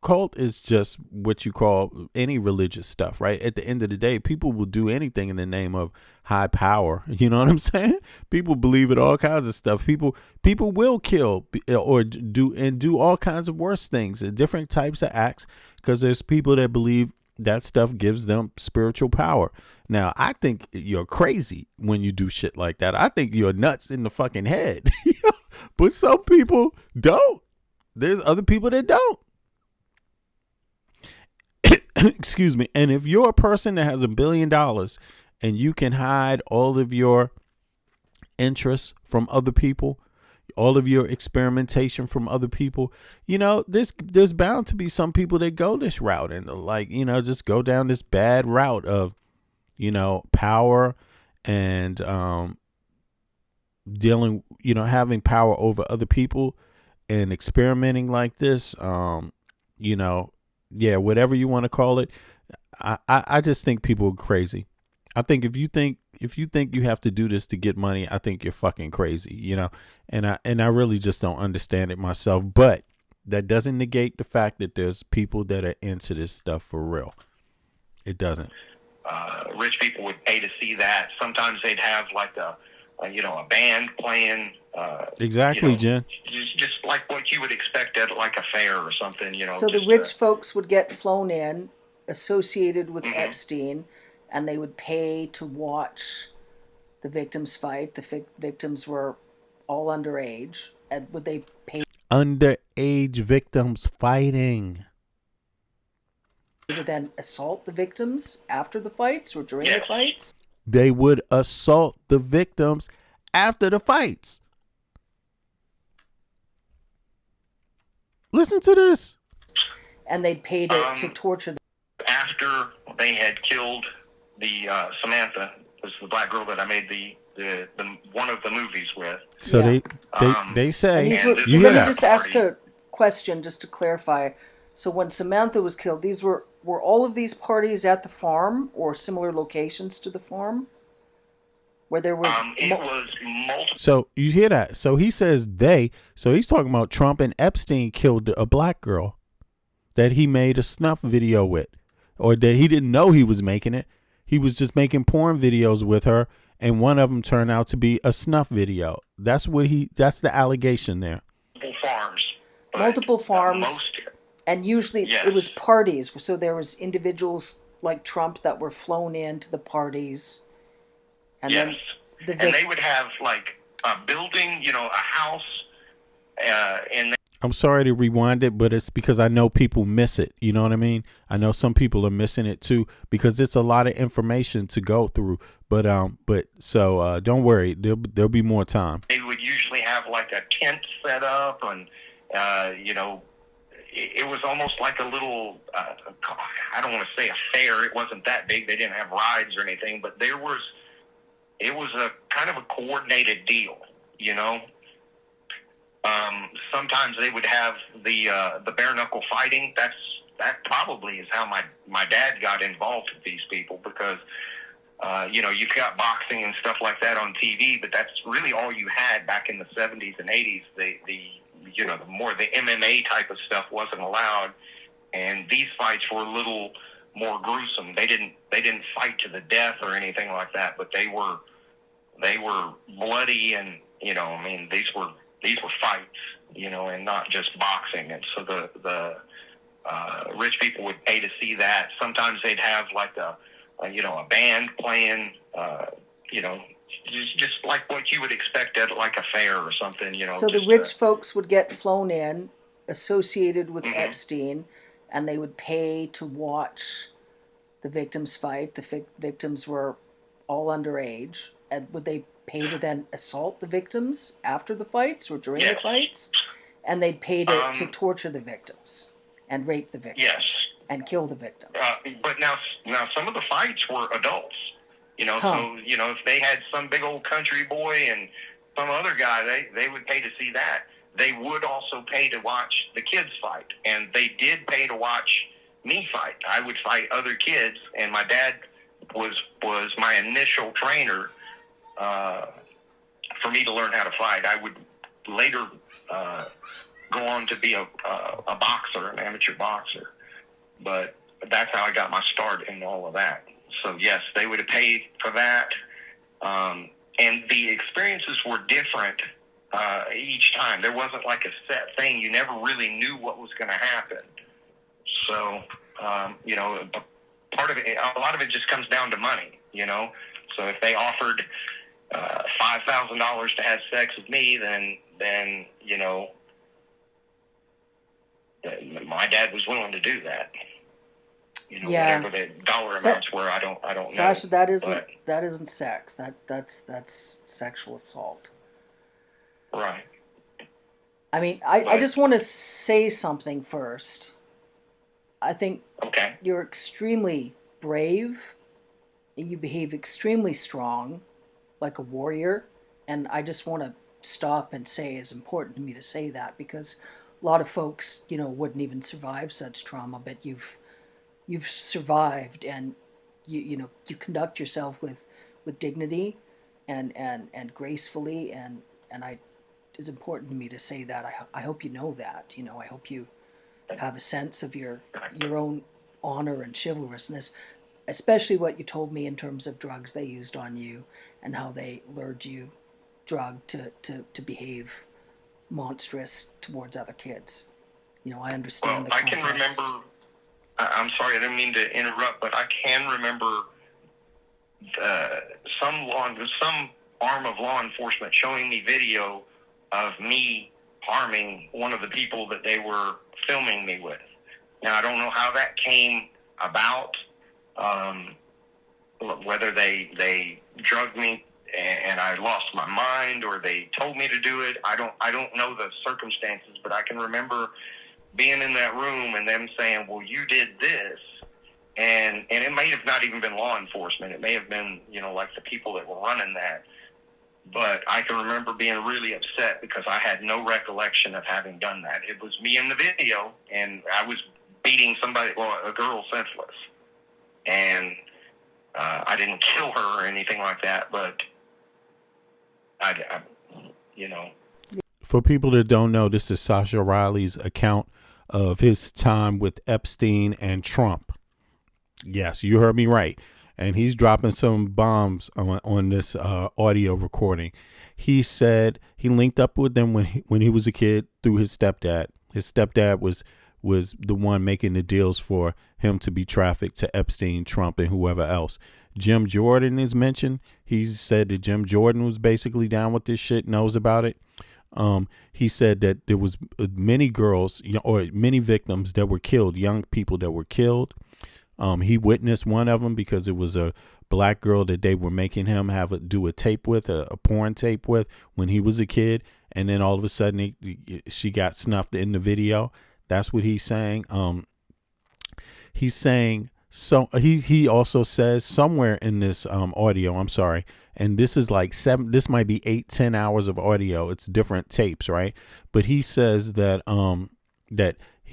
Cult is just what you call any religious stuff, right? At the end of the day, people will do anything in the name of high power. You know what I'm saying? People believe in all kinds of stuff. People will kill or do all kinds of worse things and different types of acts because there's people that believe that stuff gives them spiritual power. Now, I think you're crazy when you do shit like that. I think you're nuts in the fucking head. But some people don't. There's other people that don't. Excuse me. And if you're a person that has $1 billion and you can hide all of your interests from other people, all of your experimentation from other people, there's bound to be some people that go this route and just go down this bad route of, power and dealing, having power over other people and experimenting like this, whatever you want to call it. I just think people are crazy. I think if you think you have to do this to get money, I think you're fucking crazy, and I really just don't understand it myself. But that doesn't negate the fact that there's people that are into this stuff for real. It doesn't. Rich people would pay to see that. Sometimes they'd have like a band playing. Exactly, Jen. Just like what you would expect at like a fair or something, So the rich folks would get flown in, associated with Epstein, and they would pay to watch the victims fight. The victims were all underage, and would they pay? Underage victims fighting. To then assault the victims after the fights or during the fights? They would assault the victims after the fights. Listen to this. And they'd pay to torture them. After they had killed the Samantha, was the black girl that I made the one of the movies with. So they say, let me just ask a question just to clarify. So when Samantha was killed, were all of these parties at the farm or similar locations to the farm? Where there was it was multiple. So you hear that? So he says so he's talking about Trump and Epstein killed a black girl that he made a snuff video with, or that he didn't know he was making it. He was just making porn videos with her, and one of them turned out to be a snuff video. That's the allegation there. Multiple farms. And usually it was parties. So there was individuals like Trump that were flown into the parties. And then and they would have like a building, a house, and I'm sorry to rewind it, but it's because I know people miss it. You know what I mean? I know some people are missing it too because it's a lot of information to go through. But don't worry, there'll be more time. They would usually have like a tent set up, and it was almost like a little. I don't want to say a fair. It wasn't that big. They didn't have rides or anything, but it was a kind of a coordinated deal, Sometimes they would have the bare knuckle fighting. That probably is how my dad got involved with these people because, you've got boxing and stuff like that on TV, but that's really all you had back in the 70s and 80s. The more the MMA type of stuff wasn't allowed, and these fights were a little more gruesome. They didn't fight to the death or anything like that, but they were bloody, and these were fights, and not just boxing. And so the rich people would pay to see that. Sometimes they'd have like a a band playing, just like what you would expect at like a fair or something, So the rich folks would get flown in, associated with Epstein, and they would pay to watch the victims fight. The victims were all underage. And would they pay to then assault the victims after the fights or during the fights? And they'd pay to torture the victims and rape the victims and kill the victims. But now some of the fights were adults. So if they had some big old country boy and some other guy, they would pay to see that. They would also pay to watch the kids fight, and they did pay to watch me fight. I would fight other kids, and my dad was my initial trainer for me to learn how to fight. I would later go on to be a boxer, an amateur boxer, but that's how I got my start in all of that. So yes, they would have paid for that, and the experiences were different each time. There wasn't like a set thing. You never really knew what was going to happen. So, part of it, a lot of it just comes down to money, So if they offered $5,000 to have sex with me, then my dad was willing to do do whatever the dollar amounts were. I don't know. Sasha, that isn't sex. That's sexual assault. Right. I mean, I just want to say something first. I think you're extremely brave. You behave extremely strong, like a warrior. And I just want to stop and say it's important to me to say that, because a lot of folks, wouldn't even survive such trauma, but you've survived, and you conduct yourself with dignity and gracefully, and it's important to me to say that. I hope you know that. I hope you have a sense of your own honor and chivalrousness, especially what you told me in terms of drugs they used on you and how they lured you drugged to behave monstrous towards other kids. I understand the context. I can remember, I'm sorry, I didn't mean to interrupt, but I can remember some arm of law enforcement showing me video of me harming one of the people that they were filming me with. Now, I don't know how that came about, whether they drugged me and I lost my mind, or they told me to do it. I don't know the circumstances, but I can remember being in that room and them saying, well, you did this. And it may have not even been law enforcement. It may have been, like the people that were running that. But I can remember being really upset because I had no recollection of having done that. It was me in the video, and I was beating a girl senseless. And I didn't kill her or anything like that, but I. For people that don't know, this is Sascha Riley's account of his time with Epstein and Trump. Yes, you heard me right. And he's dropping some bombs on this audio recording. He said he linked up with them when he was a kid through his stepdad. His stepdad was the one making the deals for him to be trafficked to Epstein, Trump, and whoever else. Jim Jordan is mentioned. He said that Jim Jordan was basically down with this shit, knows about it. He said that there was many girls or many victims that were killed, young people that were killed. He witnessed one of them because it was a black girl that they were making him do a tape with, a porn tape with, when he was a kid. And then all of a sudden she got snuffed in the video. That's what he's saying. He's saying, so he also says somewhere in this audio, I'm sorry, and this is like this might be 8-10 hours of audio. It's different tapes, right? But he says that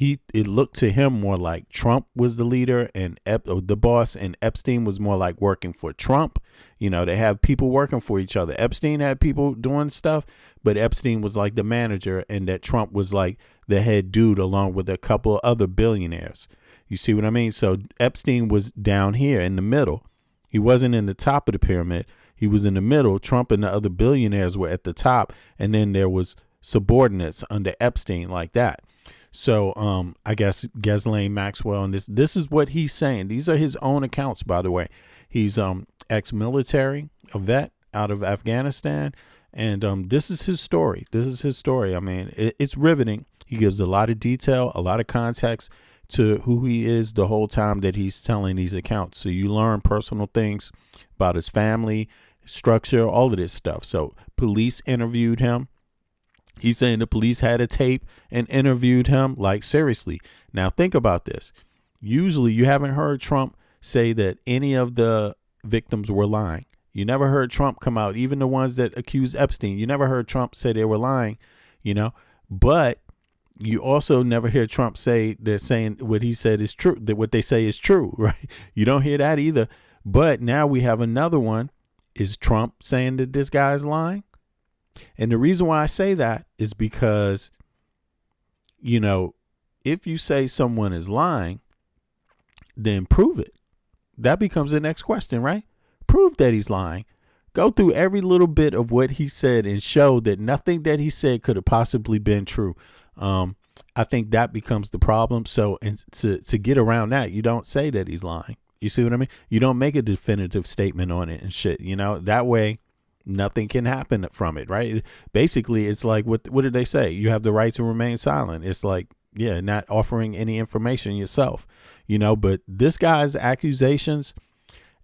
it looked to him more like Trump was the leader and the boss, and Epstein was more like working for Trump. They have people working for each other. Epstein had people doing stuff, but Epstein was like the manager, and that Trump was like the head dude along with a couple of other billionaires. You see what I mean? So Epstein was down here in the middle. He wasn't in the top of the pyramid. He was in the middle. Trump and the other billionaires were at the top, and then there was subordinates under Epstein like that. So I guess Ghislaine Maxwell, and this is what he's saying. These are his own accounts, by the way. He's ex-military, a vet out of Afghanistan, and this is his story. I mean, it's riveting. He gives a lot of detail, a lot of context to who he is the whole time that he's telling these accounts. So you learn personal things about his family, structure, all of this stuff. So police interviewed him. He's saying the police had a tape and interviewed him. Like, seriously. Now think about this. Usually you haven't heard Trump say that any of the victims were lying. You never heard Trump come out, even the ones that accused Epstein. You never heard Trump say they were lying, but you also never hear Trump say they're saying what he said is true, that what they say is true, right? You don't hear that either. But now we have another one. Is Trump saying that this guy's lying? And the reason why I say that is because, if you say someone is lying, then prove it. That becomes the next question, right? Prove that he's lying. Go through every little bit of what he said and show that nothing that he said could have possibly been true. I think that becomes the problem. So, and to get around that, you don't say that he's lying. You see what I mean? You don't make a definitive statement on it and shit. That way nothing can happen from it, right? Basically, it's like, what did they say? You have the right to remain silent. It's like, yeah, not offering any information yourself, but this guy's accusations,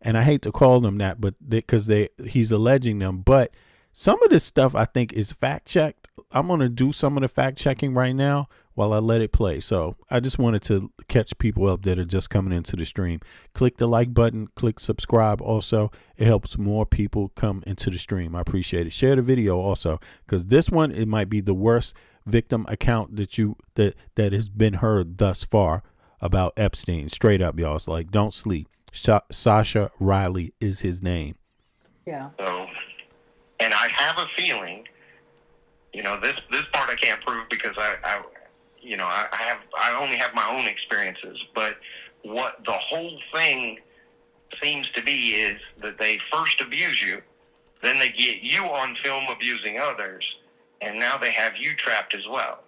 and I hate to call them that, but because he's alleging them, but some of this stuff I think is fact checked. I'm going to do some of the fact checking right now while I let it play. So I just wanted to catch people up that are just coming into the stream. Click the like button, click subscribe. Also, it helps more people come into the stream. I appreciate it. Share the video also, because this one, it might be the worst victim account that has been heard thus far about Epstein. Straight up, y'all. It's like, don't sleep. Sascha Riley is his name. Yeah. So, and I have a feeling, this part I can't prove because I only have my own experiences, but what the whole thing seems to be is that they first abuse you, then they get you on film abusing others, and now they have you trapped as well.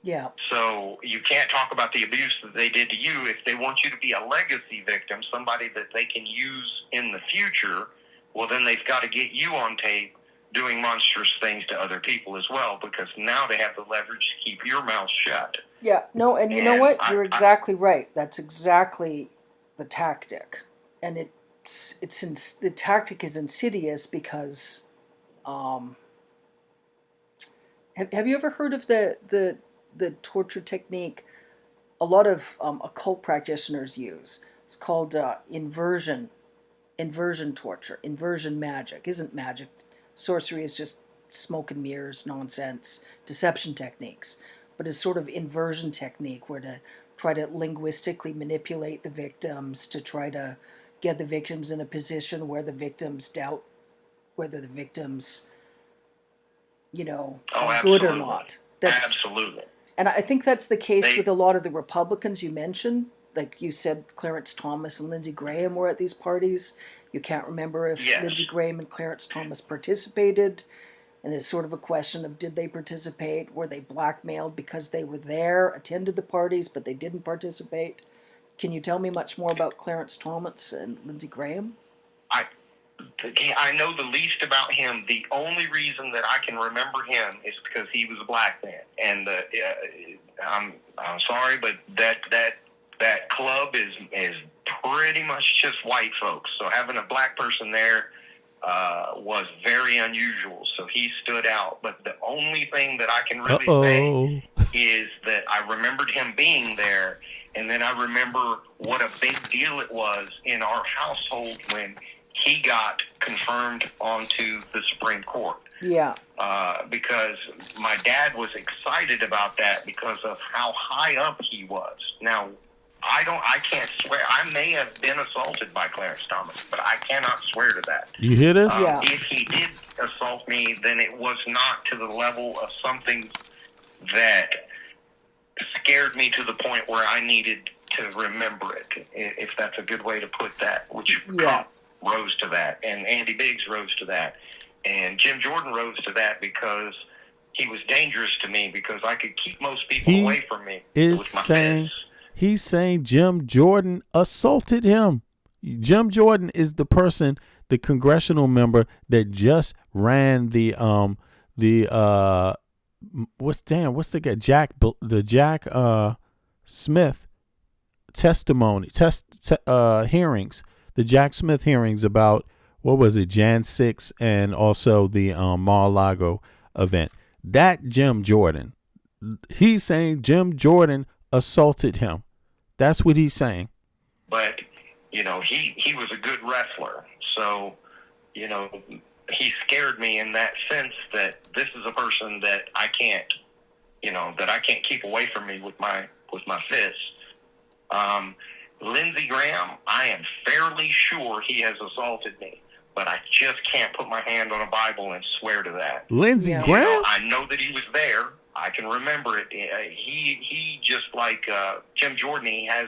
Yeah. So you can't talk about the abuse that they did to you. If they want you to be a legacy victim, somebody that they can use in the future, well, then they've got to get you on tape doing monstrous things to other people as well, because now they have the leverage to keep your mouth shut. Yeah, no, and you know what? You're exactly right. That's exactly the tactic. And the tactic is insidious because have you ever heard of the torture technique a lot of occult practitioners use? It's called inversion torture, inversion magic. Isn't magic. Sorcery is just smoke and mirrors, nonsense, deception techniques. But it's sort of inversion technique where to try to linguistically manipulate the victims, to try to get the victims in a position where the victims doubt whether the victims, are good or not. Absolutely. And I think that's the case with a lot of the Republicans you mentioned. Like you said, Clarence Thomas and Lindsey Graham were at these parties. You can't remember if Lindsey Graham and Clarence Thomas participated. And it's sort of a question of, did they participate? Were they blackmailed because they were there, attended the parties, but they didn't participate? Can you tell me much more about Clarence Thomas and Lindsey Graham? I know the least about him. The only reason that I can remember him is because he was a black man. And I'm sorry, but that club is pretty much just white folks. So having a black person there was very unusual. So he stood out. But the only thing that I can really say is that I remembered him being there. And then I remember what a big deal it was in our household when he got confirmed onto the Supreme Court. Yeah. Because my dad was excited about that because of how high up he was. Now, I can't swear. I may have been assaulted by Clarence Thomas, but I cannot swear to that. You hear this? If he did assault me, then it was not to the level of something that scared me to the point where I needed to remember it, if that's a good way to put that, which Trump rose to that, and Andy Biggs rose to that, and Jim Jordan rose to that because he was dangerous to me because I could keep most people away from me. He's saying Jim Jordan assaulted him. Jim Jordan is the person, the congressional member that just ran the what's the guy Jack Smith testimony hearings, the Jack Smith hearings about what was it, Jan 6 and also the Mar-a-Lago event. That Jim Jordan, he's saying Jim Jordan assaulted him. That's what he's saying. But he was a good wrestler, so he scared me in that sense that this is a person that I can't keep away from me with my fists. Lindsey Graham, I am fairly sure he has assaulted me, but I just can't put my hand on a Bible and swear to that. Lindsey Graham? I know that he was there. I can remember it. He just like Jim Jordan, he has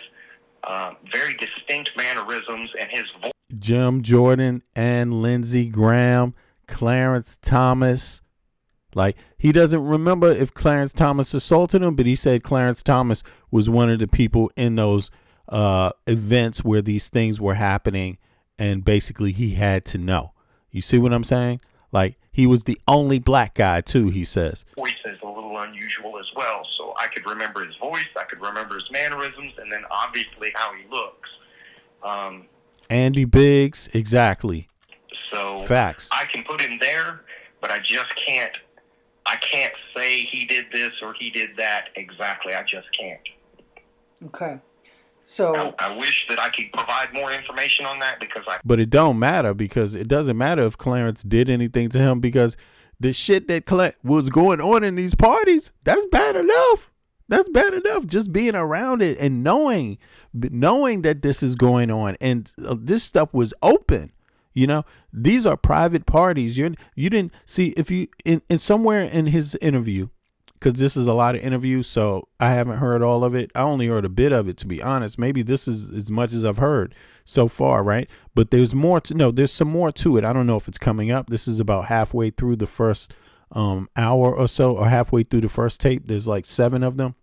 very distinct mannerisms, and his voice. Jim Jordan and Lindsey Graham, Clarence Thomas. Like, he doesn't remember if Clarence Thomas assaulted him, but he said Clarence Thomas was one of the people in those events where these things were happening, and basically he had to know. You see what I'm saying? Like, he was the only black guy too, he says. Voice is a little unusual as well, so I could remember his voice, I could remember his mannerisms, and then obviously how he looks. Andy Biggs, exactly. So facts. I can put him there, but I just can't. I can't say he did this or he did that exactly. I just can't. Okay. So I wish that I could provide more information on that But it don't matter, because it doesn't matter if Clarence did anything to him, because the shit that was going on in these parties, that's bad enough. That's bad enough. Just being around it and knowing that this is going on, and this stuff was open. These are private parties. You didn't see, if you in somewhere in his interview, because this is a lot of interviews, so I haven't heard all of it. I only heard a bit of it, to be honest. Maybe this is as much as I've heard so far, right? But there's more to no. There's some more to it. I don't know if it's coming up. This is about halfway through the first hour or so, or halfway through the first tape. There's like 7 of them.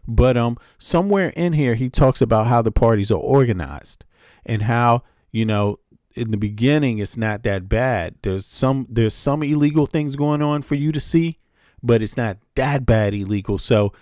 But somewhere in here, he talks about how the parties are organized and how, in the beginning, it's not that bad. There's some illegal things going on for you to see, but it's not that bad illegal. So,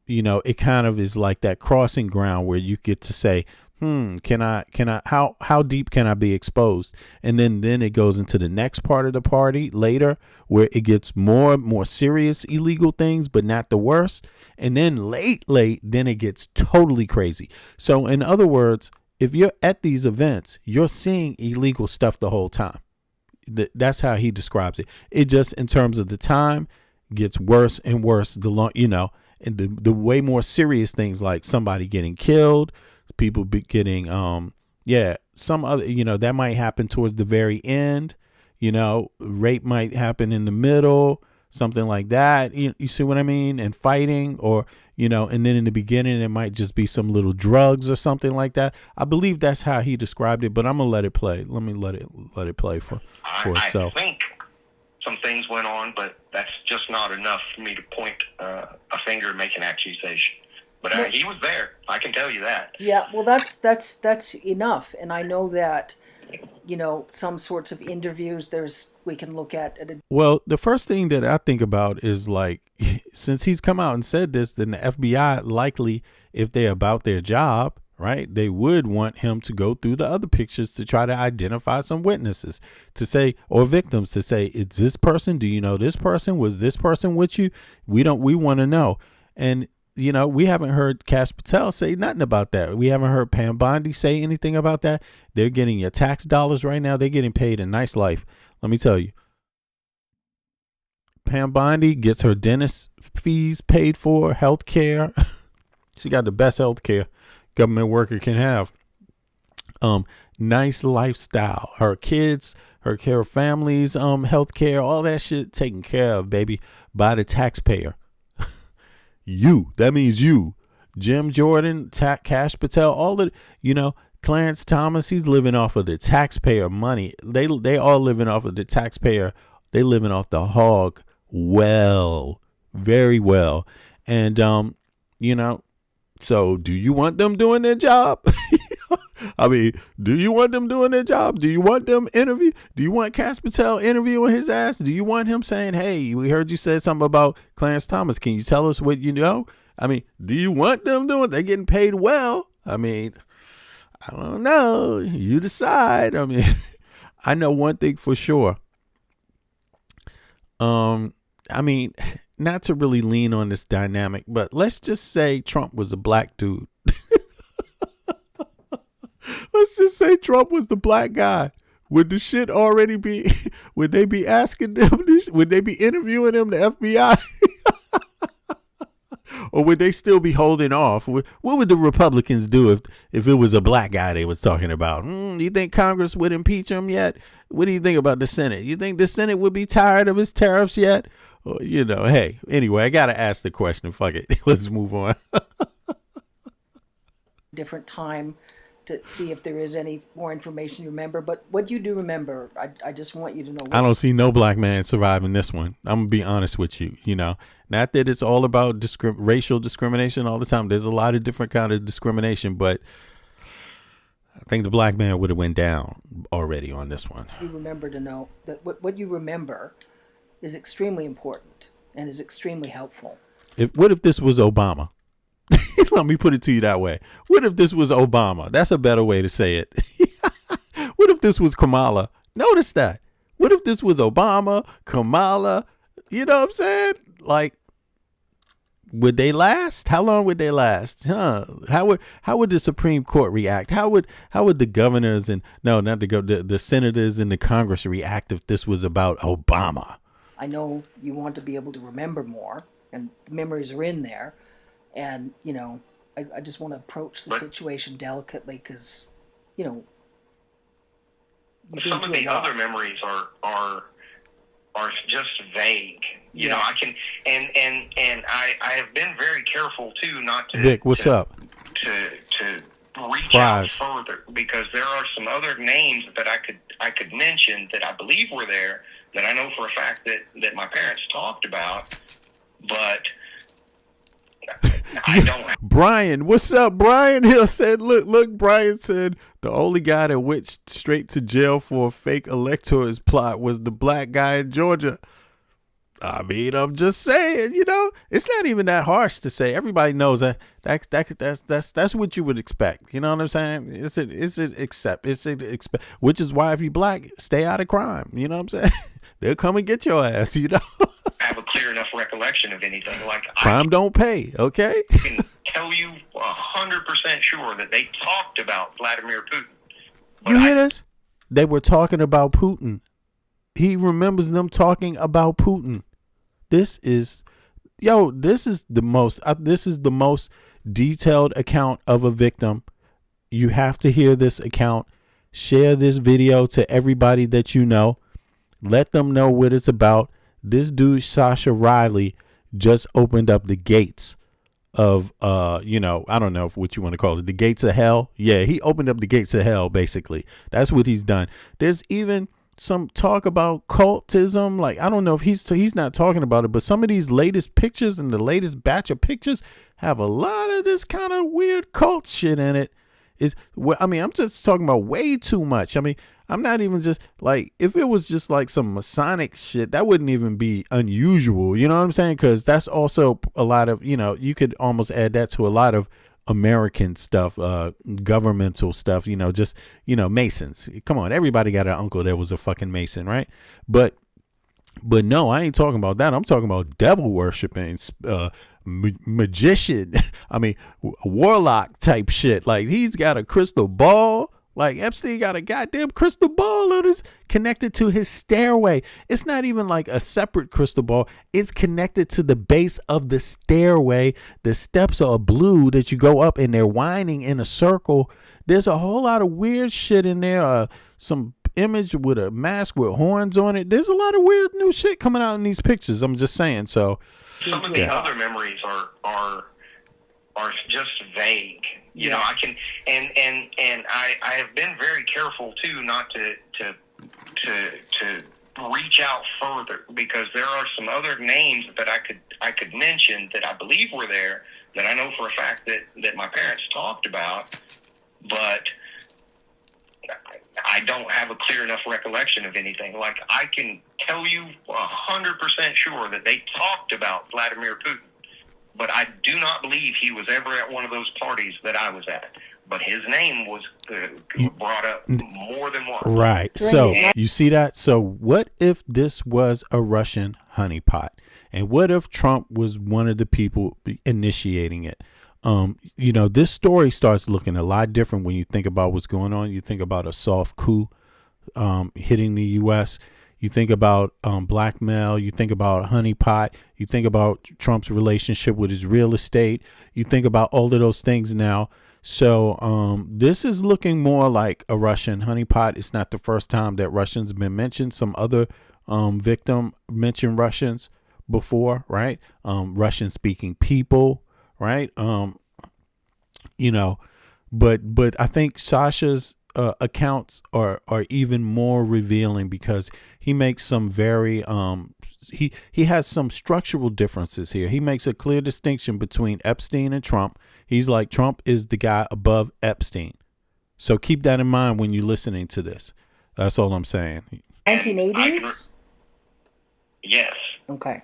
it kind of is like that crossing ground where you get to say, how deep can I be exposed? And then it goes into the next part of the party later, where it gets more serious illegal things, but not the worst. And then late, then it gets totally crazy. So in other words, if you're at these events, you're seeing illegal stuff the whole time. That's how he describes it. It just, in terms of the time, gets worse and worse the long, and the way more serious things, like somebody getting killed, people getting some other, that might happen towards the very end. Rape might happen in the middle, something like that. You see what I mean? And fighting, or and then in the beginning it might just be some little drugs or something like that. I believe that's how he described it, but I'm gonna let it play. Let me let it play for itself. I think some things went on, but that's just not enough for me to point a finger and make an accusation. But he was there. I can tell you that. Yeah, well, that's enough, and I know that. Some sorts of interviews we can look at. Well, the first thing that I think about is, like, since he's come out and said this, then the FBI likely, if they're about their job, right, they would want him to go through the other pictures to try to identify some witnesses, to say, or victims, to say, is this person, do you know this person? Was this person with you? We want to know. And we haven't heard Cash Patel say nothing about that. We haven't heard Pam Bondi say anything about that. They're getting your tax dollars right now. They're getting paid a nice life. Let me tell you. Pam Bondi gets her dentist fees paid for, health care. She got the best health care government worker can have. Nice lifestyle. Her kids, her families, health care, all that shit taken care of, baby, by the taxpayer. That means you, Jim Jordan, Cash Patel, all the, Clarence Thomas, he's living off of the taxpayer money. They all living off of the taxpayer. They living off the hog well, very well. And, so do you want them doing their job? I mean, do you want them doing their job? Do you want them interview? Do you want Cash Patel interviewing his ass? Do you want him saying, hey, we heard you said something about Clarence Thomas. Can you tell us what you know? I mean, do you want them doing? They're getting paid well. I mean, I don't know. You decide. I mean, I know one thing for sure. I mean, not to really lean on this dynamic, but let's just say Trump was a black dude. Let's just say Trump was the black guy. Would the shit already be, would they be asking them, would they be interviewing him, the FBI? Or would they still be holding off? What would the Republicans do if it was a black guy they was talking about? Do you think Congress would impeach him yet? What do you think about the Senate? You think the Senate would be tired of his tariffs yet? Or, hey, anyway, I got to ask the question. Fuck it. Let's move on. Different time to see if there is any more information you remember. But what you do remember, I just want you to know. I don't see no black man surviving this one. I'm going to be honest with you. Not that it's all about racial discrimination all the time. There's a lot of different kind of discrimination, but I think the black man would have went down already on this one. You remember to know that what you remember is extremely important and is extremely helpful. What if this was Obama? Let me put it to you that way. What if this was Obama? That's a better way to say it. What if this was Kamala? Notice that. What if this was Obama, Kamala? You know what I'm saying? Like, would they last? How long would they last? How would the Supreme Court react? How would the governors and the senators and the Congress react if this was about Obama? I know you want to be able to remember more, and the memories are in there. And, I just want to approach the situation delicately because, some of the other memories are just vague. You know, I can, and I have been very careful too not to. Vic, what's up? To reach out further because there are some other names that I could mention that I believe were there that I know for a fact that my parents talked about, but. I don't. Brian, what's up? Brian Hill said, look, Brian said the only guy that went straight to jail for a fake electors plot was the black guy in Georgia. I mean, I'm just saying, it's not even that harsh to say. Everybody knows that's what you would expect. You know what I'm saying? Which is why if you black, stay out of crime. You know what I'm saying? They'll come and get your ass, I have a clear enough recollection of anything like crime don't pay. Okay. I can tell you 100% sure that they talked about Vladimir Putin. You hear this? They were talking about Putin. He remembers them talking about Putin. This is the most detailed account of a victim. You have to hear this account. Share this video to everybody that you know. Let them know what it's about. This dude, Sascha Riley, just opened up the gates of, I don't know what you want to call it, the gates of hell. Yeah, he opened up the gates of hell, basically. That's what he's done. There's even some talk about cultism. Like, I don't know if he's not talking about it, but some of these latest pictures and the latest batch of pictures have a lot of this kind of weird cult shit in it. I'm just talking about way too much. I mean, I'm not even just like, if it was just like some Masonic shit, that wouldn't even be unusual. You know what I'm saying? Because that's also a lot of, you could almost add that to a lot of American stuff, governmental stuff, Masons. Come on, everybody got an uncle that was a fucking Mason, right? But no, I ain't talking about that. I'm talking about devil worshiping, magician. I mean, warlock type shit. Like, he's got a crystal ball. Like, Epstein got a goddamn crystal ball that is connected to his stairway. It's not even like a separate crystal ball. It's connected to the base of the stairway. The steps are blue that you go up and they're winding in a circle. There's a whole lot of weird shit in there. Some image with a mask with horns on it. There's a lot of weird new shit coming out in these pictures. I'm just saying. So some of the other memories are just vague. You know, I can, and I have been very careful too not to reach out further, because there are some other names that I could mention that I believe were there, that I know for a fact that my parents talked about, but I don't have a clear enough recollection of anything. Like, I can tell you 100% sure that they talked about Vladimir Putin, but I do not believe he was ever at one of those parties that I was at. But his name was brought up more than once. Right. So you see that? So what if this was a Russian honeypot? And what if Trump was one of the people initiating it? You know, this story starts looking a lot different when you think about what's going on. You think about a soft coup hitting the U.S. You think about blackmail. You think about honeypot. You think about Trump's relationship with his real estate. You think about all of those things now. So this is looking more like a Russian honeypot. It's not the first time that Russians have been mentioned. Some other victim mentioned Russians before, right? Russian speaking people, right? You know, but I think Sascha's accounts are even more revealing, because he makes some very he has some structural differences here. He makes a clear distinction between Epstein and Trump. He's like, Trump is the guy above Epstein. So keep that in mind when you're listening to this. That's all I'm saying. 1980s? Yes. Okay.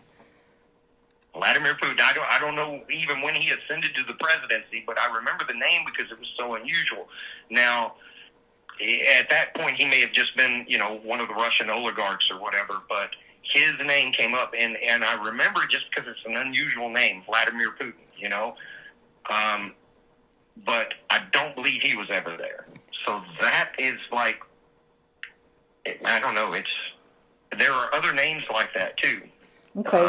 Vladimir Putin, I don't know even when he ascended to the presidency, but I remember the name because it was so unusual. Now, at that point, he may have just been, you know, one of the Russian oligarchs or whatever, but his name came up, and I remember just because it's an unusual name, Vladimir Putin, you know. But I don't believe he was ever there. So that is like, I don't know. There are other names like that too. Okay.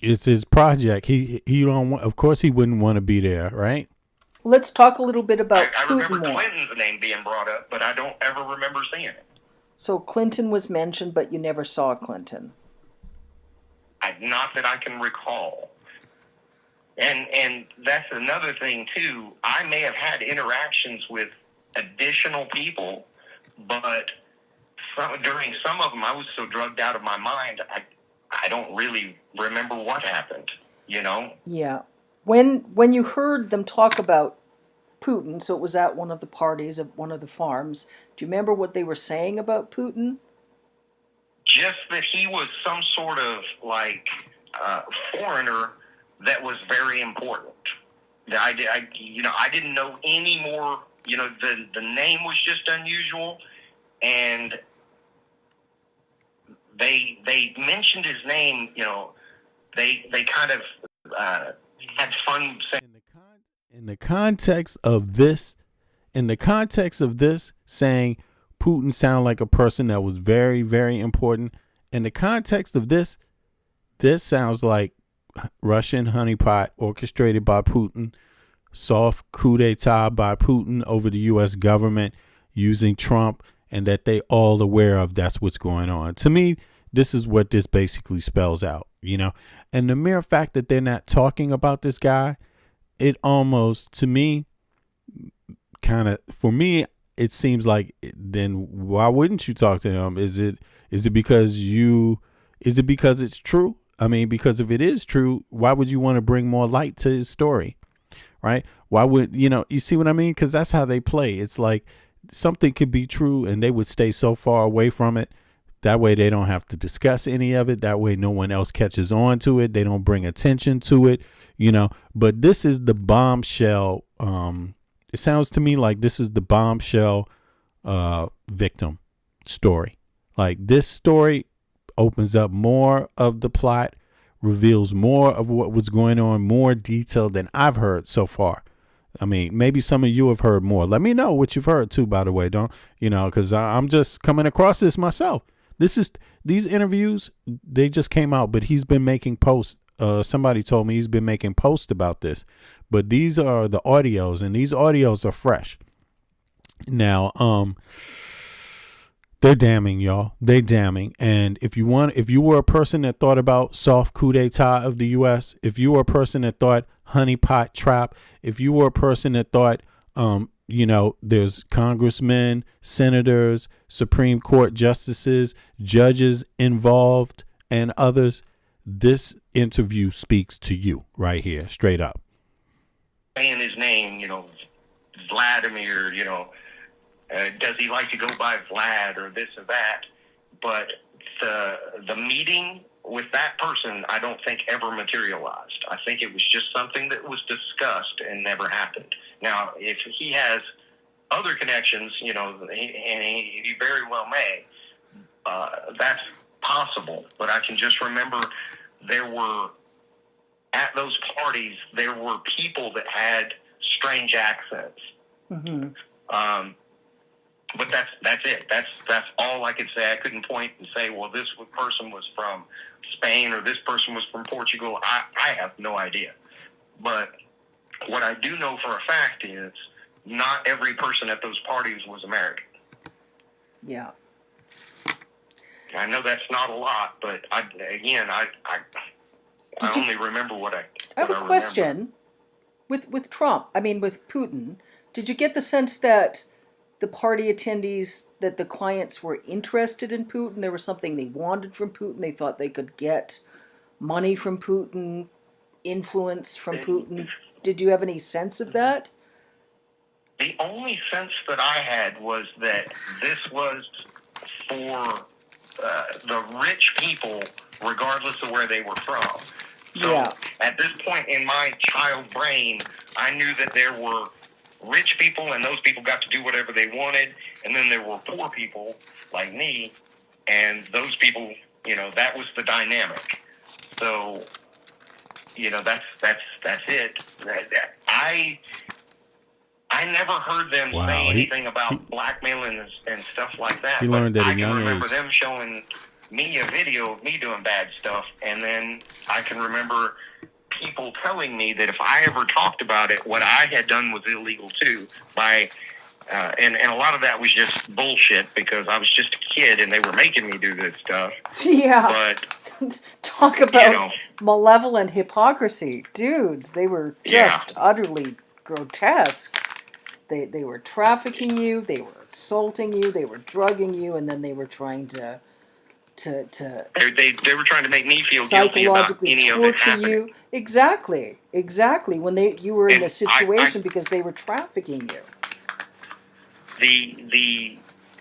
It's his project. He don't want, of course he wouldn't want to be there, right? Let's talk a little bit about I Putin remember more. Clinton's name being brought up, but I don't ever remember seeing it. So Clinton was mentioned, but you never saw Clinton. Not that I can recall. And that's another thing too. I may have had interactions with additional people, but during some of them I was so drugged out of my mind, I don't really remember what happened, you know? Yeah. When you heard them talk about Putin, so it was at one of the parties at one of the farms, do you remember what they were saying about Putin? Just that he was some sort of like foreigner that was very important. I didn't know any more. You know, the name was just unusual, and they mentioned his name. You know, they kind of had fun saying. In the context of this, saying Putin sounded like a person that was very, very important. In the context of this sounds like Russian honeypot orchestrated by Putin, soft coup d'etat by Putin over the U.S. government using Trump, and that they all aware of that's what's going on. To me, this is what this basically spells out, you know. And the mere fact that they're not talking about this guy, it almost, to me, for me, it seems like, then why wouldn't you talk to him? Is it because it's true? I mean, because if it is true, why would you want to bring more light to his story, right? Why would, you see what I mean? Because that's how they play. It's like something could be true and they would stay so far away from it. That way they don't have to discuss any of it. That way no one else catches on to it. They don't bring attention to it, But this is the bombshell. It sounds to me like this is the bombshell victim story. Like, this story opens up more of the plot, reveals more of what was going on, more detail than I've heard so far. I mean, maybe some of you have heard more. Let me know what you've heard too, by the way. Because I'm just coming across this myself. These interviews, they just came out, but he's been making posts. Somebody told me he's been making posts about this, but these are the audios, and these audios are fresh. Now, they're damning, y'all. They're damning. And if you were a person that thought about soft coup d'etat of the U.S., if you were a person that thought honeypot trap, if you were a person that thought there's congressmen, senators, Supreme Court justices, judges involved, and others. This interview speaks to you right here, straight up. Saying his name, Vladimir, does he like to go by Vlad or this or that? But the meeting with that person, I don't think ever materialized. I think it was just something that was discussed and never happened. Now, if he has other connections, and he very well may, that's possible. But I can just remember at those parties, there were people that had strange accents. Mm-hmm. But that's it. That's all I could say. I couldn't point and say, well, this person was from Spain or this person was from Portugal. I have no idea. But what I do know for a fact is not every person at those parties was American. Yeah. I know that's not a lot, but I only remember what I have a question. With Trump, with Putin, did you get the sense that the party attendees, that the clients were interested in Putin? There was something they wanted from Putin. They thought they could get money from Putin, influence from Putin. Did you have any sense of that? The only sense that I had was that this was for the rich people, regardless of where they were from. So at this point in my child brain, I knew that there were rich people, and those people got to do whatever they wanted, and then there were poor people like me, and those people, that was the dynamic. So, that's it. I never heard them say anything about blackmailing and stuff like that. He learned at a young age. I can remember them showing me a video of me doing bad stuff, and then I can remember people telling me that if I ever talked about it, what I had done was illegal too. And a lot of that was just bullshit because I was just a kid and they were making me do this stuff. Yeah. But talk about malevolent hypocrisy, dude. They were just utterly grotesque. They were trafficking you, they were assaulting you, they were drugging you, and then they were trying to they were trying to make me feel guilty about any of it happening. You. Exactly. When you were in a situation because they were trafficking you. The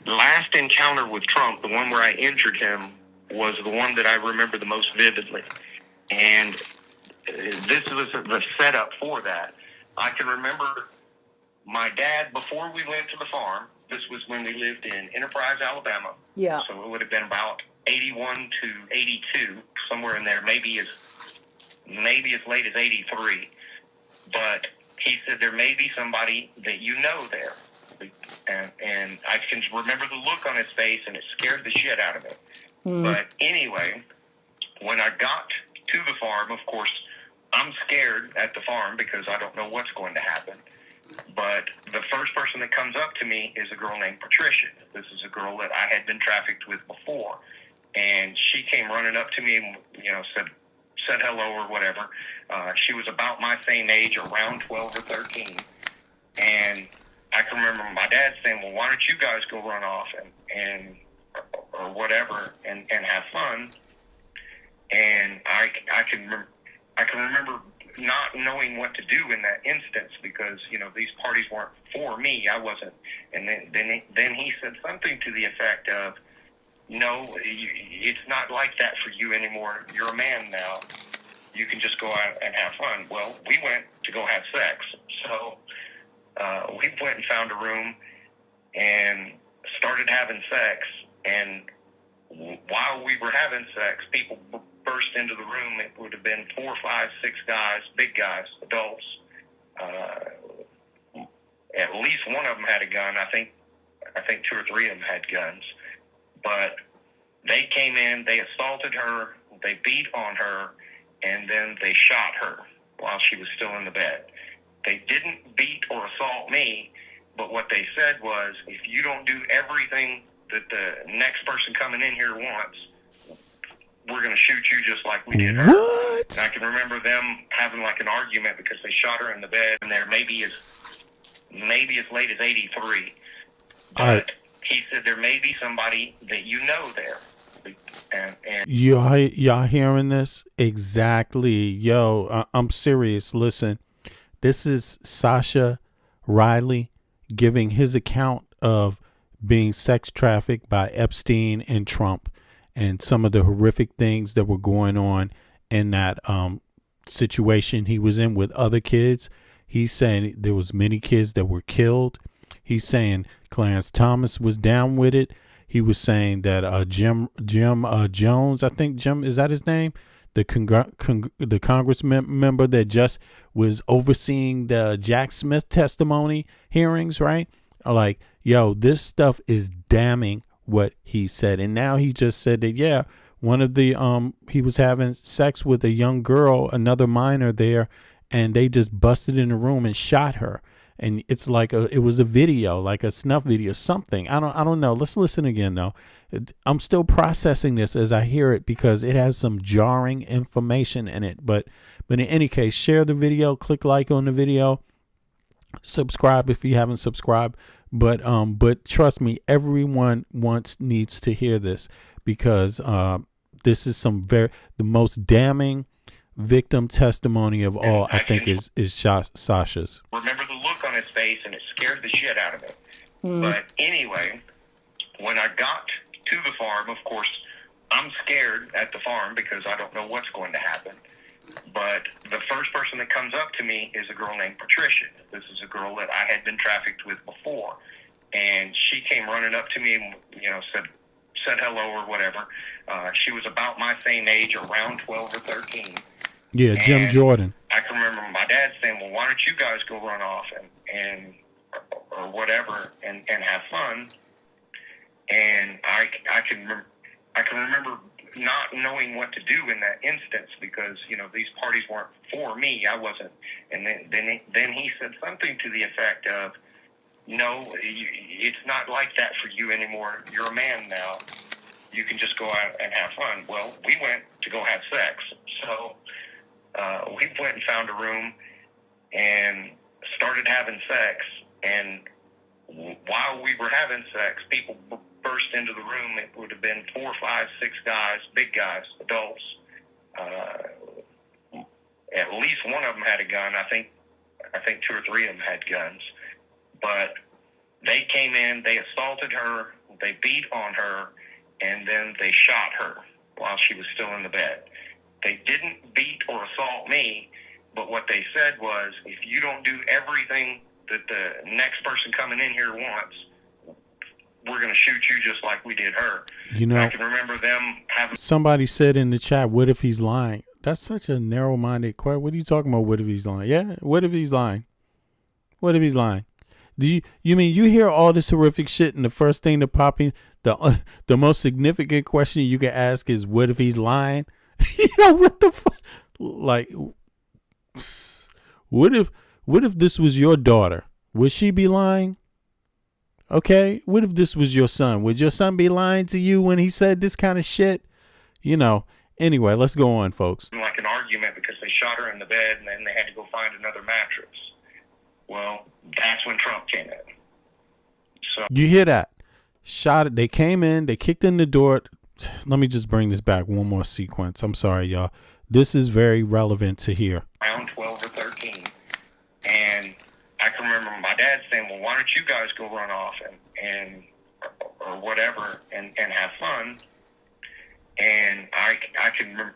last encounter with Trump, the one where I injured him, was the one that I remember the most vividly. And this was the setup for that. I can remember my dad, before we went to the farm, this was when we lived in Enterprise, Alabama. Yeah. So it would have been about 81 to 82, somewhere in there, maybe as late as 83. But he said there may be somebody that you know there. And I can remember the look on his face, and it scared the shit out of me. But anyway, when I got to the farm, of course, I'm scared at the farm because I don't know what's going to happen. But the first person that comes up to me is a girl named Patricia. This is a girl that I had been trafficked with before. And she came running up to me and, said hello or whatever. She was about my same age, around 12 or 13. And I can remember my dad saying, well, why don't you guys go run off or whatever and have fun? And I can remember not knowing what to do in that instance because, these parties weren't for me. I wasn't. And then he said something to the effect of, no, it's not like that for you anymore. You're a man now. You can just go out and have fun. Well, we went to go have sex. So we went and found a room and started having sex. And while we were having sex, people burst into the room. It would have been 4, 5, 6 guys, big guys, adults. At least one of them had a gun. I think 2 or 3 of them had guns. But they came in, they assaulted her, they beat on her, and then they shot her while she was still in the bed. They didn't beat or assault me, but what they said was, if you don't do everything that the next person coming in here wants, we're going to shoot you just like we did her. What? And I can remember them having like an argument because they shot her in the bed, and there maybe as maybe as late as 83. All right. But he said there may be somebody that you know there. And Y'all hearing this? Exactly. Yo, I'm serious. Listen, this is Sascha Riley giving his account of being sex trafficked by Epstein and Trump and some of the horrific things that were going on in that situation he was in with other kids. He's saying there was many kids that were killed. He's saying Clarence Thomas was down with it. He was saying that Jim Jones, I think Jim, is that his name? The congressman member that just was overseeing the Jack Smith testimony hearings, right? Like, yo, this stuff is damning what he said. And now he just said that, yeah, one of the he was having sex with a young girl, another minor there, and they just busted in the room and shot her. And it's like it was a video, like a snuff video, something. I don't know. Let's listen again, though. I'm still processing this as I hear it because it has some jarring information in it. But in any case, share the video, click like on the video, subscribe if you haven't subscribed. But trust me, everyone needs to hear this because this is the most damning victim testimony of all. I think is Sascha's. Remember the look on his face, and it scared the shit out of me. But anyway, when I got to the farm, of course, I'm scared at the farm because I don't know what's going to happen. But the first person that comes up to me is a girl named Patricia. This is a girl that I had been trafficked with before. And she came running up to me and, said hello or whatever. She was about my same age, around 12 or 13. Yeah, Jim and Jordan. I can remember my dad saying, well, why don't you guys go run off and or whatever and have fun? And I can remember not knowing what to do in that instance because, these parties weren't for me. I wasn't. And then he said something to the effect of, no, it's not like that for you anymore. You're a man now. You can just go out and have fun. Well, we went to go have sex. So we went and found a room and started having sex. And while we were having sex, people burst into the room. It would have been 4, 5, 6 guys, big guys, adults. At least one of them had a gun. I think 2 or 3 of them had guns. But they came in, they assaulted her, they beat on her, and then they shot her while she was still in the bed. They didn't beat or assault me, but what they said was, if you don't do everything that the next person coming in here wants, we're going to shoot you just like we did her. I can remember them having... Somebody said in the chat, what if he's lying? That's such a narrow-minded question. What are you talking about, what if he's lying? Yeah, what if he's lying? What if he's lying? You mean you hear all this horrific shit and the first thing to pop in, the most significant question you can ask is, what if he's lying? What the fuck? Like, what if this was your daughter? Would she be lying? Okay. What if this was your son? Would your son be lying to you when he said this kind of shit? Anyway, let's go on, folks. Like an argument because they shot her in the bed and then they had to go find another mattress. Well, that's when Trump came in. So you hear that? Shot it. They came in. They kicked in the door. Let me just bring this back one more sequence. I'm sorry, y'all. This is very relevant to hear. Around 12 or 13. And I can remember my dad saying, well, why don't you guys go run off and or whatever and have fun? And I can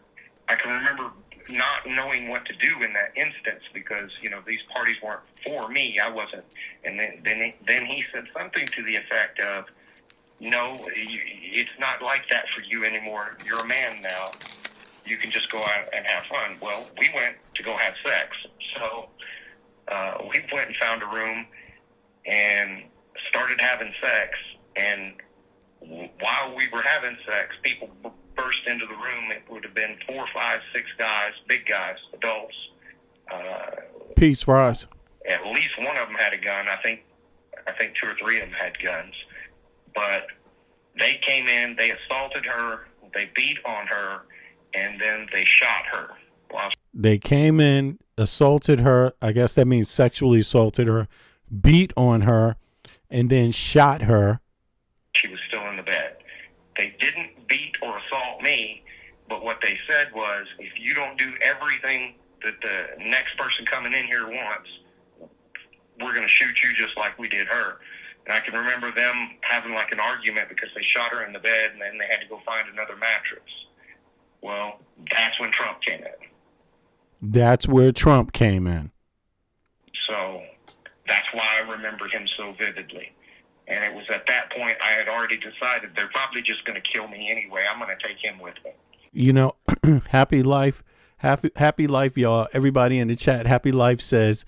remember not knowing what to do in that instance because, these parties weren't for me. I wasn't. And then he said something to the effect of, no, it's not like that for you anymore. You're a man now. You can just go out and have fun. Well, we went to go have sex. So we went and found a room and started having sex. And while we were having sex, people burst into the room. It would have been 4, 5, 6 guys, big guys, adults. Peace for us. At least one of them had a gun. I think 2 or 3 of them had guns. But they came in, they assaulted her, they beat on her, and then they shot her. They came in, assaulted her. I guess that means sexually assaulted her. beat on her, and then shot her. She was still in the bed. They didn't beat or assault me, but what they said was, if you don't do everything that the next person coming in here wants, we're going to shoot you just like we did her. And I can remember them having like an argument because they shot her in the bed and then they had to go find another mattress. Well, that's when Trump came in. That's where Trump came in. So that's why I remember him so vividly. And it was at that point I had already decided they're probably just going to kill me anyway. I'm going to take him with me. You know, Happy Life, y'all. Everybody in the chat, Happy Life says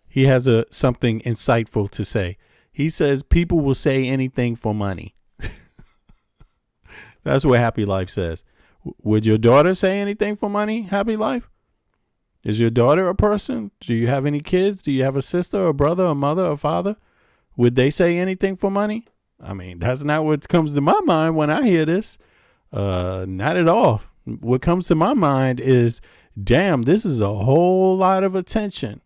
he has something insightful to say. He says people will say anything for money. That's what Happy Life says. Would your daughter say anything for money, Happy Life? Is your daughter a person? Do you have any kids? Do you have a sister, a brother, a mother, a father? Would they say anything for money? I mean, that's not what comes to my mind when I hear this. Not at all. What comes to my mind is, damn, this is a whole lot of attention.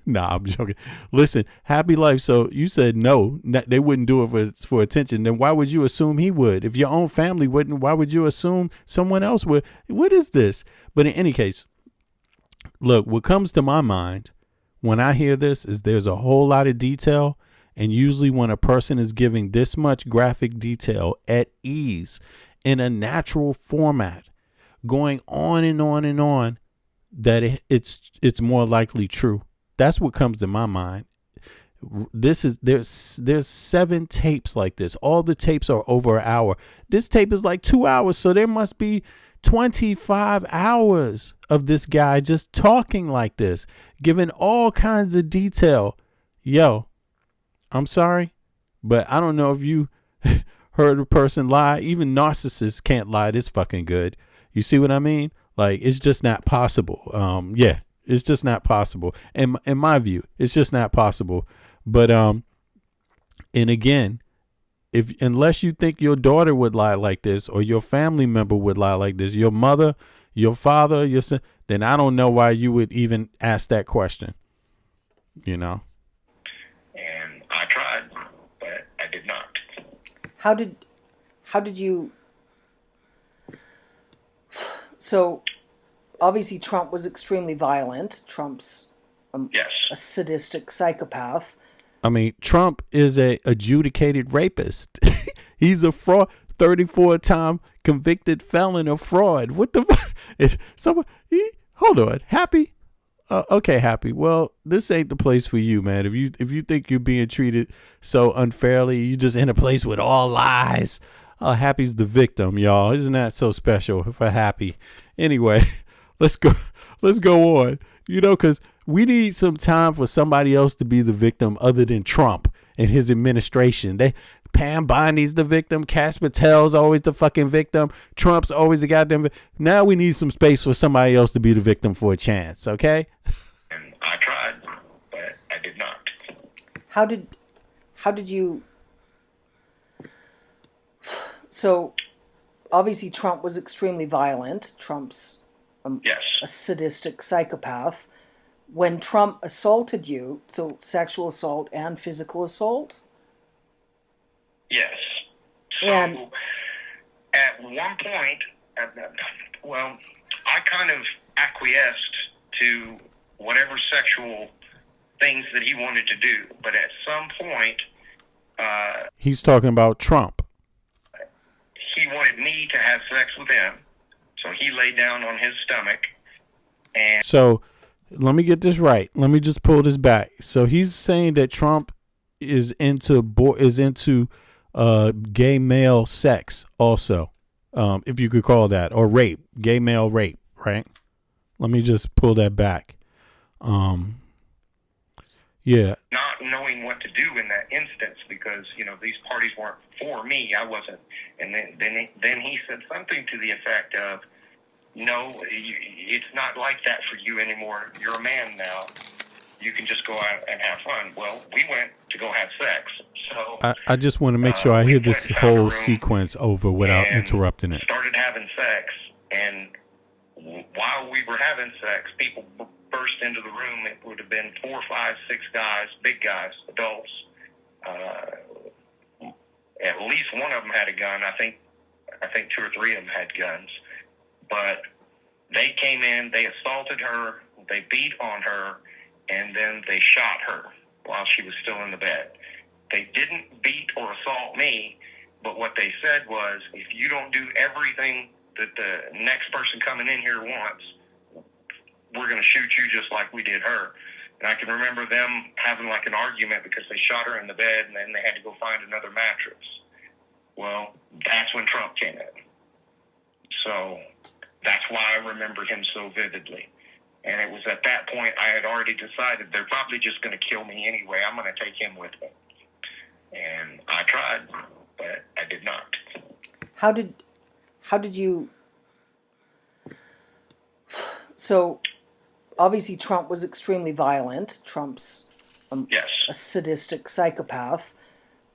Nah, I'm joking. Listen, Happy Life. So you said no, they wouldn't do it for attention. Then why would you assume he would? If your own family wouldn't, why would you assume someone else would? What is this? But in any case, look, what comes to my mind when I hear this is there's a whole lot of detail. And usually when a person is giving this much graphic detail at ease in a natural format, going on and on and on, that it's more likely true. That's what comes to my mind. There's 7 tapes like this. All the tapes are over an hour. This tape is like 2 hours. So there must be 25 hours of this guy just talking like this, giving all kinds of detail. Yo, I'm sorry, but I don't know if you heard a person lie. Even narcissists can't lie this fucking good. You see what I mean? Like, it's just not possible. Yeah, it's just not possible. And in my view, it's just not possible. But and again, unless you think your daughter would lie like this, or your family member would lie like this, your mother, your father, your son, then I don't know why you would even ask that question. You know. And I tried, but I did not. How did you? So, obviously, Trump was extremely violent. Trump's yes. a sadistic psychopath. I mean, Trump is a adjudicated rapist. He's a fraud, 34-time convicted felon of fraud. What the fuck? Hold on, Happy? Okay, Happy. Well, this ain't the place for you, man. If you think you're being treated so unfairly, you just in a place with all lies. Happy's the victim, y'all. Isn't that so special for Happy? Anyway, let's go on. You know, because we need some time for somebody else to be the victim other than Trump and his administration. Pam Bondi's the victim. Cash Patel's always the fucking victim. Trump's always the goddamn Now we need some space for somebody else to be the victim for a chance, okay? And I tried, but I did not. How did you? So, obviously, Trump was extremely violent. Trump's yes. a sadistic psychopath. When Trump assaulted you, so sexual assault and physical assault? Yes. So, and at one point, I kind of acquiesced to whatever sexual things that he wanted to do. But at some point... he's talking about Trump. He wanted me to have sex with him. So he laid down on his stomach. And so let me get this right. Let me just pull this back. So he's saying that Trump is into gay male sex also, if you could call that, or rape, gay male rape, right? Let me just pull that back. Yeah. Not knowing what to do in that instance because, you know, these parties weren't for me. I wasn't. And then he said something to the effect of, no, it's not like that for you anymore. You're a man now. You can just go out and have fun. Well, we went to go have sex. So I just want to make sure I hear this whole sequence over without interrupting it. Started having sex, and while we were having sex, people burst into the room, it would have been 4, 5, 6 guys, big guys, adults. At least one of them had a gun. I think 2 or 3 of them had guns. But they came in, they assaulted her, they beat on her, and then they shot her while she was still in the bed. They didn't beat or assault me, but what they said was, if you don't do everything that the next person coming in here wants, we're going to shoot you just like we did her. And I can remember them having like an argument because they shot her in the bed and then they had to go find another mattress. Well, that's when Trump came in. So that's why I remember him so vividly. And it was at that point I had already decided they're probably just going to kill me anyway. I'm going to take him with me. And I tried, but I did not. How did you... So, obviously Trump was extremely violent. Trump's yes. a sadistic psychopath.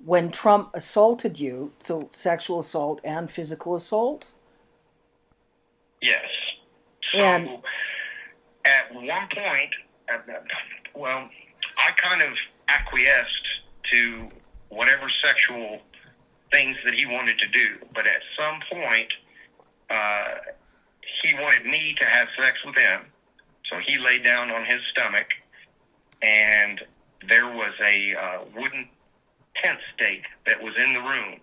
When Trump assaulted you, so sexual assault and physical assault? Yes. So, and at one point, I kind of acquiesced to whatever sexual things that he wanted to do. But at some point, he wanted me to have sex with him. So he laid down on his stomach, and there was a wooden tent stake that was in the room.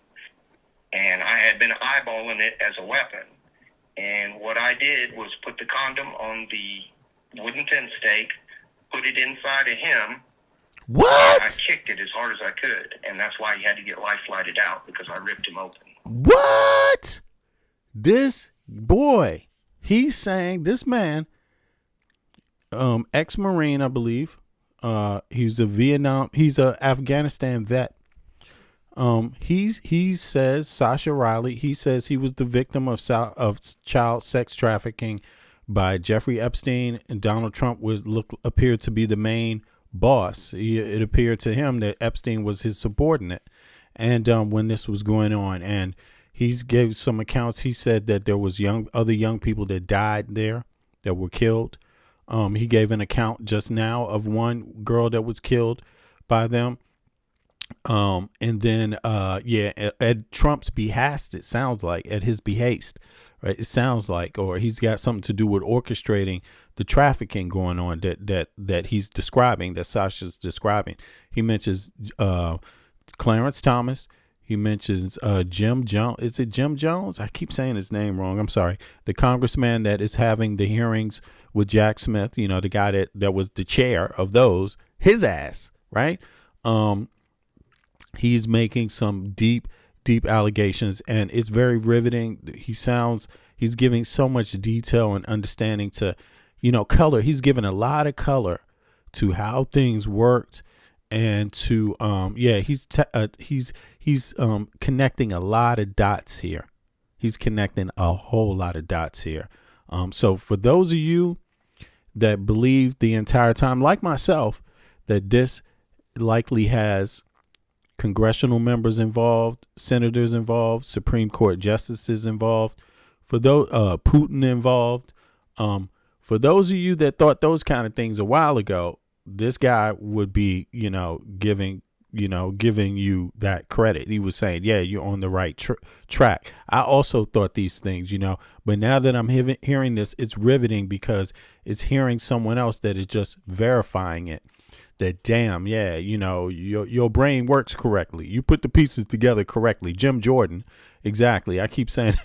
And I had been eyeballing it as a weapon. And what I did was put the condom on the wooden tent stake, put it inside of him. What? I kicked it as hard as I could, and that's why he had to get life flighted out, because I ripped him open. What? This boy, he's saying, this man, ex-Marine, I believe. He's a Afghanistan vet. He says, Sascha Riley, he says he was the victim of child sex trafficking by Jeffrey Epstein, and Donald Trump appeared to be the main boss. It appeared to him that Epstein was his subordinate, and when this was going on, and he's gave some accounts. He said that there was other young people that died there, that were killed. He gave an account just now of one girl that was killed by them. And then, at Trump's behest, it sounds like, at his behest, right? It sounds like, or he's got something to do with orchestrating the trafficking going on that he's describing, that Sascha's describing. He mentions Clarence Thomas. He mentions Jim Jones. Is it Jim Jones? I keep saying his name wrong. I'm sorry. The congressman that is having the hearings with Jack Smith, you know, the guy that was the chair of those, his ass, right? He's making some deep allegations, and it's very riveting. He's giving so much detail and understanding to, color. He's given a lot of color to how things worked, and to, he's connecting a lot of dots here. He's connecting a whole lot of dots here. So for those of you that believe the entire time, like myself, that this likely has congressional members involved, senators involved, Supreme Court justices involved, for those Putin involved. For those of you that thought those kind of things a while ago, this guy would be, giving you that credit. He was saying, yeah, you're on the right track. I also thought these things, but now that I'm hearing this, it's riveting, because it's hearing someone else that is just verifying it. That damn, yeah, your brain works correctly. You put the pieces together correctly. Jim Jordan, exactly. I keep saying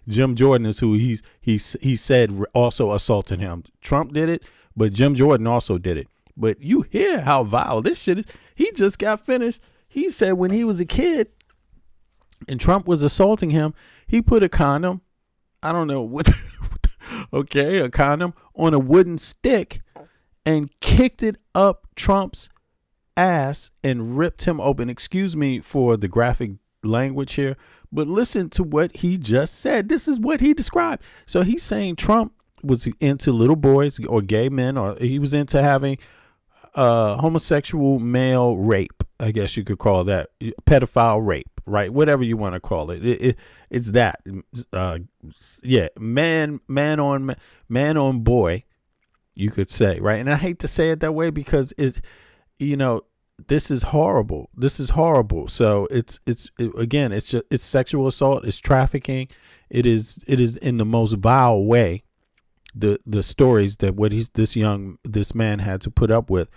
Jim Jordan is who he said also assaulted him. Trump did it, but Jim Jordan also did it. But you hear how vile this shit is. He just got finished. He said when he was a kid and Trump was assaulting him, he put a condom, I don't know what, okay, a condom on a wooden stick and kicked it up Trump's ass and ripped him open. Excuse me for the graphic language here, but listen to what he just said. This is what he described. So he's saying Trump was into little boys or gay men, or he was into having homosexual male rape. I guess you could call that pedophile rape, right? Whatever you want to call it. It's that. Man on boy. you could say, right? And I hate to say it that way because this is horrible. This is horrible. So it's sexual assault, it's trafficking. It is in the most vile way. The stories that this man had to put up with.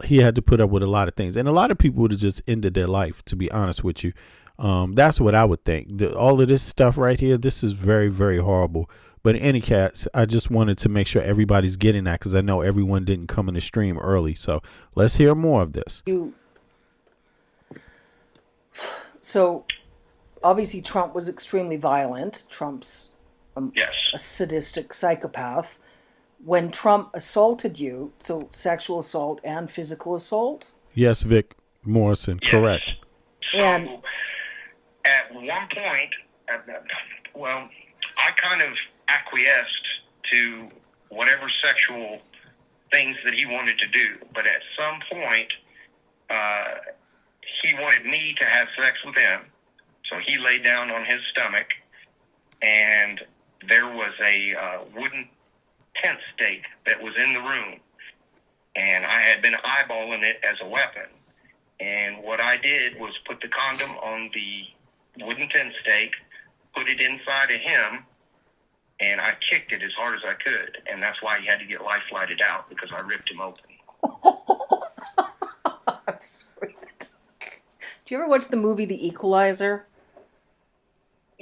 He had to put up with a lot of things, and a lot of people would have just ended their life, to be honest with you. That's what I would think. All of this stuff right here, this is very, very horrible. But in any case, I just wanted to make sure everybody's getting that because I know everyone didn't come in the stream early. So let's hear more of this. So obviously Trump was extremely violent. Trump's Yes. a sadistic psychopath. When Trump assaulted you, so sexual assault and physical assault? Yes, Vic Morrison, Yes. correct. So And at one point, I kind of acquiesced to whatever sexual things that he wanted to do. But at some point, he wanted me to have sex with him. So he laid down on his stomach, and there was a wooden tent stake that was in the room, and I had been eyeballing it as a weapon. And what I did was put the condom on the wooden tent stake, put it inside of him, and I kicked it as hard as I could. And that's why he had to get life flighted out, because I ripped him open. I'm sorry. Do you ever watch the movie The Equalizer?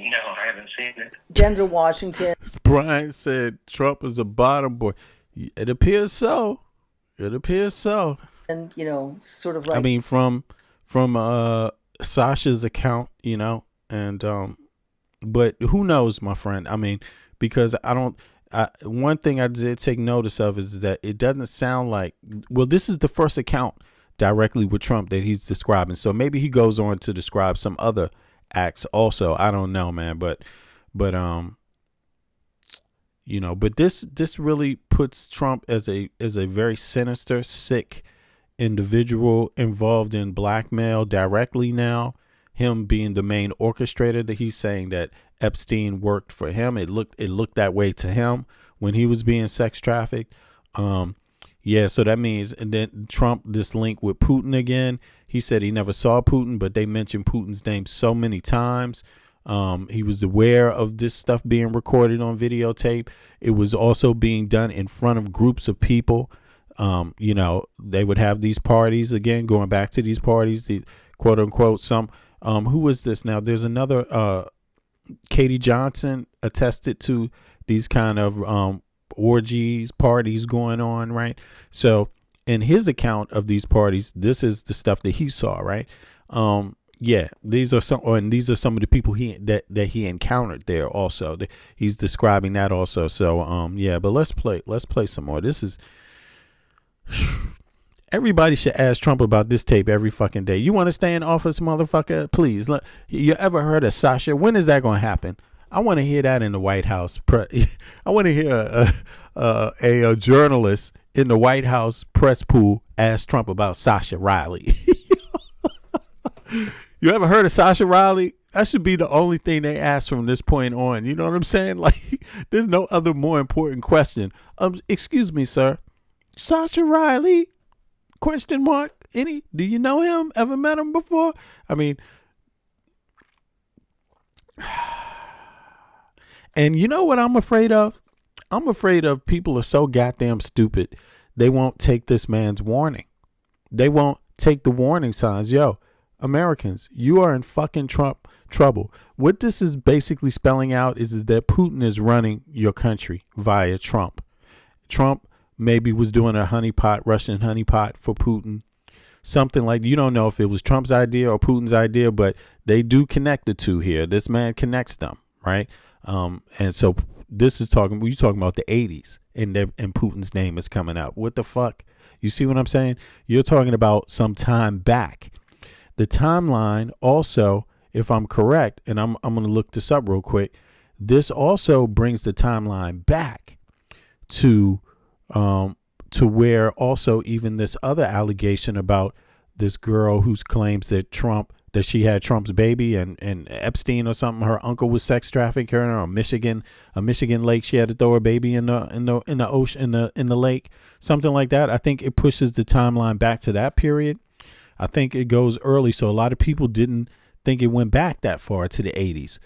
No, I haven't seen it. Denzel Washington. Brian said Trump is a bottom boy. It appears so. It appears so. And, sort of like... I mean, from Sasha's account, and but who knows, my friend? I mean, because one thing I did take notice of is that it doesn't sound like, well, this is the first account directly with Trump that he's describing. So maybe he goes on to describe some other acts also. I don't know, man, but this really puts Trump as a very sinister, sick individual involved in blackmail directly now. Him being the main orchestrator, that he's saying that Epstein worked for him. It looked that way to him when he was being sex trafficked. So that means, and then Trump, this link with Putin again. He said he never saw Putin, but they mentioned Putin's name so many times. He was aware of this stuff being recorded on videotape. It was also being done in front of groups of people. They would have these parties again, going back to these parties, the quote unquote, who was this now? There's another, Katie Johnson attested to these kind of, orgies, parties going on. Right. So in his account of these parties, this is the stuff that he saw. Right. These are some of the people that he encountered there also. He's describing that also. So, but let's play some more. This is, everybody should ask Trump about this tape every fucking day. You want to stay in office, motherfucker? Please. You ever heard of Sascha? When is that going to happen? I want to hear that in the White House. I want to hear a journalist in the White House press pool ask Trump about Sascha Riley. You ever heard of Sascha Riley? That should be the only thing they ask from this point on. You know what I'm saying? Like, there's no other more important question. Excuse me, sir. Sascha Riley? Question mark. Do you know him? Ever met him before? I mean, and you know what I'm afraid of? I'm afraid of people are so goddamn stupid, they won't take this man's warning. They won't take the warning signs. Yo, Americans, you are in fucking trouble. What this is basically spelling out is that Putin is running your country via Trump. Trump maybe was doing a honeypot, Russian honeypot for Putin. Something like, you don't know if it was Trump's idea or Putin's idea, but they do connect the two here. This man connects them, right? And so this is talking about the 80s, and Putin's name is coming up. What the fuck? You see what I'm saying? You're talking about some time back. The timeline also, if I'm correct, and I'm going to look this up real quick, this also brings the timeline back to where also even this other allegation about this girl who claims that Trump that she had Trump's baby, and Epstein or something, her uncle was sex trafficking her, or a Michigan lake, she had to throw her baby in the ocean, in the lake, something like that. I think it pushes the timeline back to that period. I think it goes early, so a lot of people didn't think it went back that far to the 80s.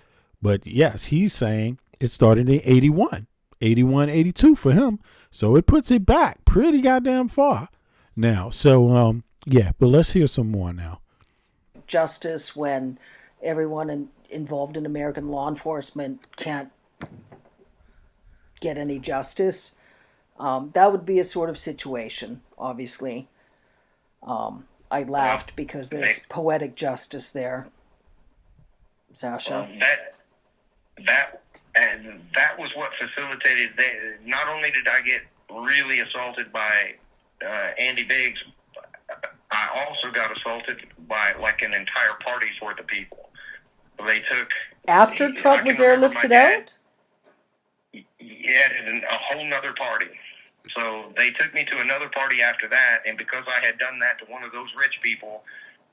But yes, he's saying it started in 81, 82 for him. So it puts it back pretty goddamn far now. So, yeah, but let's hear some more now. Justice when everyone involved in American law enforcement can't get any justice. That would be a sort of situation, obviously. I laughed because there's poetic justice there, Sascha. That was what facilitated. Not only did I get really assaulted by Andy Biggs, I also got assaulted by like an entire party's worth of people. They took after Trump was airlifted out. Yeah, a whole nother party. So they took me to another party after that, and because I had done that to one of those rich people,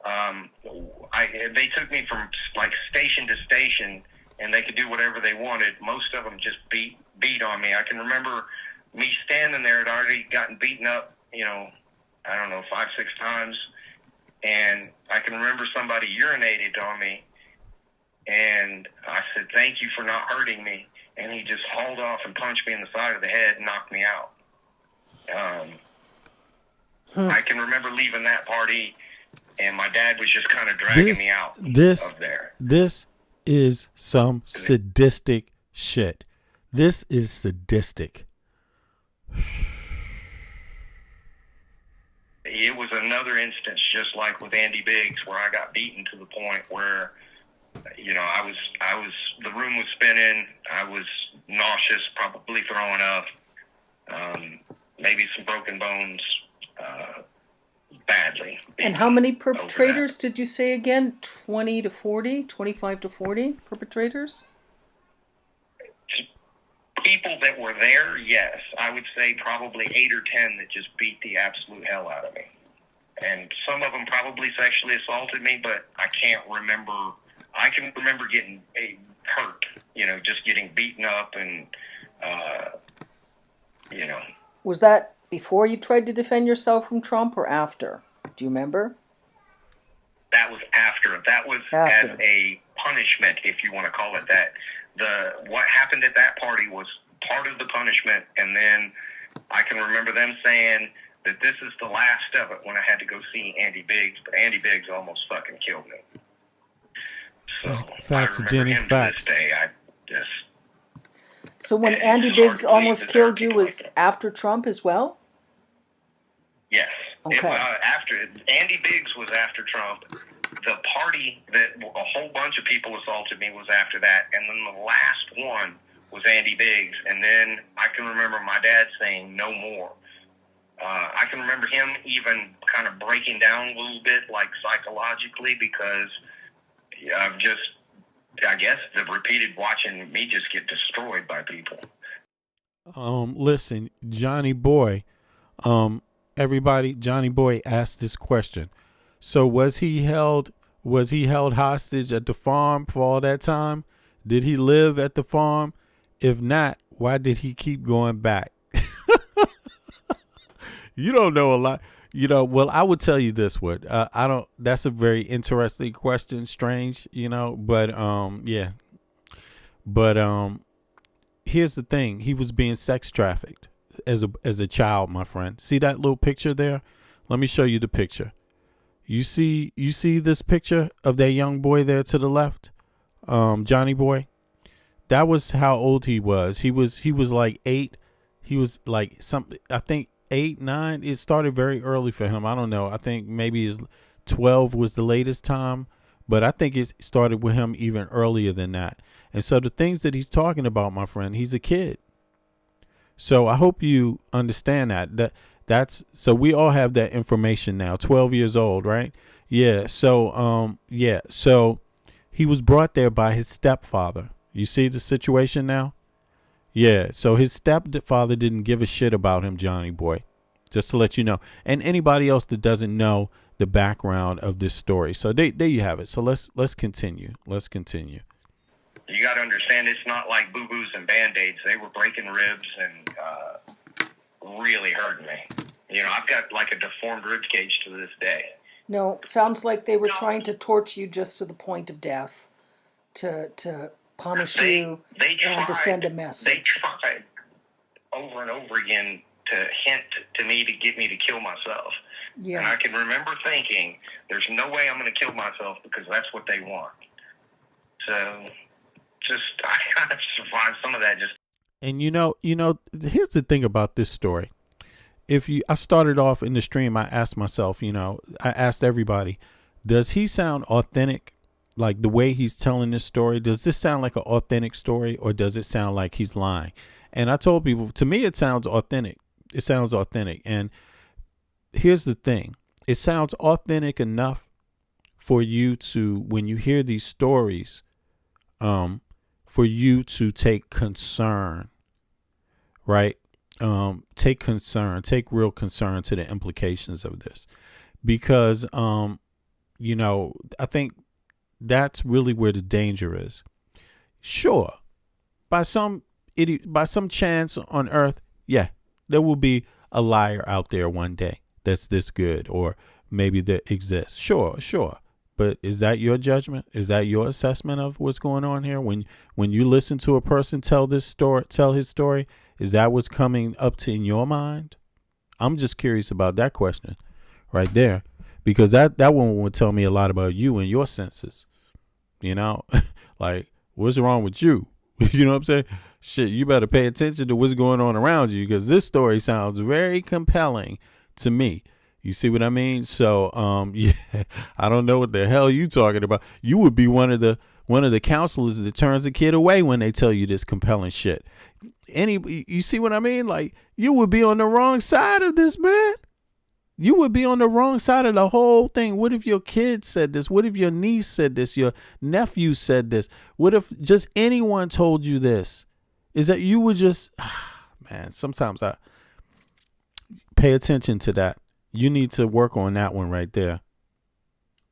they took me from like station to station, and they could do whatever they wanted. Most of them just beat on me. I can remember me standing there. I'd already gotten beaten up, I don't know, 5-6 times, and I can remember somebody urinated on me, and I said, "Thank you for not hurting me," and he just hauled off and punched me in the side of the head and knocked me out. I can remember leaving that party, and my dad was just kind of dragging me out of there. This is some sadistic shit. This is sadistic. It was another instance, just like with Andy Biggs, where I got beaten to the point where, the room was spinning. I was nauseous, probably throwing up. Maybe some broken bones, badly. And how many perpetrators did you say again? 20 to 40? 25 to 40 perpetrators? People that were there, yes. I would say probably 8 or 10 that just beat the absolute hell out of me. And some of them probably sexually assaulted me, but I can't remember. I can remember getting hurt, just getting beaten up and, Was that before you tried to defend yourself from Trump or after? Do you remember? That was after. That was as a punishment, if you want to call it that. What happened at that party was part of the punishment, and then I can remember them saying that this is the last of it when I had to go see Andy Biggs, but Andy Biggs almost fucking killed me. So facts, I remember Jenny, him facts. to this day. So when Andy Biggs almost killed you was after Trump as well? Yes. Okay. After Andy Biggs was after Trump. The party that a whole bunch of people assaulted me was after that, and then the last one was Andy Biggs, and then I can remember my dad saying no more. I can remember him even kind of breaking down a little bit, like psychologically, because I guess the repeated watching me just get destroyed by people. Listen, Johnny Boy, everybody, Johnny Boy asked this question. So was he held hostage at the farm for all that time? Did he live at the farm? If not, why did he keep going back? You don't know a lot. Well, I would tell you this, Wood. I don't. That's a very interesting question. Strange, but yeah. But here's the thing. He was being sex trafficked as a child, my friend. See that little picture there? Let me show you the picture. You see this picture of that young boy there to the left, Johnny Boy. That was how old he was. He was like 8. He was like I think 8, 9. It started very early for him. I don't know. I think maybe his 12 was the latest time, but I think it started with him even earlier than that. And so the things that he's talking about, my friend, he's a kid. So I hope you understand that. So we all have that information now. 12 years old, right? Yeah. So So he was brought there by his stepfather. You see the situation now? Yeah. So his stepfather didn't give a shit about him, Johnny Boy. Just to let you know, and anybody else that doesn't know the background of this story. So there you have it. So let's continue. Let's continue. You got to understand, it's not like boo-boos and Band-Aids. They were breaking ribs and really hurting me. You know, I've got like a deformed rib cage to this day. No, sounds like they were trying to torture you just to the point of death, to punish you and to send a message. They tried over and over again to hint to me to get me to kill myself. Yeah. And I can remember thinking, there's no way I'm going to kill myself because that's what they want. So, I kind of survived some of that. And you know, here's the thing about this story. I started off in the stream, I asked myself, I asked everybody, does he sound authentic? Like the way he's telling this story, does this sound like an authentic story, or does it sound like he's lying? And I told people, to me, it sounds authentic. It sounds authentic. And here's the thing. It sounds authentic enough for you to, when you hear these stories, for you to take concern, right? Take real concern to the implications of this, because, I think that's really where the danger is. Sure, by some chance on earth, yeah, there will be a liar out there one day that's this good, or maybe that exists. Sure. But is that your judgment? Is that your assessment of what's going on here? When you listen to a person tell his story, is that what's coming up to in your mind? I'm just curious about that question right there, because that one would tell me a lot about you and your senses. Like, what's wrong with you? You know what I'm saying? Shit, you better pay attention to what's going on around you, because this story sounds very compelling to me. You see what I mean? So, yeah, I don't know what the hell you talking about. You would be one of the counselors that turns a kid away when they tell you this compelling shit. You see what I mean? Like, you would be on the wrong side of this, man. You would be on the wrong side of the whole thing. What if your kid said this? What if your niece said this? Your nephew said this? What if just anyone told you this? Is that you would just, man, sometimes I pay attention to that. You need to work on that one right there.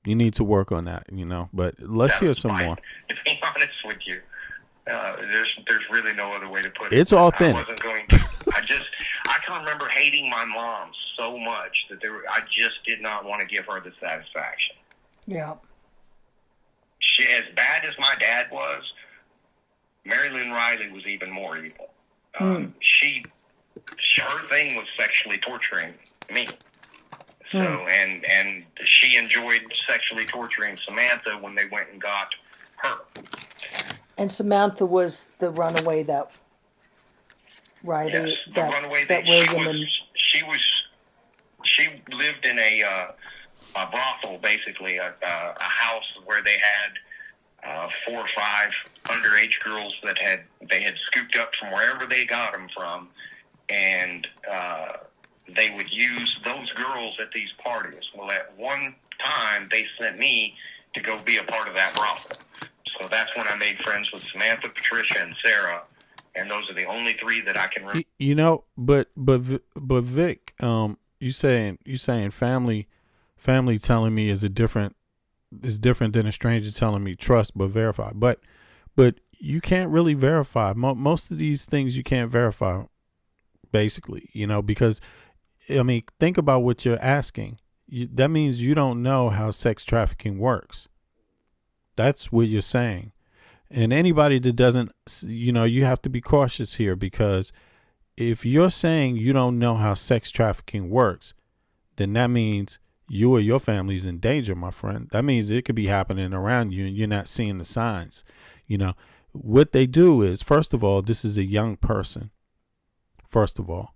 You need to work on that, but let's hear some more. To be honest with you, there's really no other way to put it. It's authentic. I wasn't going to, I can remember hating my mom so much that I just did not want to give her the satisfaction. Yeah. She, as bad as my dad was, Mary Lynn Riley was even more evil. Her thing was sexually torturing me. So, and she enjoyed sexually torturing Samantha when they went and got her. And Samantha was the runaway that Riley, yes, the runaway that William she lived in a brothel, basically a house where they had 4 or 5 underage girls that they had scooped up from wherever they got them from, and they would use those girls at these parties. Well, at one time, they sent me to go be a part of that brothel. So that's when I made friends with Samantha, Patricia, and Sarah, and those are the only 3 that I can remember. But Vic, you saying family telling me is different than a stranger telling me trust but verify. But you can't really verify. Most of these things you can't verify, basically, because, I mean, think about what you're asking. That means you don't know how sex trafficking works. That's what you're saying. And anybody that doesn't, you have to be cautious here, because if you're saying you don't know how sex trafficking works, then that means you or your family's in danger, my friend. That means it could be happening around you and you're not seeing the signs. What they do is, first of all, this is a young person. First of all.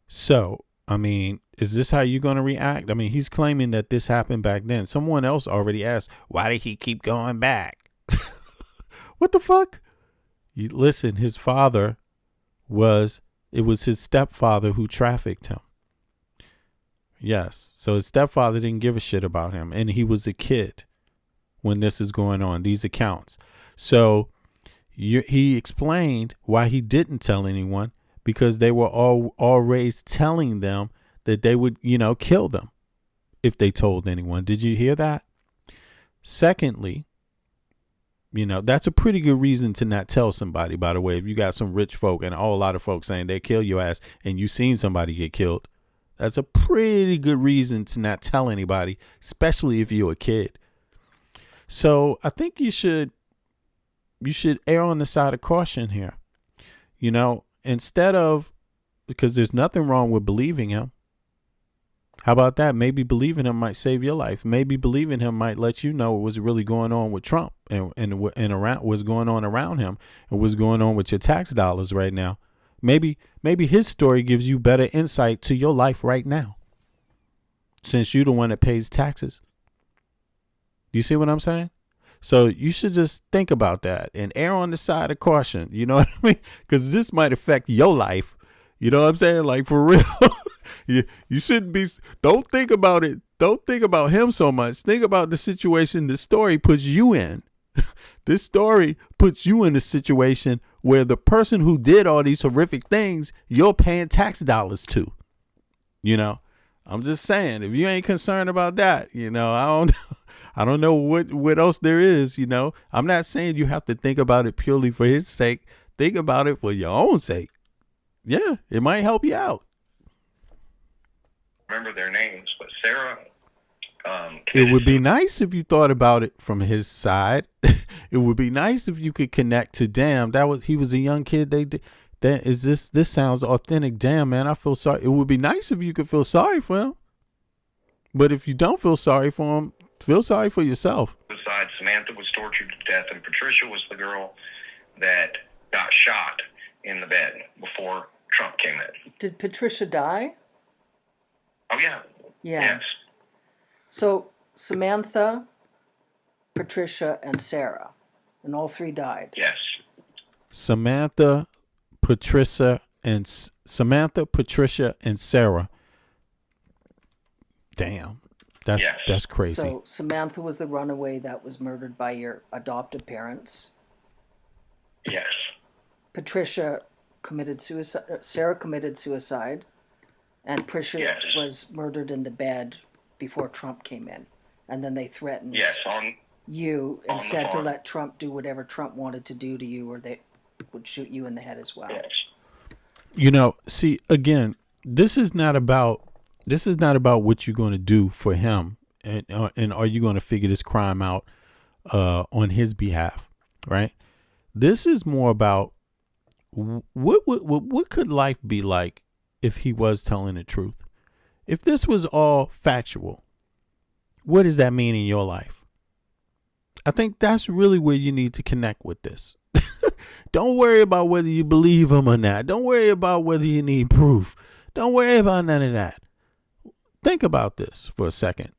So, I mean, is this how you're going to react? I mean, he's claiming that this happened back then. Someone else already asked, why did he keep going back? What the fuck? Listen, his father it was his stepfather who trafficked him. Yes. So his stepfather didn't give a shit about him. And he was a kid when this is going on, these accounts. So he explained why he didn't tell anyone, because they were always telling them that they would, kill them if they told anyone. Did you hear that? Secondly, that's a pretty good reason to not tell somebody, by the way. If you got some rich folk and a whole lot of folks saying they kill your ass and you seen somebody get killed, that's a pretty good reason to not tell anybody, especially if you're a kid. So I think you should err on the side of caution here. Instead of, because there's nothing wrong with believing him. How about that? Maybe believing him might save your life. Maybe believing him might let you know what was really going on with Trump and around what's going on around him and what's going on with your tax dollars right now. Maybe his story gives you better insight to your life right now, since you're the one that pays taxes. You see what I'm saying? So you should just think about that and err on the side of caution. You know what I mean? Because this might affect your life. You know what I'm saying? Like, for real. You shouldn't be. Don't think about it. Don't think about him so much. Think about the situation the story puts you in. This story puts you in a situation where the person who did all these horrific things, you're paying tax dollars to. I'm just saying, if you ain't concerned about that, I don't know what else there is. I'm not saying you have to think about it purely for his sake. Think about it for your own sake. Yeah, it might help you out. Remember their names, but Sarah. It would be nice if you thought about it from his side. It would be nice if you could connect to, damn, he was a young kid. This sounds authentic. Damn, man, I feel sorry. It would be nice if you could feel sorry for him. But if you don't feel sorry for him, feel sorry for yourself. Besides, Samantha was tortured to death, and Patricia was the girl that got shot in the bed before Trump came in. Did Patricia die? Oh, yeah. Yeah. Yes. So Samantha, Patricia, and Sarah, and all three died. Yes. Samantha, Patricia, and Sarah. Damn. That's crazy. So Samantha was the runaway that was murdered by your adoptive parents. Yes. Patricia committed suicide. Sarah committed suicide, and Patricia was murdered in the bed before Trump came in, and then they threatened you and said to let Trump do whatever Trump wanted to do to you, or they would shoot you in the head as well. Yes. See, again, this is not about what you're going to do for him, and are you going to figure this crime out on his behalf, right? This is more about what could life be like if he was telling the truth. If this was all factual, what does that mean in your life? I think that's really where you need to connect with this. Don't worry about whether you believe him or not. Don't worry about whether you need proof. Don't worry about none of that. Think about this for a second.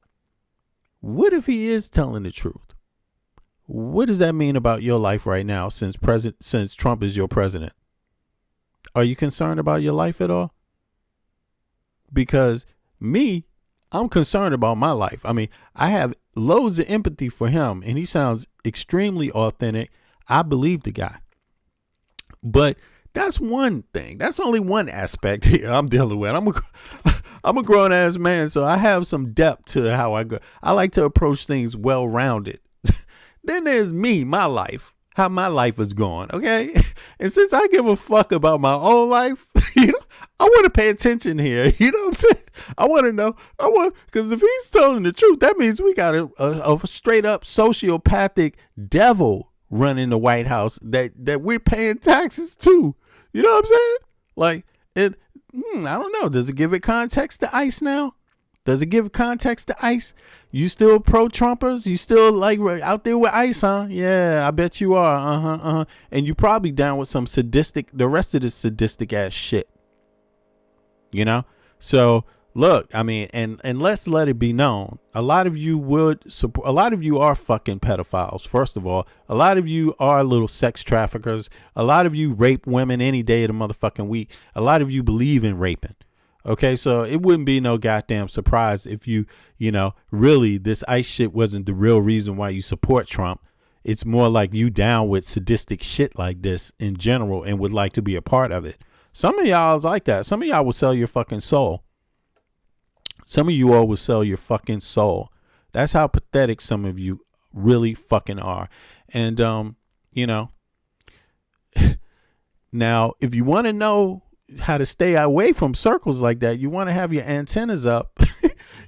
What if he is telling the truth? What does that mean about your life right now since Trump is your president? Are you concerned about your life at all? Because I'm concerned about my life. I mean, I have loads of empathy for him, and he sounds extremely authentic. I believe the guy. But that's one thing. That's only one aspect here I'm dealing with. I'm a grown ass man, so I have some depth to how I go. I like to approach things well rounded. Then there's me, my life, how my life is going. Okay. And since I give a fuck about my own life, I want to pay attention here. You know what I'm saying? I want to know. Because if he's telling the truth, that means we got a straight up sociopathic devil running the White House that we're paying taxes to. You know what I'm saying? Like, I don't know. Does it give it context to ICE now? Does it give context to ICE? You still pro-Trumpers? You still like out there with ICE, huh? Yeah, I bet you are. And you probably down with some the rest of this sadistic ass shit. So look, I mean, and let's let it be known. A lot of you are fucking pedophiles. First of all, a lot of you are little sex traffickers. A lot of you rape women any day of the motherfucking week. A lot of you believe in raping. Okay, so it wouldn't be no goddamn surprise if really this ICE shit wasn't the real reason why you support Trump. It's more like you down with sadistic shit like this in general and would like to be a part of it. Some of y'all is like that. Some of y'all will sell your fucking soul. Some of you all will sell your fucking soul. That's how pathetic some of you really fucking are. And, you know, now, if you want to know how to stay away from circles like that, you want to have your antennas up.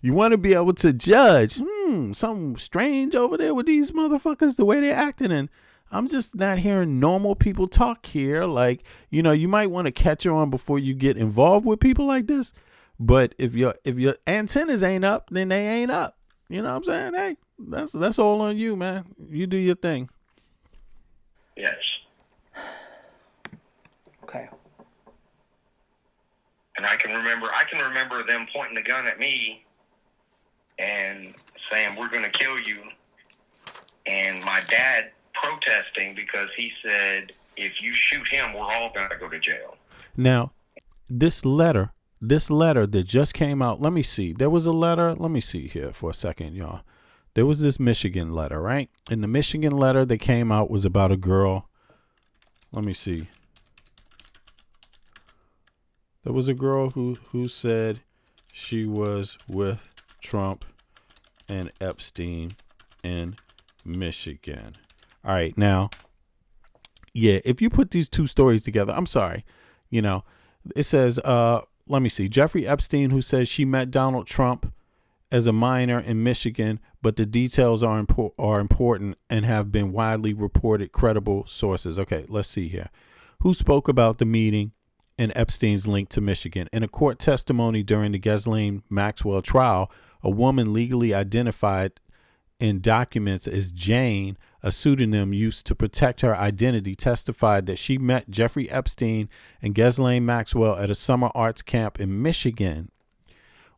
You want to be able to judge, something strange over there with these motherfuckers, the way they're acting. And I'm just not hearing normal people talk here. Like, you know, you might want to catch on before you get involved with people like this. But if your antennas ain't up, then they ain't up. You know what I'm saying? Hey, that's all on you, man. You do your thing. Yes. Okay. And I can remember them pointing the gun at me and saying, "We're going to kill you." And my dad protesting because he said, "If you shoot him, we're all going to go to jail." Now, this letter that just came out, let me see. There was a letter. Let me see here for a second, y'all. There was this Michigan letter, right? And the Michigan letter that came out was about a girl. Let me see. There was a girl who said she was with Trump and Epstein in Michigan. All right, now, yeah, if you put these two stories together, I'm sorry, you know, it says, let me see, Jeffrey Epstein, who says she met Donald Trump as a minor in Michigan, but the details are important and have been widely reported, credible sources. Okay, let's see here. Who spoke about the meeting and Epstein's link to Michigan? In a court testimony during the Ghislaine Maxwell trial, a woman legally identified in documents as Jane, a pseudonym used to protect her identity, testified that she met Jeffrey Epstein and Ghislaine Maxwell at a summer arts camp in Michigan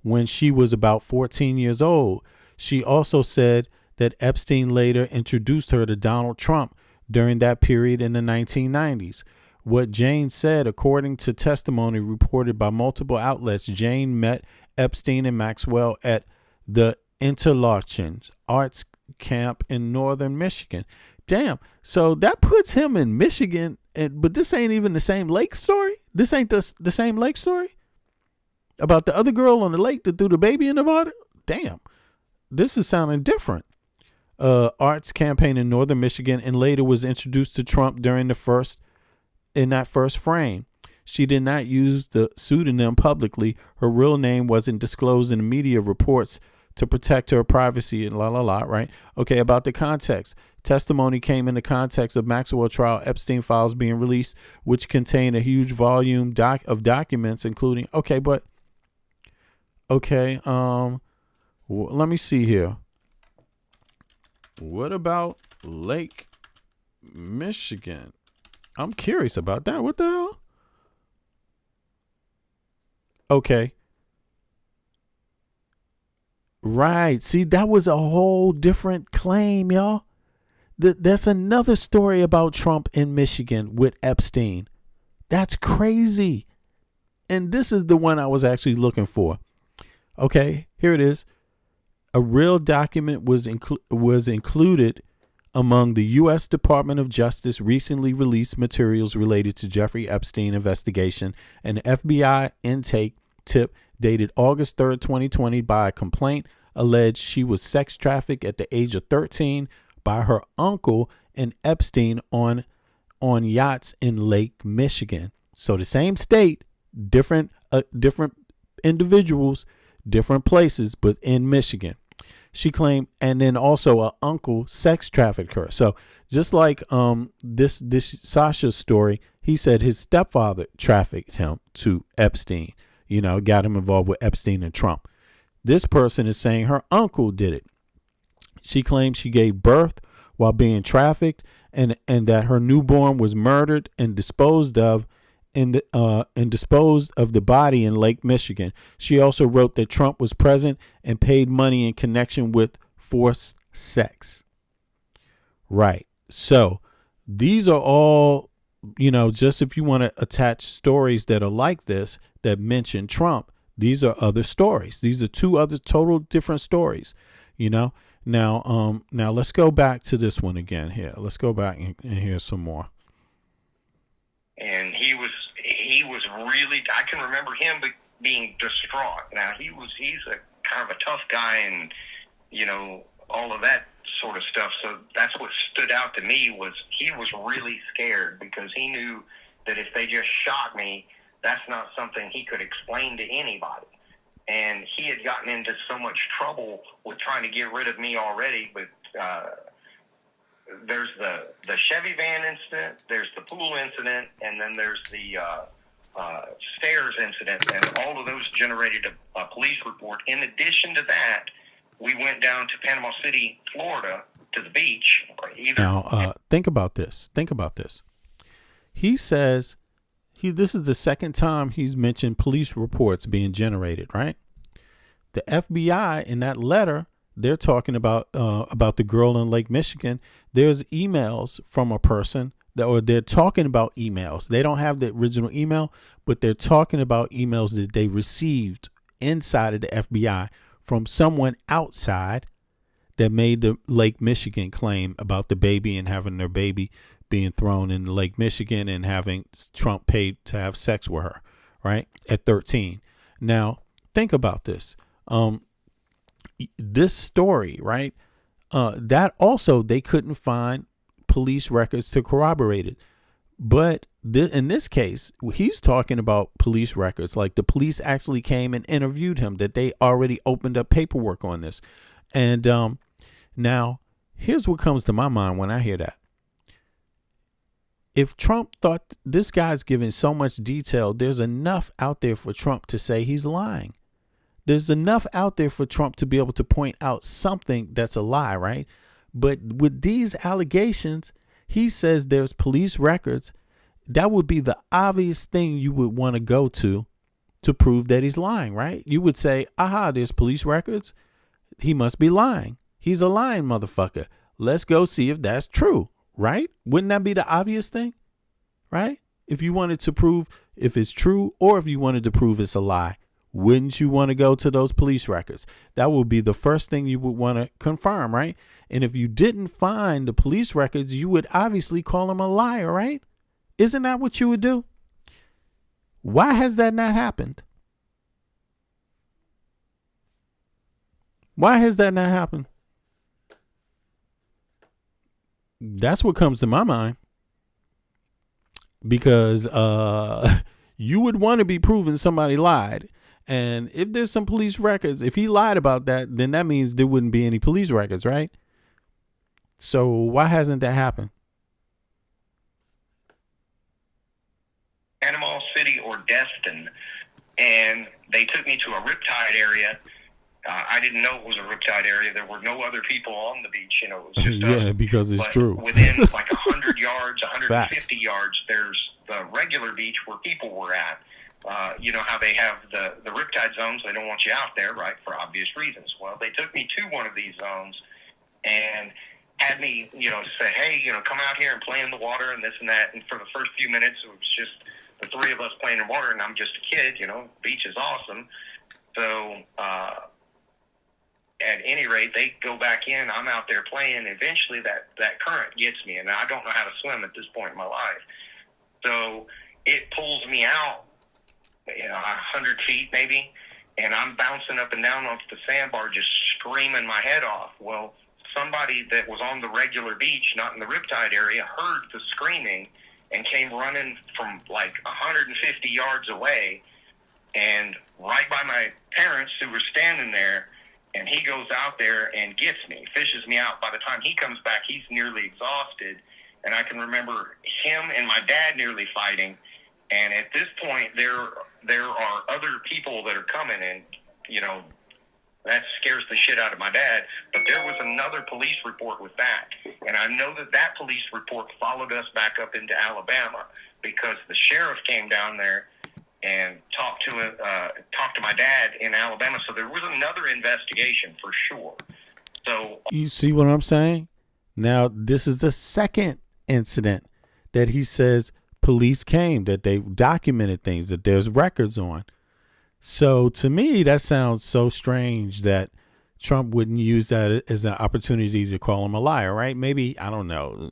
when she was about 14 years old. She also said that Epstein later introduced her to Donald Trump during that period in the 1990s. What Jane said, according to testimony reported by multiple outlets, Jane met Epstein and Maxwell at the Interlochen Arts Camp in northern Michigan. Damn. So that puts him in Michigan, but this ain't even the same lake story? This ain't the same lake story? About the other girl on the lake that threw the baby in the water? Damn. This is sounding different. Arts campaign in northern Michigan, and later was introduced to Trump during in that first frame. She did not use the pseudonym publicly. Her real name wasn't disclosed in the media reports to protect her privacy and right? Okay, about the context. Testimony came in the context of Maxwell trial Epstein files being released, which contained a huge volume of documents, including, let me see here. What about Lake Michigan? I'm curious about that. What the hell? Okay. Right. See, that was a whole different claim, y'all. That's another story about Trump in Michigan with Epstein. That's crazy. And this is the one I was actually looking for. Okay, here it is. A real document was included among the U.S. Department of Justice recently released materials related to Jeffrey Epstein investigation. An FBI intake tip dated August 3rd, 2020 by a complaint alleged she was sex trafficked at the age of 13 by her uncle and Epstein on yachts in Lake Michigan. So the same state, different individuals, different places, but in Michigan. She claimed, and then also an uncle sex trafficked her. So just like this Sascha story, he said his stepfather trafficked him to Epstein, got him involved with Epstein and Trump. This person is saying her uncle did it. She claims she gave birth while being trafficked and that her newborn was murdered and disposed of the body in Lake Michigan. She also wrote that Trump was present and paid money in connection with forced sex. Right. So these are all, just if you want to attach stories that are like this, that mention Trump, these are other stories. These are two other total different stories, Now let's go back to this one again here. Let's go back and hear some more. And he was really, I can remember him being distraught. Now, he's a kind of a tough guy and, you know, all of that sort of stuff. So that's what stood out to me was he was really scared because he knew that if they just shot me, that's not something he could explain to anybody. And he had gotten into so much trouble with trying to get rid of me already. But there's the Chevy van incident, there's the pool incident, and then there's the stairs incident. And all of those generated a police report. In addition to that, we went down to Panama City, Florida, to the beach. Now, think about this. He says this is the second time he's mentioned police reports being generated, right? The FBI in that letter, they're talking about the girl in Lake Michigan. There's emails from a person or they're talking about emails. They don't have the original email, but they're talking about emails that they received inside of the FBI from someone outside that made the Lake Michigan claim about the baby and having their baby being thrown in Lake Michigan and having Trump paid to have sex with her, right, at 13. Now, think about this. This story, right, that also they couldn't find police records to corroborate it. But in this case, he's talking about police records, like the police actually came and interviewed him, that they already opened up paperwork on this. And now, here's what comes to my mind when I hear that. If Trump thought this guy's giving so much detail, there's enough out there for Trump to say he's lying. There's enough out there for Trump to be able to point out something that's a lie, right? But with these allegations, he says there's police records. That would be the obvious thing you would want to go to prove that he's lying, right? You would say, aha, there's police records. He must be lying. He's a lying motherfucker. Let's go see if that's true, right? Wouldn't that be the obvious thing, right? If you wanted to prove if it's true or if you wanted to prove it's a lie, wouldn't you want to go to those police records? That would be the first thing you would want to confirm, right? And if you didn't find the police records, you would obviously call him a liar, right? Isn't that what you would do? Why has that not happened? Why has that not happened? That's what comes to my mind. Because you would want to be proving somebody lied. And if there's some police records, if he lied about that, then that means there wouldn't be any police records, right? So why hasn't that happened? Panama City or Destin, and they took me to a riptide area. I didn't know it was a riptide area. There were no other people on the beach. You know, it was just yeah, because it's true. Within like 100 yards, 150 Facts. yards, there's the regular beach where people were at. You know how they have the riptide zones. They don't want you out there, right, for obvious reasons. Well, they took me to one of these zones and had me, you know, say, hey, you know, come out here and play in the water and this and that. And for the first few minutes, it was just the three of us playing in water, and I'm just a kid, you know, beach is awesome. So, at any rate, they go back in, I'm out there playing. Eventually that current gets me, and I don't know how to swim at this point in my life. So it pulls me out, you know, 100 feet maybe, and I'm bouncing up and down off the sandbar, just screaming my head off. Well, somebody that was on the regular beach, not in the riptide area, heard the screaming and came running from like 150 yards away and right by my parents who were standing there. And he goes out there and gets me, fishes me out. By the time he comes back, he's nearly exhausted. And I can remember him and my dad nearly fighting. And at this point, there are other people that are coming, and, you know, that scares the shit out of my dad. But there was another police report with that. And I know that police report followed us back up into Alabama because the sheriff came down there and talked to my dad in Alabama. So there was another investigation for sure. So you see what I'm saying? Now, this is the second incident that he says police came, that they documented things, that there's records on. So to me, that sounds so strange that Trump wouldn't use that as an opportunity to call him a liar, right? Maybe, I don't know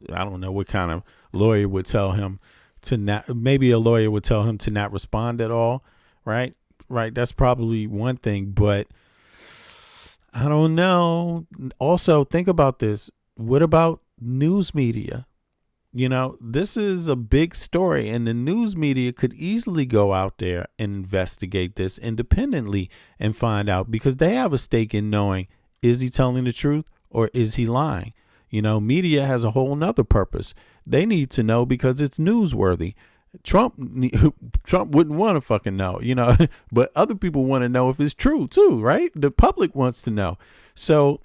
what kind of lawyer would tell him to not, maybe a lawyer would tell him to not respond at all, right? right? That's probably one thing, but I don't know. Also, think about this. What about news media? This is a big story, and the news media could easily go out there and investigate this independently and find out, because they have a stake in knowing, is he telling the truth or is he lying? Media has a whole nother purpose. They need to know because it's newsworthy. Trump wouldn't want to fucking know, but other people want to know if it's true too, right? The public wants to know. So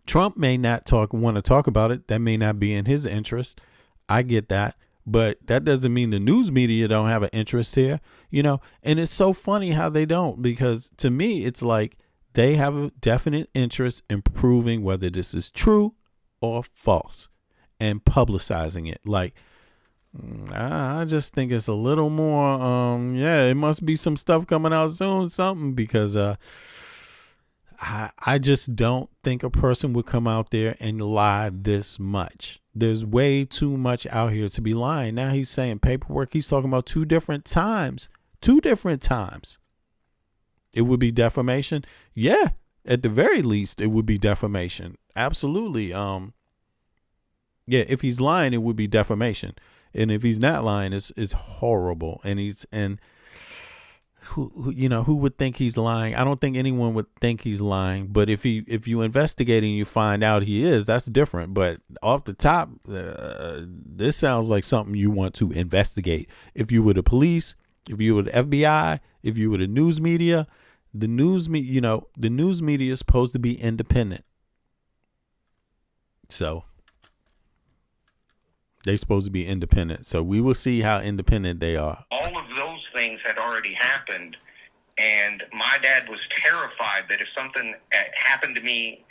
Trump may not want to talk about it. That may not be in his interest. I get that. But that doesn't mean the news media don't have an interest here, and it's so funny how they don't, because to me, it's like they have a definite interest in proving whether this is true or false and publicizing it. Like, I just think it's a little more, it must be some stuff coming out soon, something, because I just don't think a person would come out there and lie this much. There's way too much out here to be lying. Now he's saying paperwork. He's talking about two different times. It would be defamation. Yeah, at the very least, it would be defamation. Absolutely. If he's lying, it would be defamation. And if he's not lying, it's horrible. And who would think he's lying? I don't think anyone would think he's lying. But if you investigate and you find out he is, that's different. But off the top, this sounds like something you want to investigate. If you were the police, if you were the FBI, if you were the news media, the news media is supposed to be independent. So they're supposed to be independent. So we will see how independent they are. All of those things had already happened, and my dad was terrified that if something happened to me,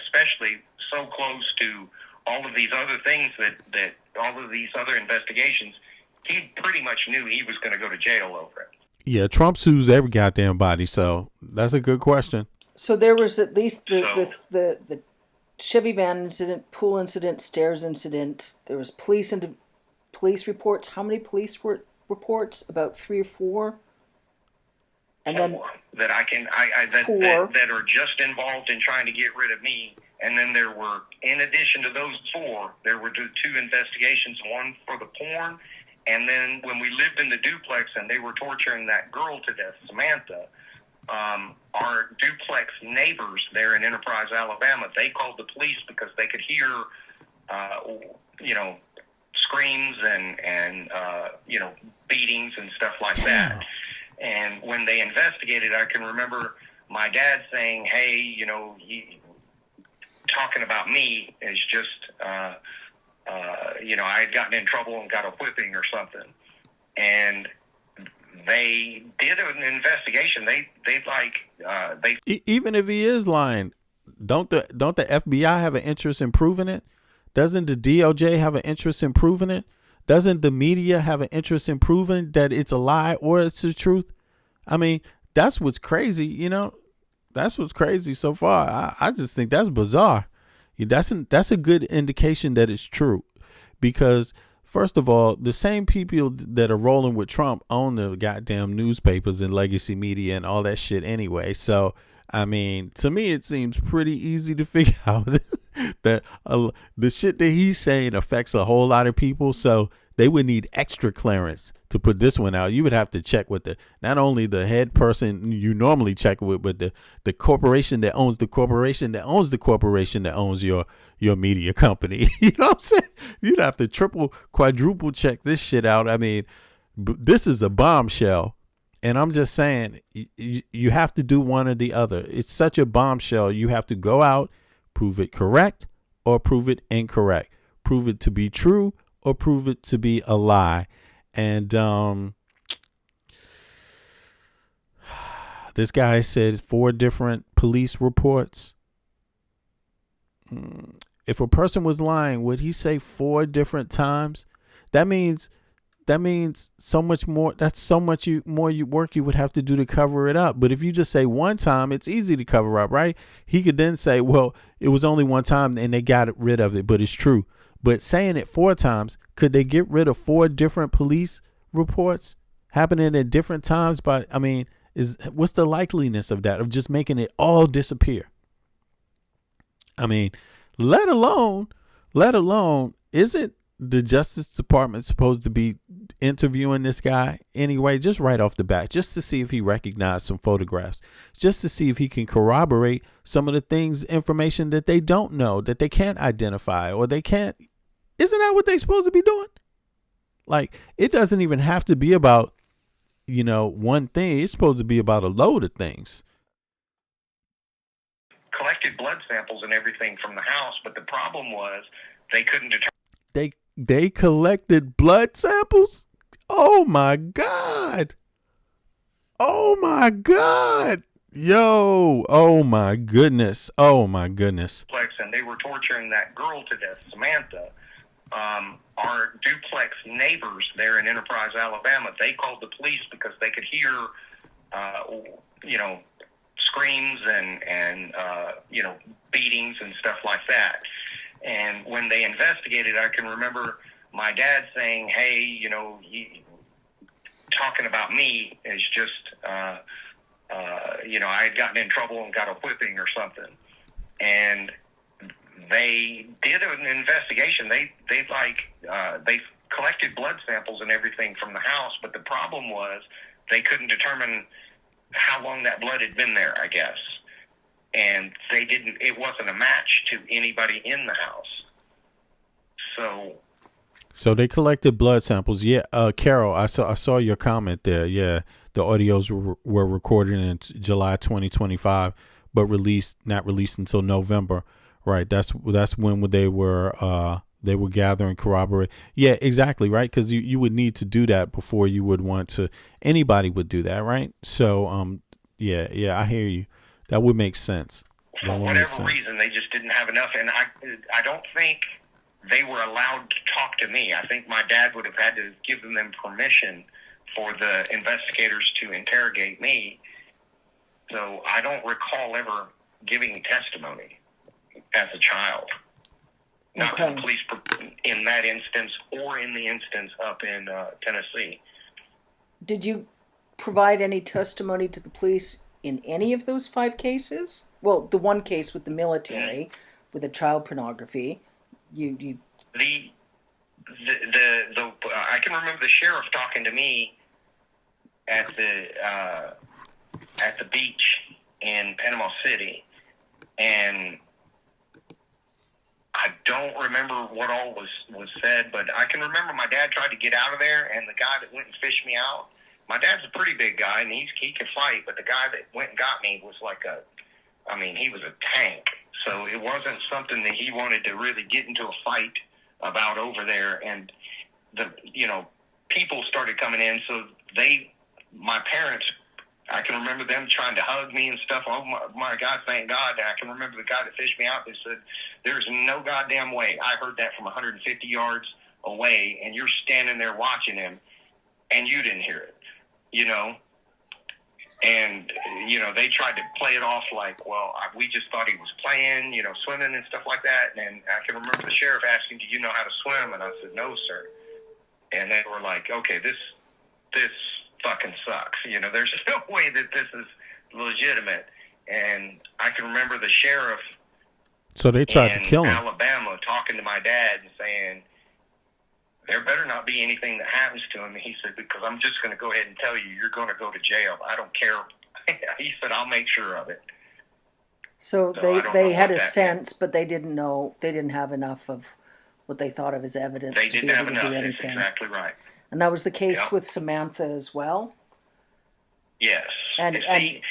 especially so close to all of these other things that all of these other investigations, he pretty much knew he was going to go to jail over it. Yeah, Trump sues every goddamn body, so that's a good question. So there was at least the Chevy van incident, pool incident, stairs incident. There was police reports. How many police reports? About 3 or 4. And then that that are just involved in trying to get rid of me. And then there were, in addition to those 4, there were 2 investigations. One for the porn, and then when we lived in the duplex and they were torturing that girl to death, Samantha. Our duplex neighbors there in Enterprise, Alabama, they called the police because they could hear, screams and beatings and stuff like that. And when they investigated, I can remember my dad saying, "Hey, he talking about me is just, I had gotten in trouble and got a whipping or something." And they did an investigation. Even if he is lying, don't the FBI have an interest in proving it? Doesn't the DOJ have an interest in proving it? Doesn't the media have an interest in proving that it's a lie or it's the truth? I mean, that's what's crazy. That's what's crazy so far. I just think that's bizarre. That's a good indication that it's true, because first of all, the same people that are rolling with Trump own the goddamn newspapers and legacy media and all that shit anyway. So, I mean, to me, it seems pretty easy to figure out that the shit that he's saying affects a whole lot of people. So they would need extra clearance to put this one out. You would have to check with not only the head person you normally check with, but the corporation that owns the corporation that owns the corporation that owns your media company. You know what I'm saying? You'd have to triple, quadruple check this shit out. I mean, this is a bombshell. And I'm just saying, you have to do one or the other. It's such a bombshell. You have to go out, prove it correct or prove it incorrect. Prove it to be true or prove it to be a lie. And this guy said 4 different police reports. If a person was lying, would he say 4 different times? That means so much more. That's so much more work you would have to do to cover it up. But if you just say one time, it's easy to cover up, right? He could then say, well, it was only one time and they got rid of it, but it's true. But saying it 4 times, could they get rid of 4 different police reports happening at different times? But I mean, What's the likeliness of that, of just making it all disappear? I mean, let alone, isn't the Justice Department supposed to be interviewing this guy anyway, just right off the bat, just to see if he recognized some photographs, just to see if he can corroborate some of the things, information that they don't know, that they can't identify, or they can't. Isn't that what they're supposed to be doing? Like, it doesn't even have to be about, one thing. It's supposed to be about a load of things. Collected blood samples and everything from the house, but the problem was they couldn't determine. They collected blood samples? Oh my God. Oh my God. Yo. Oh my goodness. Oh my goodness. And they were torturing that girl to death, Samantha. Our duplex neighbors there in Enterprise, Alabama, they called the police because they could hear, screams and beatings and stuff like that. And when they investigated, I can remember my dad saying, hey, talking about me is just, I had gotten in trouble and got a whipping or something. And they did an investigation. They collected blood samples and everything from the house, but the problem was they couldn't determine how long that blood had been there, I guess. And it wasn't a match to anybody in the house. So they collected blood samples. Yeah. Carol, I saw your comment there. Yeah. The audios were recorded in July 2025, but not released until November. Right. That's when they were gathering corroborate. Yeah, exactly. Right. Cause you would need to do that before you would want to, anybody would do that. Right. So, yeah, I hear you. That would make sense. For whatever reason, they just didn't have enough. And I don't think they were allowed to talk to me. I think my dad would have had to give them permission for the investigators to interrogate me. So I don't recall ever giving testimony as a child. Not to the police in that instance or in the instance up in Tennessee. Did you provide any testimony to the police in any of those 5 cases? Well, the one case with the military, with the child pornography, you. The I can remember the sheriff talking to me at the beach in Panama City, and I don't remember what all was said, but I can remember my dad tried to get out of there, and the guy that went and fished me out. My dad's a pretty big guy, and he can fight, but the guy that went and got me was he was a tank. So it wasn't something that he wanted to really get into a fight about over there. And people started coming in, so my parents, I can remember them trying to hug me and stuff. Oh my God, thank God. And I can remember the guy that fished me out, they said, there's no goddamn way. I heard that from 150 yards away, and you're standing there watching him, and you didn't hear it. And, they tried to play it off like, well, we just thought he was playing, swimming and stuff like that. And I can remember the sheriff asking, do you know how to swim? And I said, no, sir. And they were like, okay, this fucking sucks. There's no way that this is legitimate. And I can remember the sheriff. So they tried to kill him. Alabama talking to my dad and saying, there better not be anything that happens to him. And he said, because I'm just going to go ahead and tell you, you're going to go to jail. I don't care. He said, I'll make sure of it. So they had a sense, but they didn't know, they didn't have enough of what they thought of as evidence to be able to do anything. That's exactly right. And that was the case with Samantha as well? Yes. And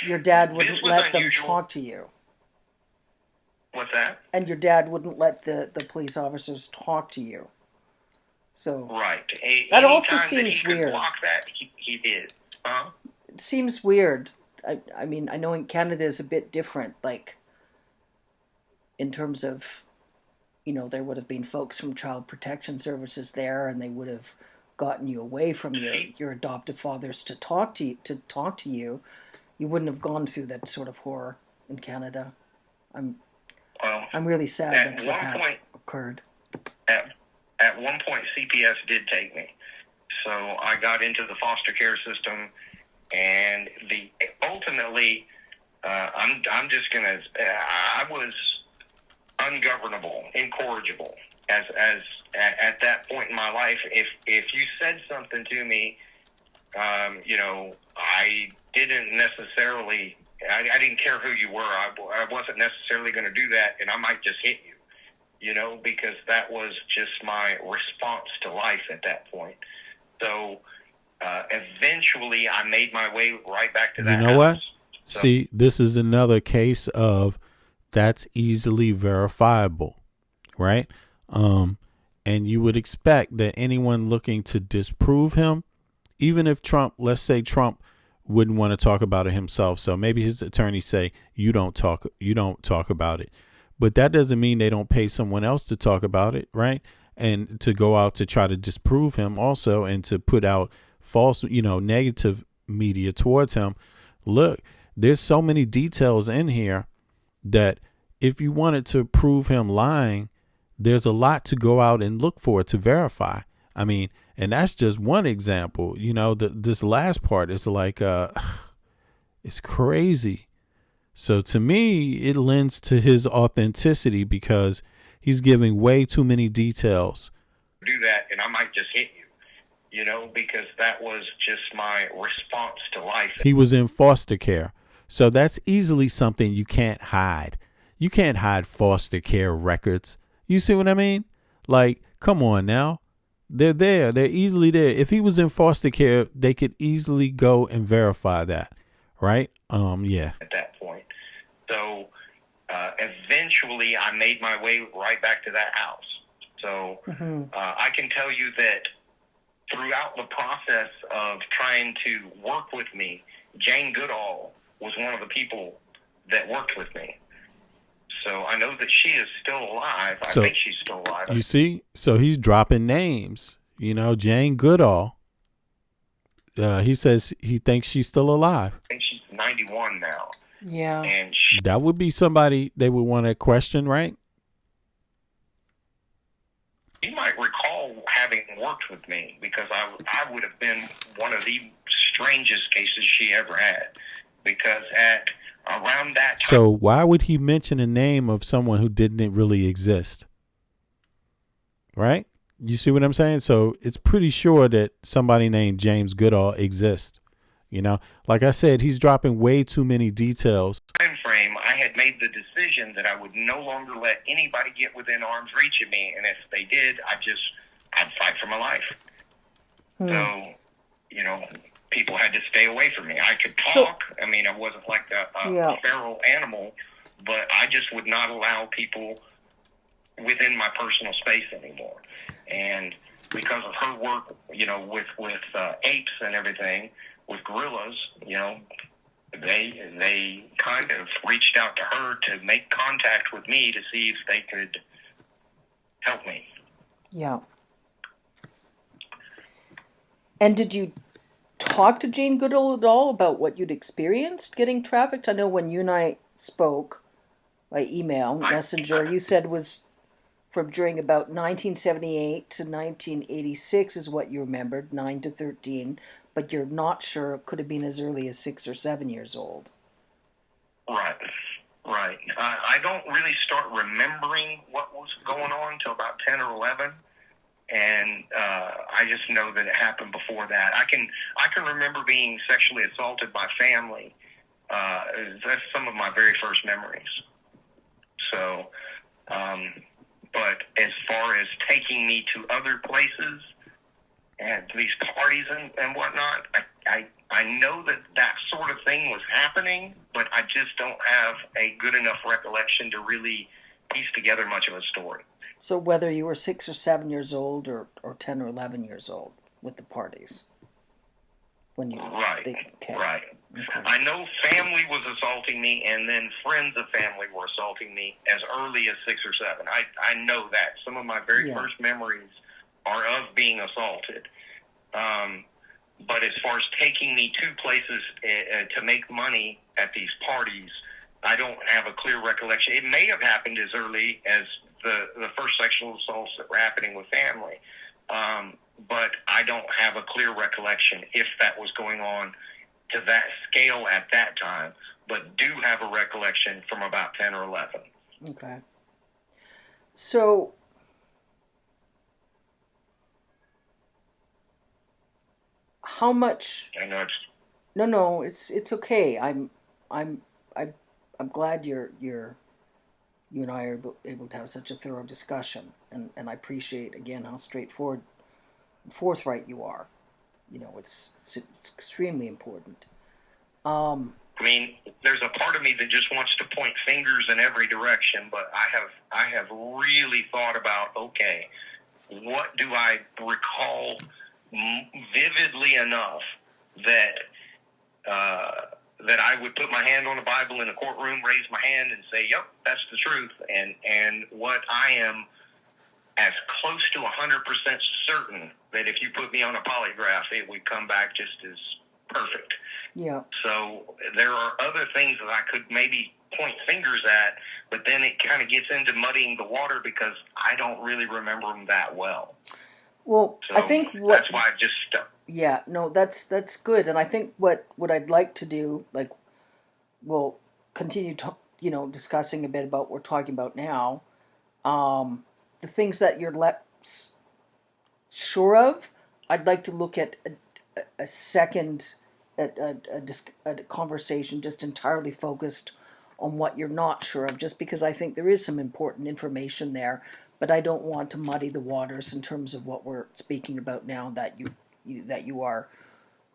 your dad wouldn't let them talk to you? What's that? And your dad wouldn't let the police officers talk to you? So right. That also seems weird. Block that, he did. It seems weird. I mean, I know in Canada is a bit different, like, in terms of, there would have been folks from Child Protection Services there, and they would have gotten you away from your adoptive fathers to talk to you. You wouldn't have gone through that sort of horror in Canada. I'm really sad that's what occurred. At one point, CPS did take me. So I got into the foster care system, And ultimately, I'm just gonna. I was ungovernable, incorrigible, at that point in my life. If you said something to me, I didn't necessarily. I didn't care who you were. I wasn't necessarily going to do that, and I might just hit you. Because that was just my response to life at that point. So eventually, I made my way right back to that house. You know what? So, See, this is another case of that's easily verifiable, right? And you would expect that anyone looking to disprove him, even if Trump, let's say Trump wouldn't want to talk about it himself, so maybe his attorneys say you don't talk about it, but that doesn't mean they don't pay someone else to talk about it, right? And to go out to try to disprove him also, and to put out false, negative media towards him. Look, there's so many details in here that if you wanted to prove him lying, there's a lot to go out and look for to verify. I mean, and that's just one example. This last part is like, it's crazy. So to me, it lends to his authenticity because he's giving way too many details. Do that, and I might just hit you. Because that was just my response to life. He was in foster care. So that's easily something you can't hide. You can't hide foster care records. You see what I mean? Like, come on now. They're there. They're easily there. If he was in foster care, they could easily go and verify that. Right? Yeah. At that point. So eventually I made my way right back to that house. So I can tell you that throughout the process of trying to work with me, Jane Goodall was one of the people that worked with me. So I know that she is still alive. I think she's still alive. You see? So he's dropping names. Jane Goodall. He says he thinks she's still alive. I think she's 91 now. Yeah. And that would be somebody they would want to question, right? You might recall having worked with me because I would have been one of the strangest cases she ever had. Because at around that time. So why would he mention a name of someone who didn't really exist? Right? You see what I'm saying? So it's pretty sure that somebody named James Goodall exists. Like I said, he's dropping way too many details. Time frame, I had made the decision that I would no longer let anybody get within arm's reach of me, and if they did, I'd fight for my life. So, people had to stay away from me. I could talk. I mean, I wasn't like a feral animal, but I just would not allow people within my personal space anymore. And because of her work, with apes and everything, with gorillas, they kind of reached out to her to make contact with me to see if they could help me. Yeah. And did you talk to Jane Goodall at all about what you'd experienced getting trafficked? I know when you and I spoke by email, messenger, you said was from during about 1978 to 1986 is what you remembered, 9 to 13, but you're not sure it could have been as early as 6 or 7 years old. Right. I don't really start remembering what was going on until about 10 or 11. And I just know that it happened before that. I can remember being sexually assaulted by family. That's some of my very first memories. So, but as far as taking me to other places and these parties and whatnot, I know that sort of thing was happening, but I just don't have a good enough recollection to really piece together much of a story. So whether you were 6 or 7 years old or 10 or 11 years old with the parties? When you Right. Okay. I know family was assaulting me, and then friends of family were assaulting me as early as 6 or 7. I know that. Some of my very first memories are of being assaulted. But as far as taking me to places to make money at these parties, I don't have a clear recollection. It may have happened as early as the first sexual assaults that were happening with family. But I don't have a clear recollection if that was going on to that scale at that time, but do have a recollection from about 10 or 11. Okay. So, how much? I know No, it's okay. I'm glad you and I are able to have such a thorough discussion, and I appreciate again how straightforward and forthright you are. It's extremely important. I mean, there's a part of me that just wants to point fingers in every direction, but I have really thought about, okay, what do I recall vividly enough that that I would put my hand on the Bible in a courtroom, raise my hand, and say, "Yep, that's the truth." And what I am as close to 100% certain that if you put me on a polygraph, it would come back just as perfect. Yeah. So there are other things that I could maybe point fingers at, but then it kind of gets into muddying the water because I don't really remember them that well. Well, So I think that's why I've just stuck. Yeah, no, that's good, and I think what I'd like to do, like, we'll continue discussing a bit about what we're talking about now. The things that you're less sure of, I'd like to look at a second a conversation just entirely focused on what you're not sure of, just because I think there is some important information there, but I don't want to muddy the waters in terms of what we're speaking about now that you are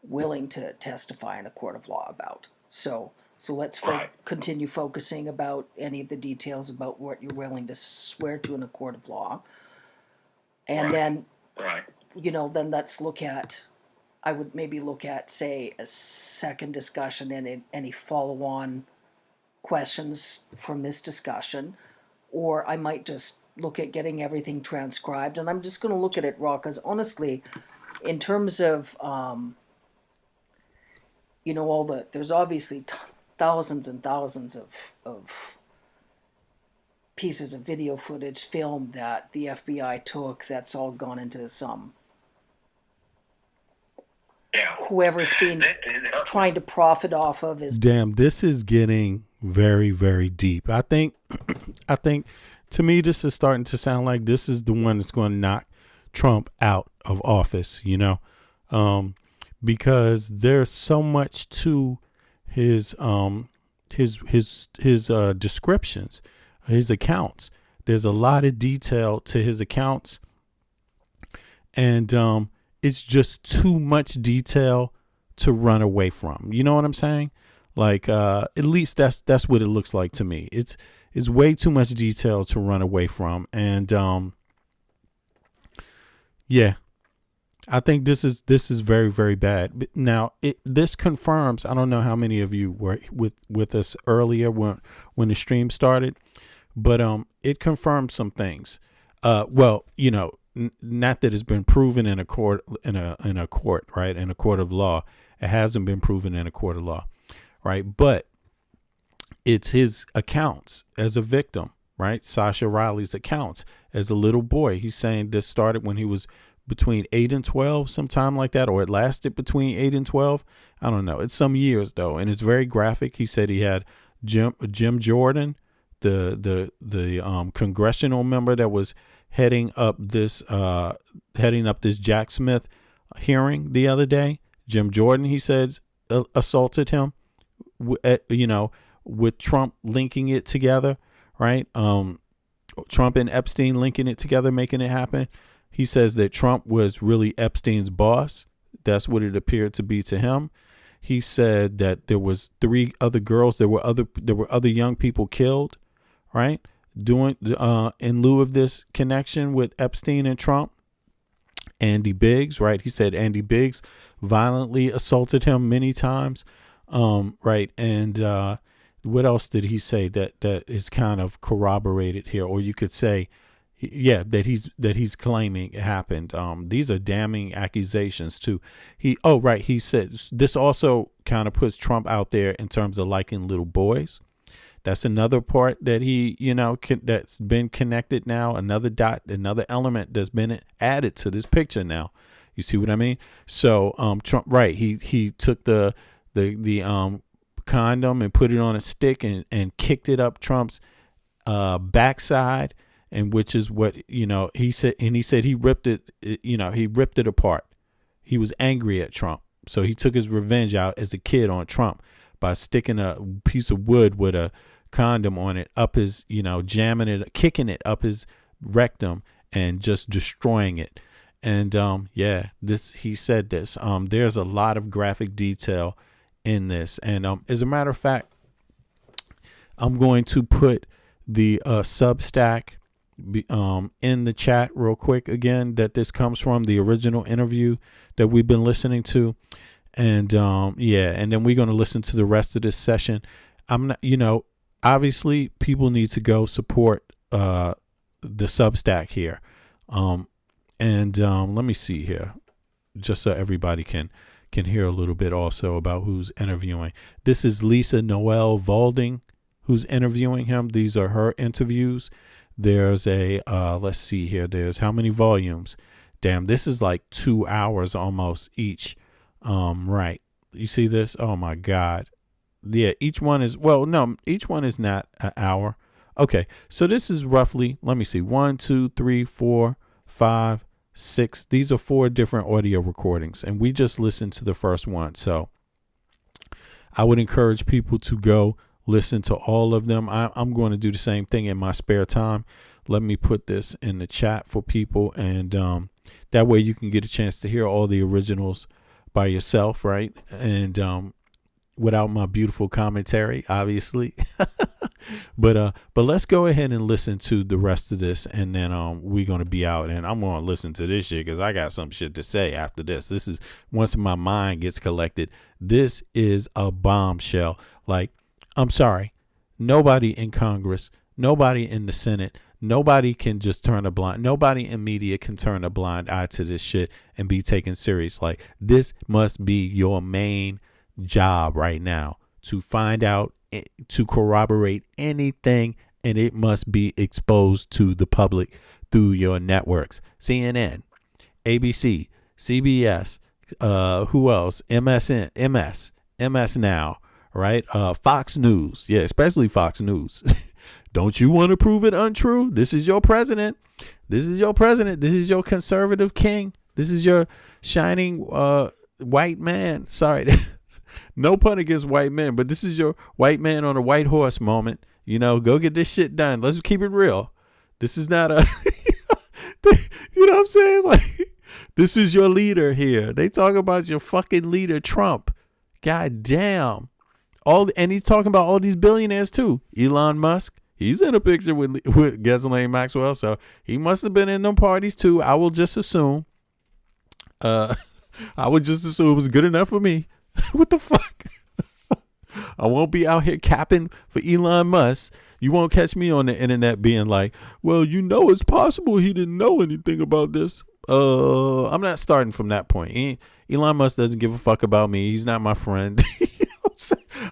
willing to testify in a court of law about. So let's continue focusing about any of the details about what you're willing to swear to in a court of law. And then, then let's look at, I would maybe look at, say, a second discussion and any follow-on questions from this discussion. Or I might just look at getting everything transcribed. And I'm just going to look at it raw, because honestly, in terms of, there's obviously thousands and thousands of pieces of video footage, film that the FBI took that's all gone into some, whoever's been trying to profit off of is. Damn, this is getting very, very deep. I think to me, this is starting to sound like this is the one that's going to knock Trump out of office, because there's so much to his descriptions, his accounts. There's a lot of detail to his accounts, and it's just too much detail to run away from. You know what I'm saying? Like, at least that's what it looks like to me. It's way too much detail to run away from, and yeah, I think this is very, very bad. Now, this confirms. I don't know how many of you were with us earlier when the stream started, but it confirms some things. Well, not that it's been proven in a court right, in a court of law. It hasn't been proven in a court of law, right? But it's his accounts as a victim, right? Sascha Riley's accounts as a little boy. He's saying this started when he was between 8 and 12, sometime like that, or it lasted between 8 and 12. I don't know. It's some years though, and it's very graphic. He said he had Jim Jordan, the congressional member that was heading up this Jack Smith hearing the other day. Jim Jordan, he said, assaulted him. With Trump linking it together, right? Trump and Epstein linking it together, making it happen. He says that Trump was really Epstein's boss. That's what it appeared to be to him. He said that there was 3 other girls. There were other young people killed, right? Doing in lieu of this connection with Epstein and Trump. Andy Biggs, right? He said Andy Biggs violently assaulted him many times, right? And what else did he say that is kind of corroborated here? Or you could say, that he's claiming it happened. These are damning accusations too. He said this also kind of puts Trump out there in terms of liking little boys. That's another part that he, that's been connected now. Another dot, another element that's been added to this picture now. You see what I mean? So Trump, right? He took the the condom and put it on a stick and kicked it up Trump's backside, and which is what he said. And he said he ripped it. He ripped it apart. He was angry at Trump, so he took his revenge out as a kid on Trump by sticking a piece of wood with a condom on it up his, jamming it, kicking it up his rectum and just destroying it. And he said this. There's a lot of graphic detail in this, and as a matter of fact, I'm going to put the Substack in the chat real quick again, that this comes from the original interview that we've been listening to. And and then we're going to listen to the rest of this session. I'm not, obviously people need to go support the Substack here. Let me see here, just so everybody can hear a little bit also about who's interviewing. This is Lisa Noel Valding who's interviewing him. These are her interviews. There's a let's see here. There's how many volumes? Damn, this is like 2 hours almost each. Right. You see this? Oh my God. Yeah, each one is not an hour. Okay, so this is roughly, let me see, 1, 2, 3, 4, 5, 6. These are 4 different audio recordings, and we just listened to the first one. So I would encourage people to go listen to all of them. I'm going to do the same thing in my spare time. Let me put this in the chat for people, and that way you can get a chance to hear all the originals by yourself, right? And without my beautiful commentary, obviously. But let's go ahead and listen to the rest of this, and then we're going to be out, and I'm going to listen to this shit because I got some shit to say after this. This is, once my mind gets collected, this is a bombshell. Like, I'm sorry, nobody in Congress, nobody in the Senate, nobody can just nobody in media can turn a blind eye to this shit and be taken serious. Like, this must be your main job right now, to find out, to corroborate anything, and it must be exposed to the public through your networks. CNN, ABC, CBS, who else? MS Now, right? Fox News. Yeah, especially Fox News. Don't you want to prove it untrue? This is your president. This is your president. This is your conservative king. This is your shining white man. Sorry. No pun against white men, but this is your white man on a white horse moment. Go get this shit done. Let's keep it real. This is not a, you know what I'm saying? Like, this is your leader here. They talk about your fucking leader, Trump. God damn. And he's talking about all these billionaires too. Elon Musk, he's in a picture with Ghislaine Maxwell, so he must have been in them parties too. I will just assume. It was good enough for me. What the fuck? I won't be out here capping for Elon Musk. You won't catch me on the internet being like, well, it's possible he didn't know anything about this. I'm not starting from that point. Elon Musk doesn't give a fuck about me. He's not my friend.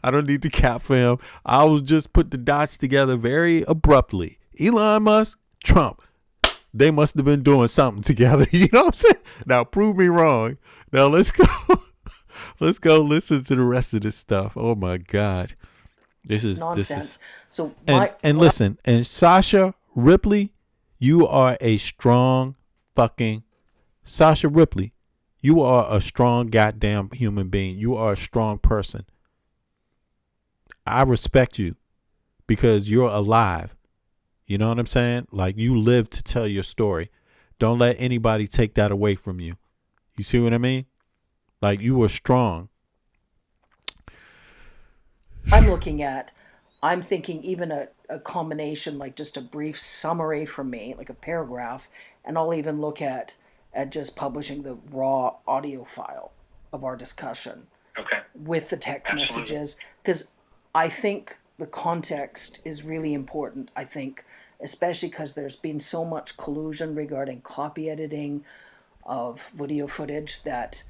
I don't need to cap for him. I will just put the dots together very abruptly. Elon Musk, Trump. They must have been doing something together. You know what I'm saying? Now prove me wrong. Now let's go. Let's go listen to the rest of this stuff. Oh my God, this is nonsense. Listen, and Sascha Ripley, you are a strong Sascha Ripley. You are a strong goddamn human being. You are a strong person. I respect you because you're alive. You know what I'm saying? Like, you live to tell your story. Don't let anybody take that away from you. You see what I mean? Like, you were strong. I'm thinking even a combination, like just a brief summary from me, like a paragraph, and I'll even look at just publishing the raw audio file of our discussion. Okay. With the text messages, because I think the context is really important. I think, especially because there's been so much collusion regarding copy editing of video footage that,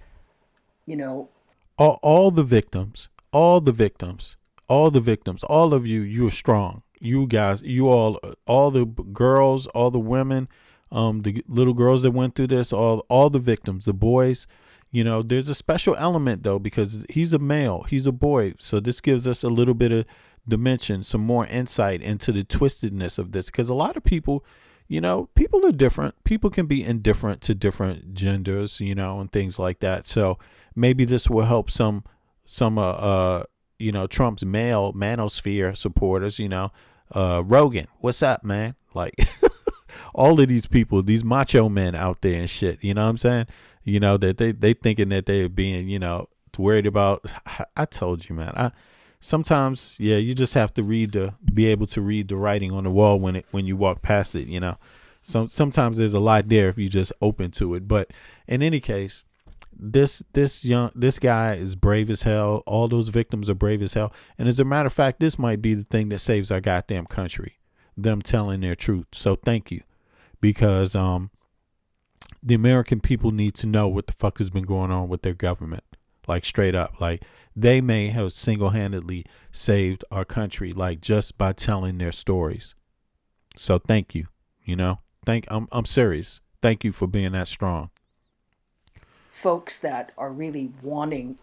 all the victims, all of you, you're strong. You guys, all the girls, all the women, the little girls that went through this, all the victims, the boys, There's a special element though, because he's a male, he's a boy. So this gives us a little bit of dimension, some more insight into the twistedness of this. Because a lot of people, people are different. People can be indifferent to different genders, and things like that. So maybe this will help some Trump's male manosphere supporters, Rogan, what's up, man? Like all of these people, these macho men out there and shit, you know what I'm saying? That they thinking that they're being, worried about. I told you, man, sometimes, you just have to be able to read the writing on the wall when you walk past it, sometimes there's a lot there if you just open to it. But in any case, this guy is brave as hell. All those victims are brave as hell. And as a matter of fact, this might be the thing that saves our goddamn country, them telling their truth. So thank you, because the American people need to know what the fuck has been going on with their government. Like straight up, like they may have single-handedly saved our country, like just by telling their stories. So thank you. I'm serious. Thank you for being that strong. Folks that are really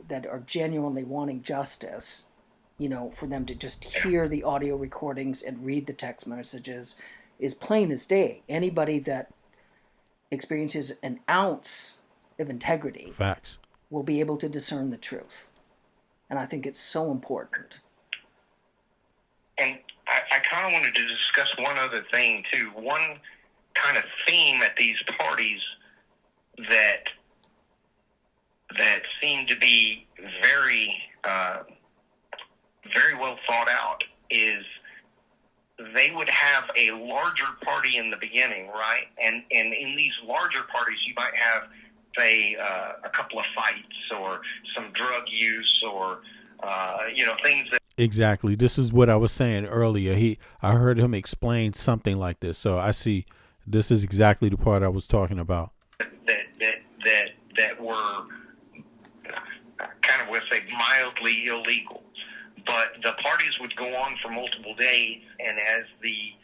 that are genuinely wanting justice, for them to just hear the audio recordings and read the text messages is plain as day. Anybody that experiences an ounce of integrity, facts, will be able to discern the truth. And I think it's so important. And I kind of wanted to discuss one other thing, too. One kind of theme at these parties that seem to be very, very well thought out is they would have a larger party in the beginning, right? And in these larger parties, you might have, say, a couple of fights or some drug use or, things that... Exactly. This is what I was saying earlier. I heard him explain something like this. So I see this is exactly the part I was talking about. That were kind of, let's say, mildly illegal. But the parties would go on for multiple days, and as the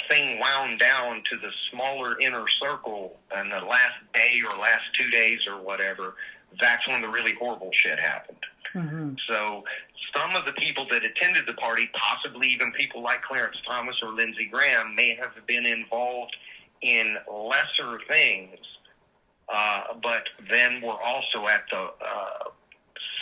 thing wound down to the smaller inner circle in the last day or last 2 days or whatever, that's when the really horrible shit happened. Mm-hmm. So some of the people that attended the party, possibly even people like Clarence Thomas or Lindsey Graham, may have been involved in lesser things, but then were also at the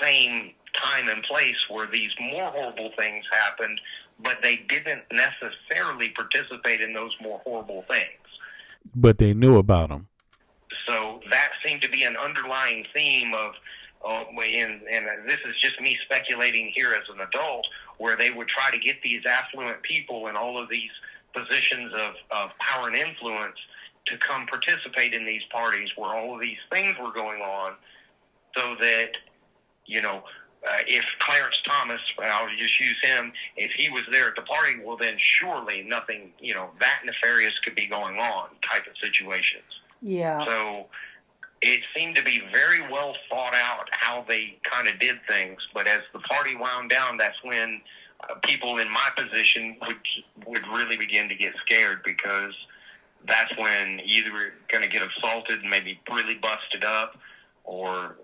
same time and place where these more horrible things happened, but they didn't necessarily participate in those more horrible things. But they knew about them. So that seemed to be an underlying theme of, and this is just me speculating here as an adult, where they would try to get these affluent people in all of these positions of power and influence to come participate in these parties where all of these things were going on, so that, if Clarence Thomas, I'll just use him, if he was there at the party, well, then surely nothing, that nefarious could be going on type of situations. Yeah. So it seemed to be very well thought out how they kind of did things, but as the party wound down, that's when people in my position would really begin to get scared, because that's when either you're going to get assaulted and maybe really busted up, or,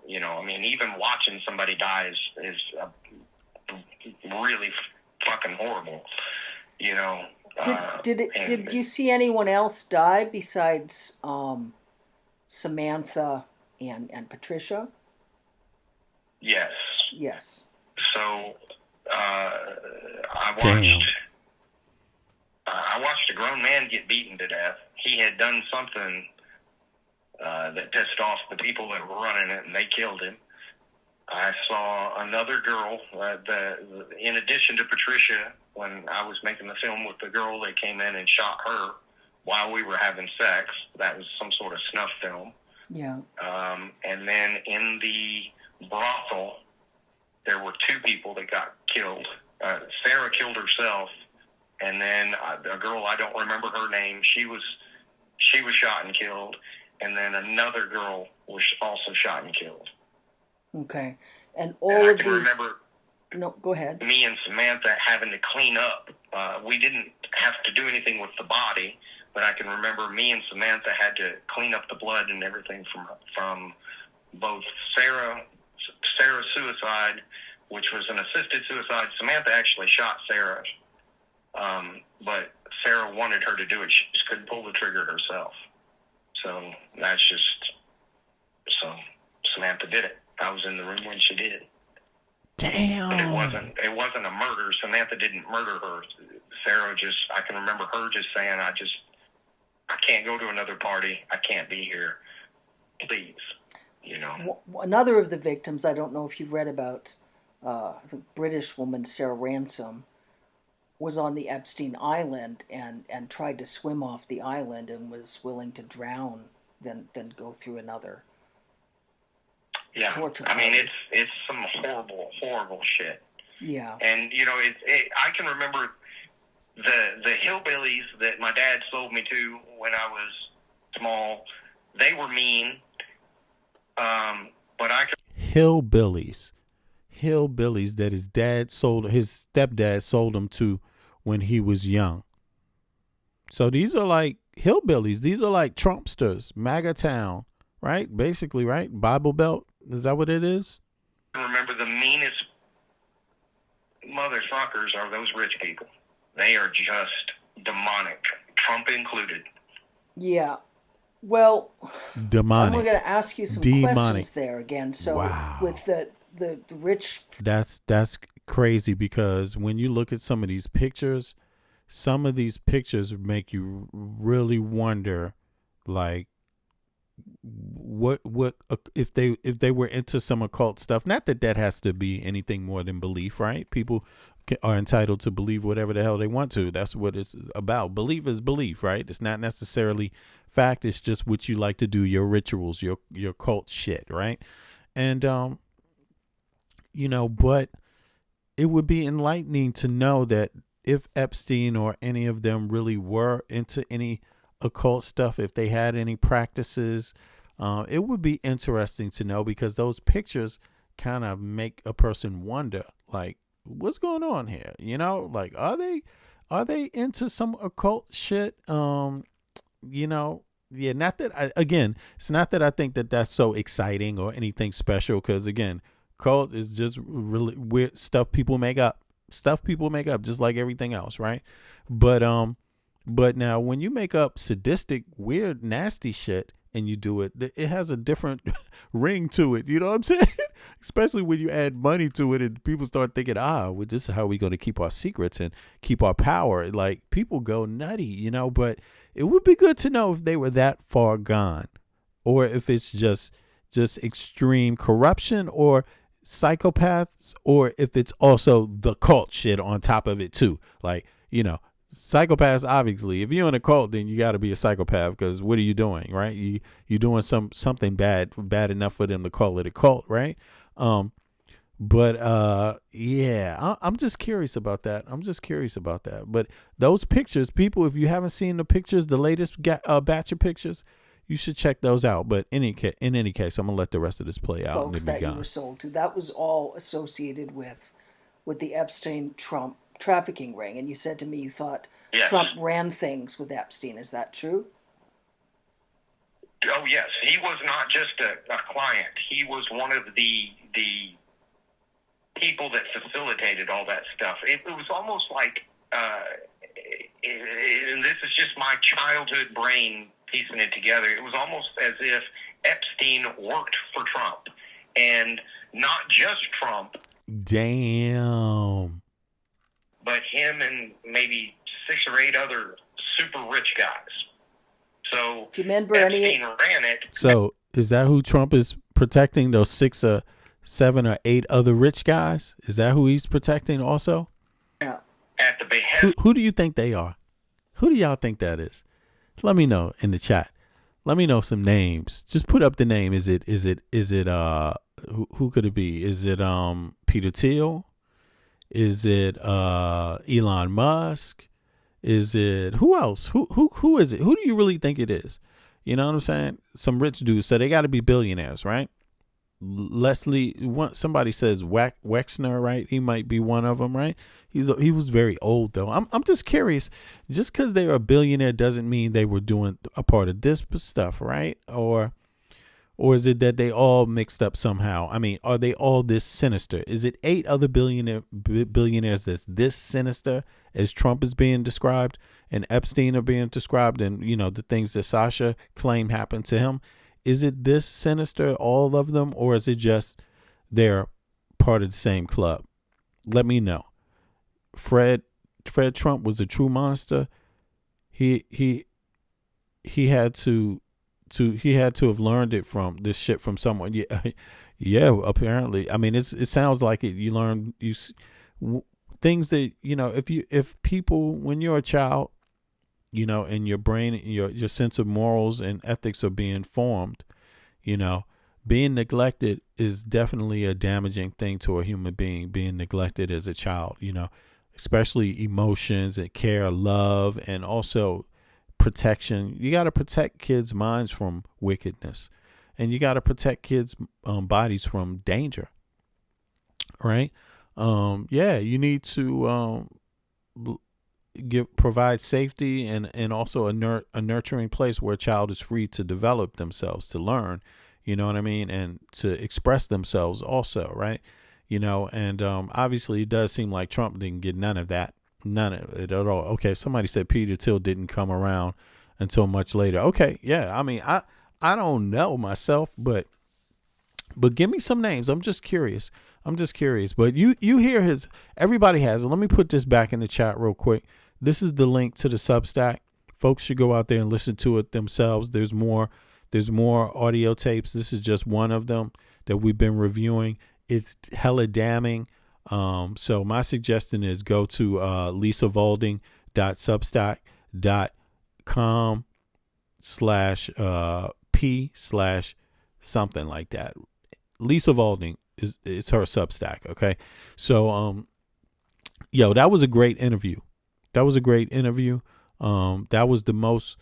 even watching somebody die is really fucking horrible, Did you see anyone else die besides Samantha and Patricia? Yes. Yes. So I watched a grown man get beaten to death. He had done something that pissed off the people that were running it, and they killed him. I saw another girl, in addition to Patricia, when I was making the film with the girl, they came in and shot her while we were having sex. That was some sort of snuff film. Yeah. And then in the brothel, there were two people that got killed. Sarah killed herself, and then a girl, I don't remember her name, she was shot and killed, and then another girl was also shot and killed. Okay. And all of these... remember, no, go ahead. Me and Samantha having to clean up. We didn't have to do anything with the body, but I can remember me and Samantha had to clean up the blood and everything from both Sarah's suicide, which was an assisted suicide. Samantha actually shot Sarah, but Sarah wanted her to do it. She just couldn't pull the trigger herself. So so Samantha did it. I was in the room when she did it. Damn. But it wasn't a murder. Samantha didn't murder her. Sarah I can remember her just saying, I can't go to another party. I can't be here. Please. Another of the victims, I don't know if you've read about, the British woman, Sarah Ransom, was on the Epstein Island and tried to swim off the island and was willing to drown than go through another. Yeah, torture. I mean, it's some horrible shit. Yeah. And I can remember the hillbillies that my dad sold me to when I was small. They were mean, but I could. Hillbillies that his stepdad sold him to when he was young. So these are like hillbillies. These are like Trumpsters, MAGA town, right? Basically, right? Bible Belt. Is that what it is? I remember the meanest motherfuckers are those rich people. They are just demonic, Trump included. Yeah. Well, demonic. I'm going to ask you some questions there again. So wow. With the rich. That's crazy, because when you look at some of these pictures make you really wonder, like, what if they were into some occult stuff. Not that has to be anything more than belief, right? People are entitled to believe whatever the hell they want to. That's what it's about. Belief is belief, right? It's not necessarily fact. It's just what you like to do, your rituals, your cult shit, right? And but it would be enlightening to know that if Epstein or any of them really were into any occult stuff, if they had any practices, it would be interesting to know, because those pictures kind of make a person wonder, like, what's going on here? Like, are they into some occult shit? Not that it's not that I think that that's so exciting or anything special, because again, cult is just really weird stuff people make up, just like everything else, right? But now when you make up sadistic, weird, nasty shit and you do it, it has a different ring to it. You know what I'm saying? Especially when you add money to it and people start thinking, well, this is how we're going to keep our secrets and keep our power. Like, people go nutty, but it would be good to know if they were that far gone, or if it's just extreme corruption or psychopaths, or if it's also the cult shit on top of it too. Like, psychopaths, obviously, if you're in a cult, then you got to be a psychopath, because what are you doing, right? You're doing something bad enough for them to call it a cult, right? I'm just curious about that. But those pictures, people, if you haven't seen the pictures, the latest batch of pictures, you should check those out. But in any case, I'm gonna let the rest of this play out. Folks that you were sold to, that was all associated with the Epstein Trump trafficking ring, and you said to me you thought Trump ran things with Epstein. Is that true? Oh yes, he was not just a client. He was one of the people that facilitated all that stuff. It was almost like, and this is just my childhood brain piecing it together. It was almost as if Epstein worked for Trump, and not just Trump. Damn. But him and maybe 6 or 8 other super rich guys. So do you remember Epstein ran it. So is that who Trump is protecting? Those 6 or 7 or 8 other rich guys? Is that who he's protecting also? Yeah. At the behest. Who do you think they are? Who do y'all think that is? Let me know in the chat. Let me know some names. Just put up the name. Is it who could it be? Is it Peter Thiel? Is it Elon Musk? Is it who else? Who is it? Who do you really think it is? You know what I'm saying? Some rich dudes. So they got to be billionaires, right? Somebody says Wexner, right? He might be one of them, right? He was very old though. I'm just curious. Just because they're a billionaire doesn't mean they were doing a part of this stuff, right? Or Or is it that they all mixed up somehow? I mean, are they all this sinister? Is it 8 other billionaires that's this sinister as Trump is being described and Epstein are being described, and, you know, the things that Sascha claimed happened to him? Is it this sinister, all of them, or is it just they're part of the same club? Let me know. Fred Trump was a true monster. He had to have learned it from this shit from someone. Yeah, apparently. I mean, it sounds like it. You learn things that, you know, if people, when you're a child, you know, and your brain, your sense of morals and ethics are being formed, you know, being neglected is definitely a damaging thing to a human being. Being neglected as a child, you know, especially emotions and care, love, and also protection. You got to protect kids' minds from wickedness, and you got to protect kids' bodies from danger. Right? You need to provide safety and also a nurturing place where a child is free to develop themselves, to learn. You know what I mean, and to express themselves also. Right? You know, and obviously it does seem like Trump didn't get none of that. None of it at all. Okay, somebody said Peter Thiel didn't come around until much later. Okay, yeah. I mean, I don't know myself, but give me some names. I'm just curious. But you hear his. Everybody has it. Let me put this back in the chat real quick. This is the link to the Substack. Folks should go out there and listen to it themselves. There's more audio tapes. This is just one of them that we've been reviewing. It's hella damning. So my suggestion is go to lisavalding.substack.com/p/something like that. Lisa Valding is her Substack. Okay. So, that was a great interview. That was the most,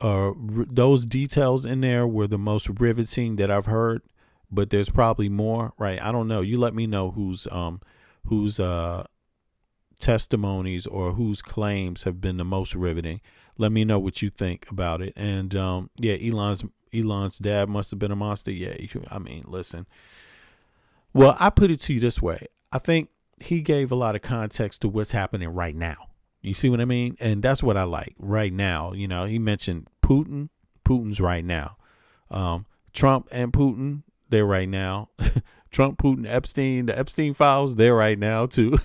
those details in there were the most riveting that I've heard, but there's probably more, right? I don't know. You let me know whose testimonies or whose claims have been the most riveting. Let me know what you think about it. And Elon's dad must have been a monster. Yeah, I mean, listen. Well, I put it to you this way. I think he gave a lot of context to what's happening right now. You see what I mean? And that's what I like right now. You know, he mentioned Putin. Putin's right now. Trump and Putin, they're right now. Trump, Putin, Epstein, the Epstein files, they're right now too.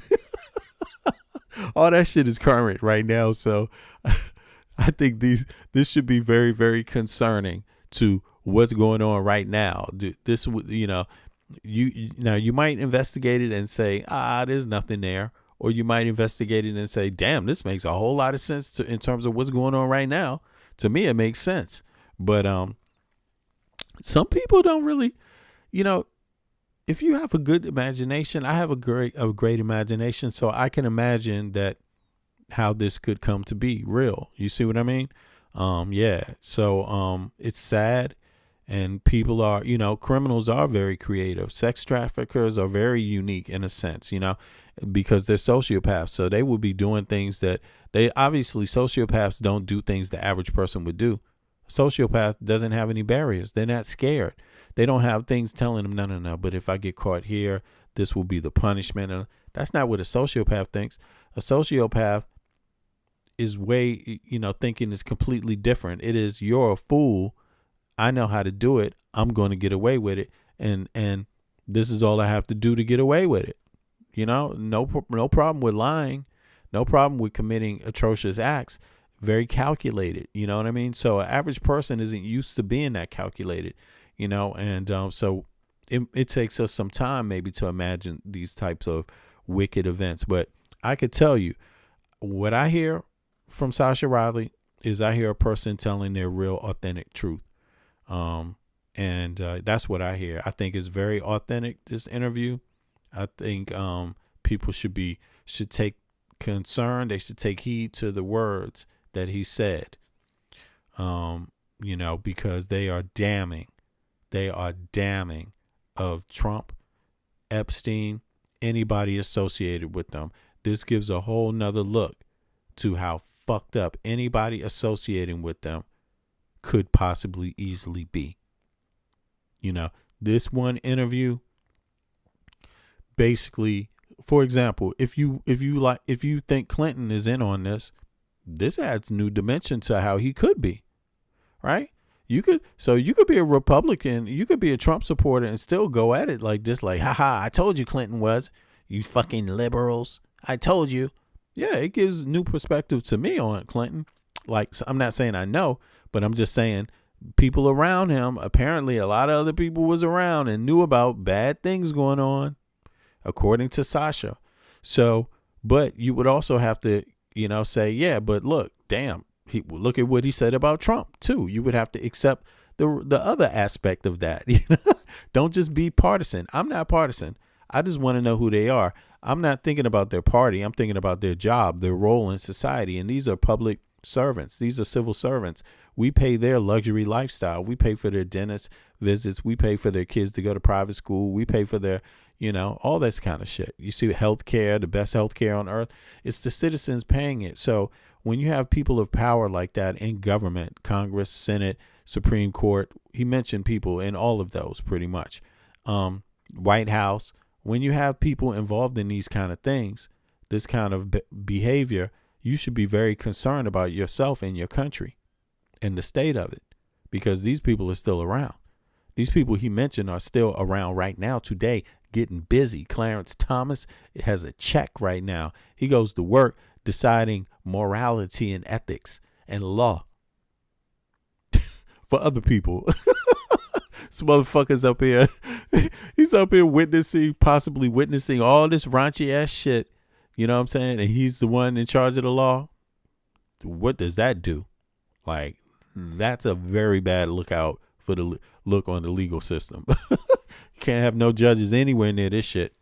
All that shit is current right now. So I think this should be very, very concerning to what's going on right now. This, you know, you might investigate it and say, there's nothing there. Or you might investigate it and say, damn, this makes a whole lot of sense in terms of what's going on right now. To me, it makes sense. But some people don't really, you know, if you have a good imagination, I have a great imagination, so I can imagine that how this could come to be real. You see what I mean? So it's sad, and people are, you know, criminals are very creative. Sex traffickers are very unique in a sense, you know, because they're sociopaths. So they will be doing things that sociopaths don't do things the average person would do. A sociopath doesn't have any barriers. They're not scared. They don't have things telling them, no, but if I get caught here, this will be the punishment. And that's not what a sociopath thinks. A sociopath is thinking is completely different. It is, you're a fool. I know how to do it. I'm going to get away with it. And this is all I have to do to get away with it. You know, no problem with lying. No problem with committing atrocious acts. Very calculated. You know what I mean? So an average person isn't used to being that calculated, you know, and so it takes us some time maybe to imagine these types of wicked events. But I could tell you what I hear from Sascha Riley is I hear a person telling their real authentic truth. And that's what I hear. I think it's very authentic, this interview. I think people should take concern. They should take heed to the words that he said, you know, because they are damning. They are damning of Trump, Epstein, anybody associated with them. This gives a whole nother look to how fucked up anybody associating with them could possibly easily be. This one interview, basically, for example, if you think Clinton is in on this adds new dimension to how he could be, right? You could be a Republican, you could be a Trump supporter and still go at it like this, like, haha, I told you Clinton was, you fucking liberals. I told you. Yeah, it gives new perspective to me on Clinton. Like, I'm not saying I know, but I'm just saying people around him, apparently a lot of other people was around and knew about bad things going on, according to Sascha. So, but you would also have to, say, yeah, but look, damn, look at what he said about Trump too. You would have to accept the other aspect of that. Don't just be partisan. I'm not partisan. I just want to know who they are. I'm not thinking about their party. I'm thinking about their job, their role in society. And these are public servants. These are civil servants. We pay their luxury lifestyle. We pay for their dentist visits. We pay for their kids to go to private school. We pay for their, all this kind of shit. You see healthcare, the best healthcare on earth. It's the citizens paying it. So when you have people of power like that in government, Congress, Senate, Supreme Court, he mentioned people in all of those pretty much. White House, when you have people involved in these kind of things, this kind of behavior, you should be very concerned about yourself and your country and the state of it, because these people are still around. These people he mentioned are still around right now today, getting busy. Clarence Thomas has a check right now. He goes to work deciding morality and ethics and law for other people. This motherfucker's up here. He's up here possibly witnessing all this raunchy ass shit. You know what I'm saying? And he's the one in charge of the law. What does that do? Like, that's a very bad lookout for the look on the legal system. You can't have no judges anywhere near this shit.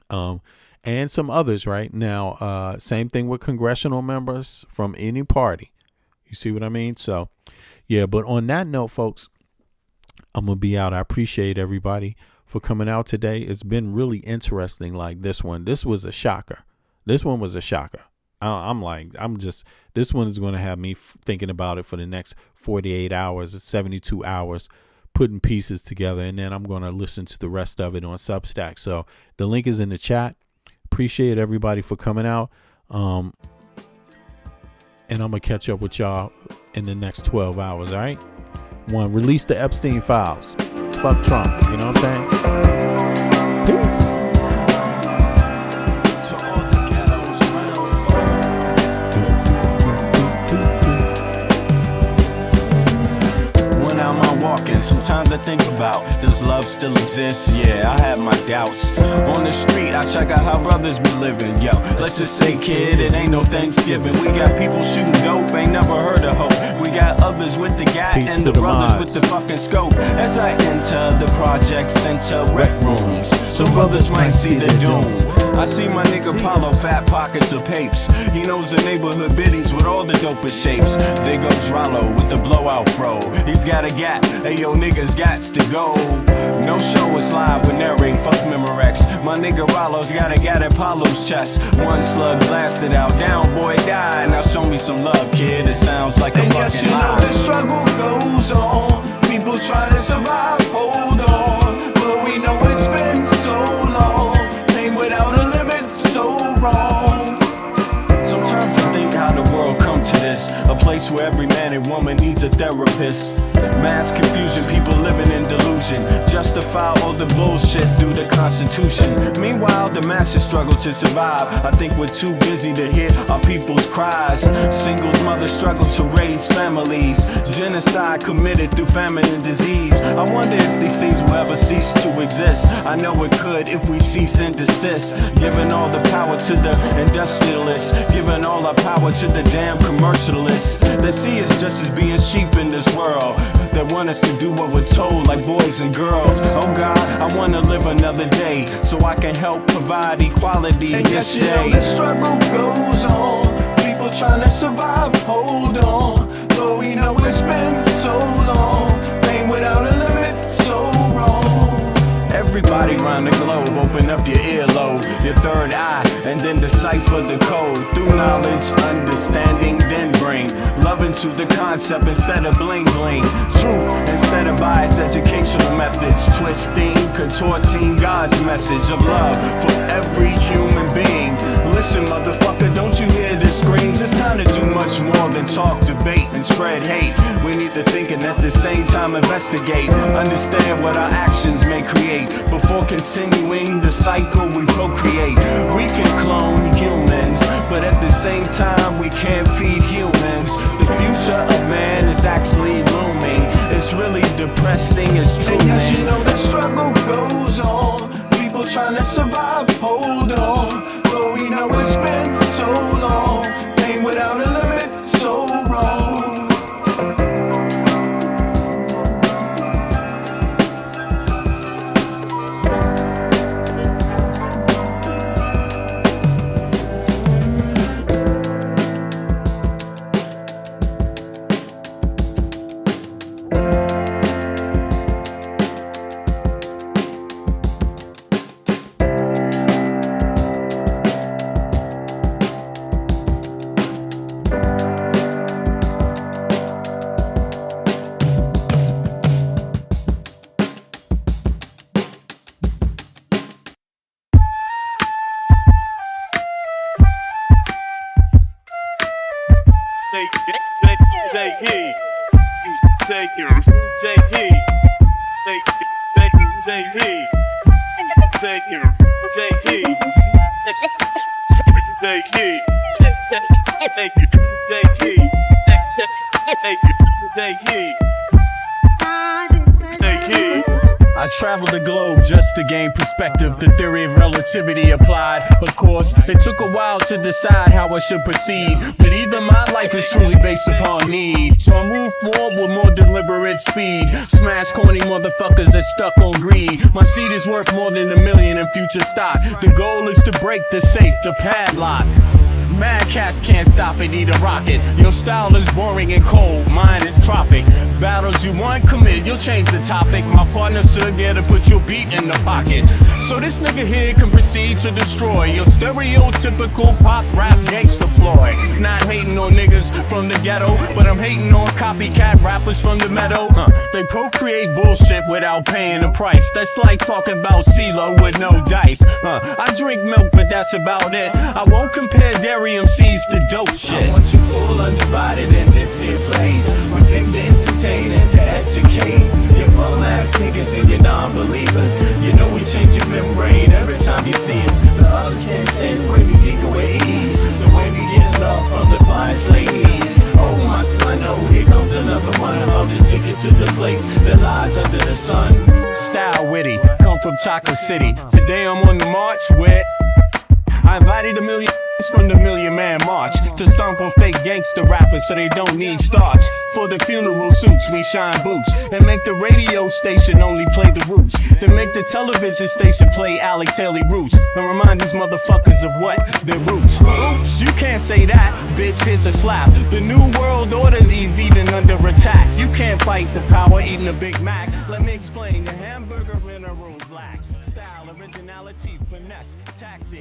And some others right now. Same thing with congressional members from any party. You see what I mean? So, yeah. But on that note, folks, I'm going to be out. I appreciate everybody for coming out today. It's been really interesting. Like this one. This was a shocker. This one was a shocker. This one is going to have me thinking about it for the next 48 hours, 72 hours, putting pieces together. And then I'm going to listen to the rest of it on Substack. So the link is in the chat. Appreciate everybody for coming out. And I'm going to catch up with y'all in the next 12 hours. All right. One, release the Epstein files. Fuck Trump. You know what I'm saying? Peace. Sometimes I think about, does love still exist? Yeah, I have my doubts. On the street, I check out how brothers be living. Yo, let's just say, kid, it ain't no Thanksgiving. We got people shooting dope, ain't never heard of hope. We got others with the gat and the brothers with the fucking scope. As I enter the project center rec rooms, so brothers might see the doom. I see my nigga Paulo, fat pockets of papes. He knows the neighborhood biddies with all the dopest shapes. There goes Rollo with the blowout fro. He's got a gap, hey yo niggas gots to go. No show is live with narrating, fuck Memorex. My nigga Rollo's got a gat at Paulo's chest. One slug blasted out, down boy died. Now show me some love, kid, it sounds like a fucking yes, you know the struggle goes on. People try to survive, hold on. But we know it's been so long. Pain without a limit, so wrong. Sometimes I think how the world come to this, a place where every man and woman needs a therapist. Mass confusion, people living in delusion, justify all the bullshit through the Constitution. Meanwhile, the masses struggle to survive. I think we're too busy to hear our people's cries. Single mothers struggle to raise families. Genocide committed through famine and disease. I wonder if these things will ever cease to exist. I know it could if we cease and desist. Giving all the power to the industrialists, giving all our power to the damn commercialists. They see us just as being sheep in this world. They want us to do what we're told, like boys and girls. Oh God, I wanna live another day so I can help provide equality and this yes, day. You know the struggle goes on. People trying to survive, hold on. Though we know it's been so long. Pain without a limit, so wrong. Everybody around the globe, open up your earlobe, your third eye, and then decipher the code. Through knowledge, understanding, then bring love and to the concept instead of bling bling. Truth instead of biased educational methods. Twisting, contorting God's message of love for every human being. Listen, motherfucker, don't you hear the screams? It's time to do much more than talk, debate, and spread hate. We need to think and at the same time investigate. Understand what our actions may create. Before continuing the cycle we procreate. We can clone humans, but at the same time we can't feed humans. The future of man is actually looming. It's really depressing, it's true. And yes, you know the struggle goes on. People trying to survive, hold on. But we know it's been so long. Pain without a limit, so wrong. Take heed. Take heed. Take heed. Take heed. Take heed. Take heed. Take heed. Take heed. Take heed. Take heed. I traveled the globe just to gain perspective. The theory of relativity applied. Of course, it took a while to decide how I should proceed. But either my life is truly based upon need. So I move forward with more deliberate speed. Smash corny motherfuckers that stuck on greed. My seed is worth more than $1 million in future stock. The goal is to break the safe, the padlock. Mad cats can't stop it, need a rocket. Your style is boring and cold, mine is tropic. Battles you want, commit, you'll change the topic. My partner stood there to put your beat in the pocket. So this nigga here can proceed to destroy your stereotypical pop rap gangsta ploy. Not hating on niggas from the ghetto, but I'm hating on copycat rappers from the meadow. They procreate bullshit without paying the price. That's like talking about CeeLo with no dice. I drink milk, but that's about it. I won't compare dairy MCs to dope shit. I want you full undivided in this here place. One thing to entertain and to educate. Your bum ass niggas and your non-believers. You know we change your membrane every time you see us. The others can't stand the way we dig away ease. The way we get love from the finest ladies. Oh my son, oh here comes another one. About to take it to the place that lies under the sun. Style witty, come from Chocolate City. Today I'm on the march with I invited 1 million from the Million Man March to stomp on fake gangster rappers so they don't need starch. For the funeral suits, we shine boots and make the radio station only play the roots. Then make the television station play Alex Haley Roots and remind these motherfuckers of what? Their roots. Oops, you can't say that, bitch, here's a slap. The new world order's even under attack. You can't fight the power eating a Big Mac. Let me explain, the hamburger minerals lack style, originality, finesse, tactics.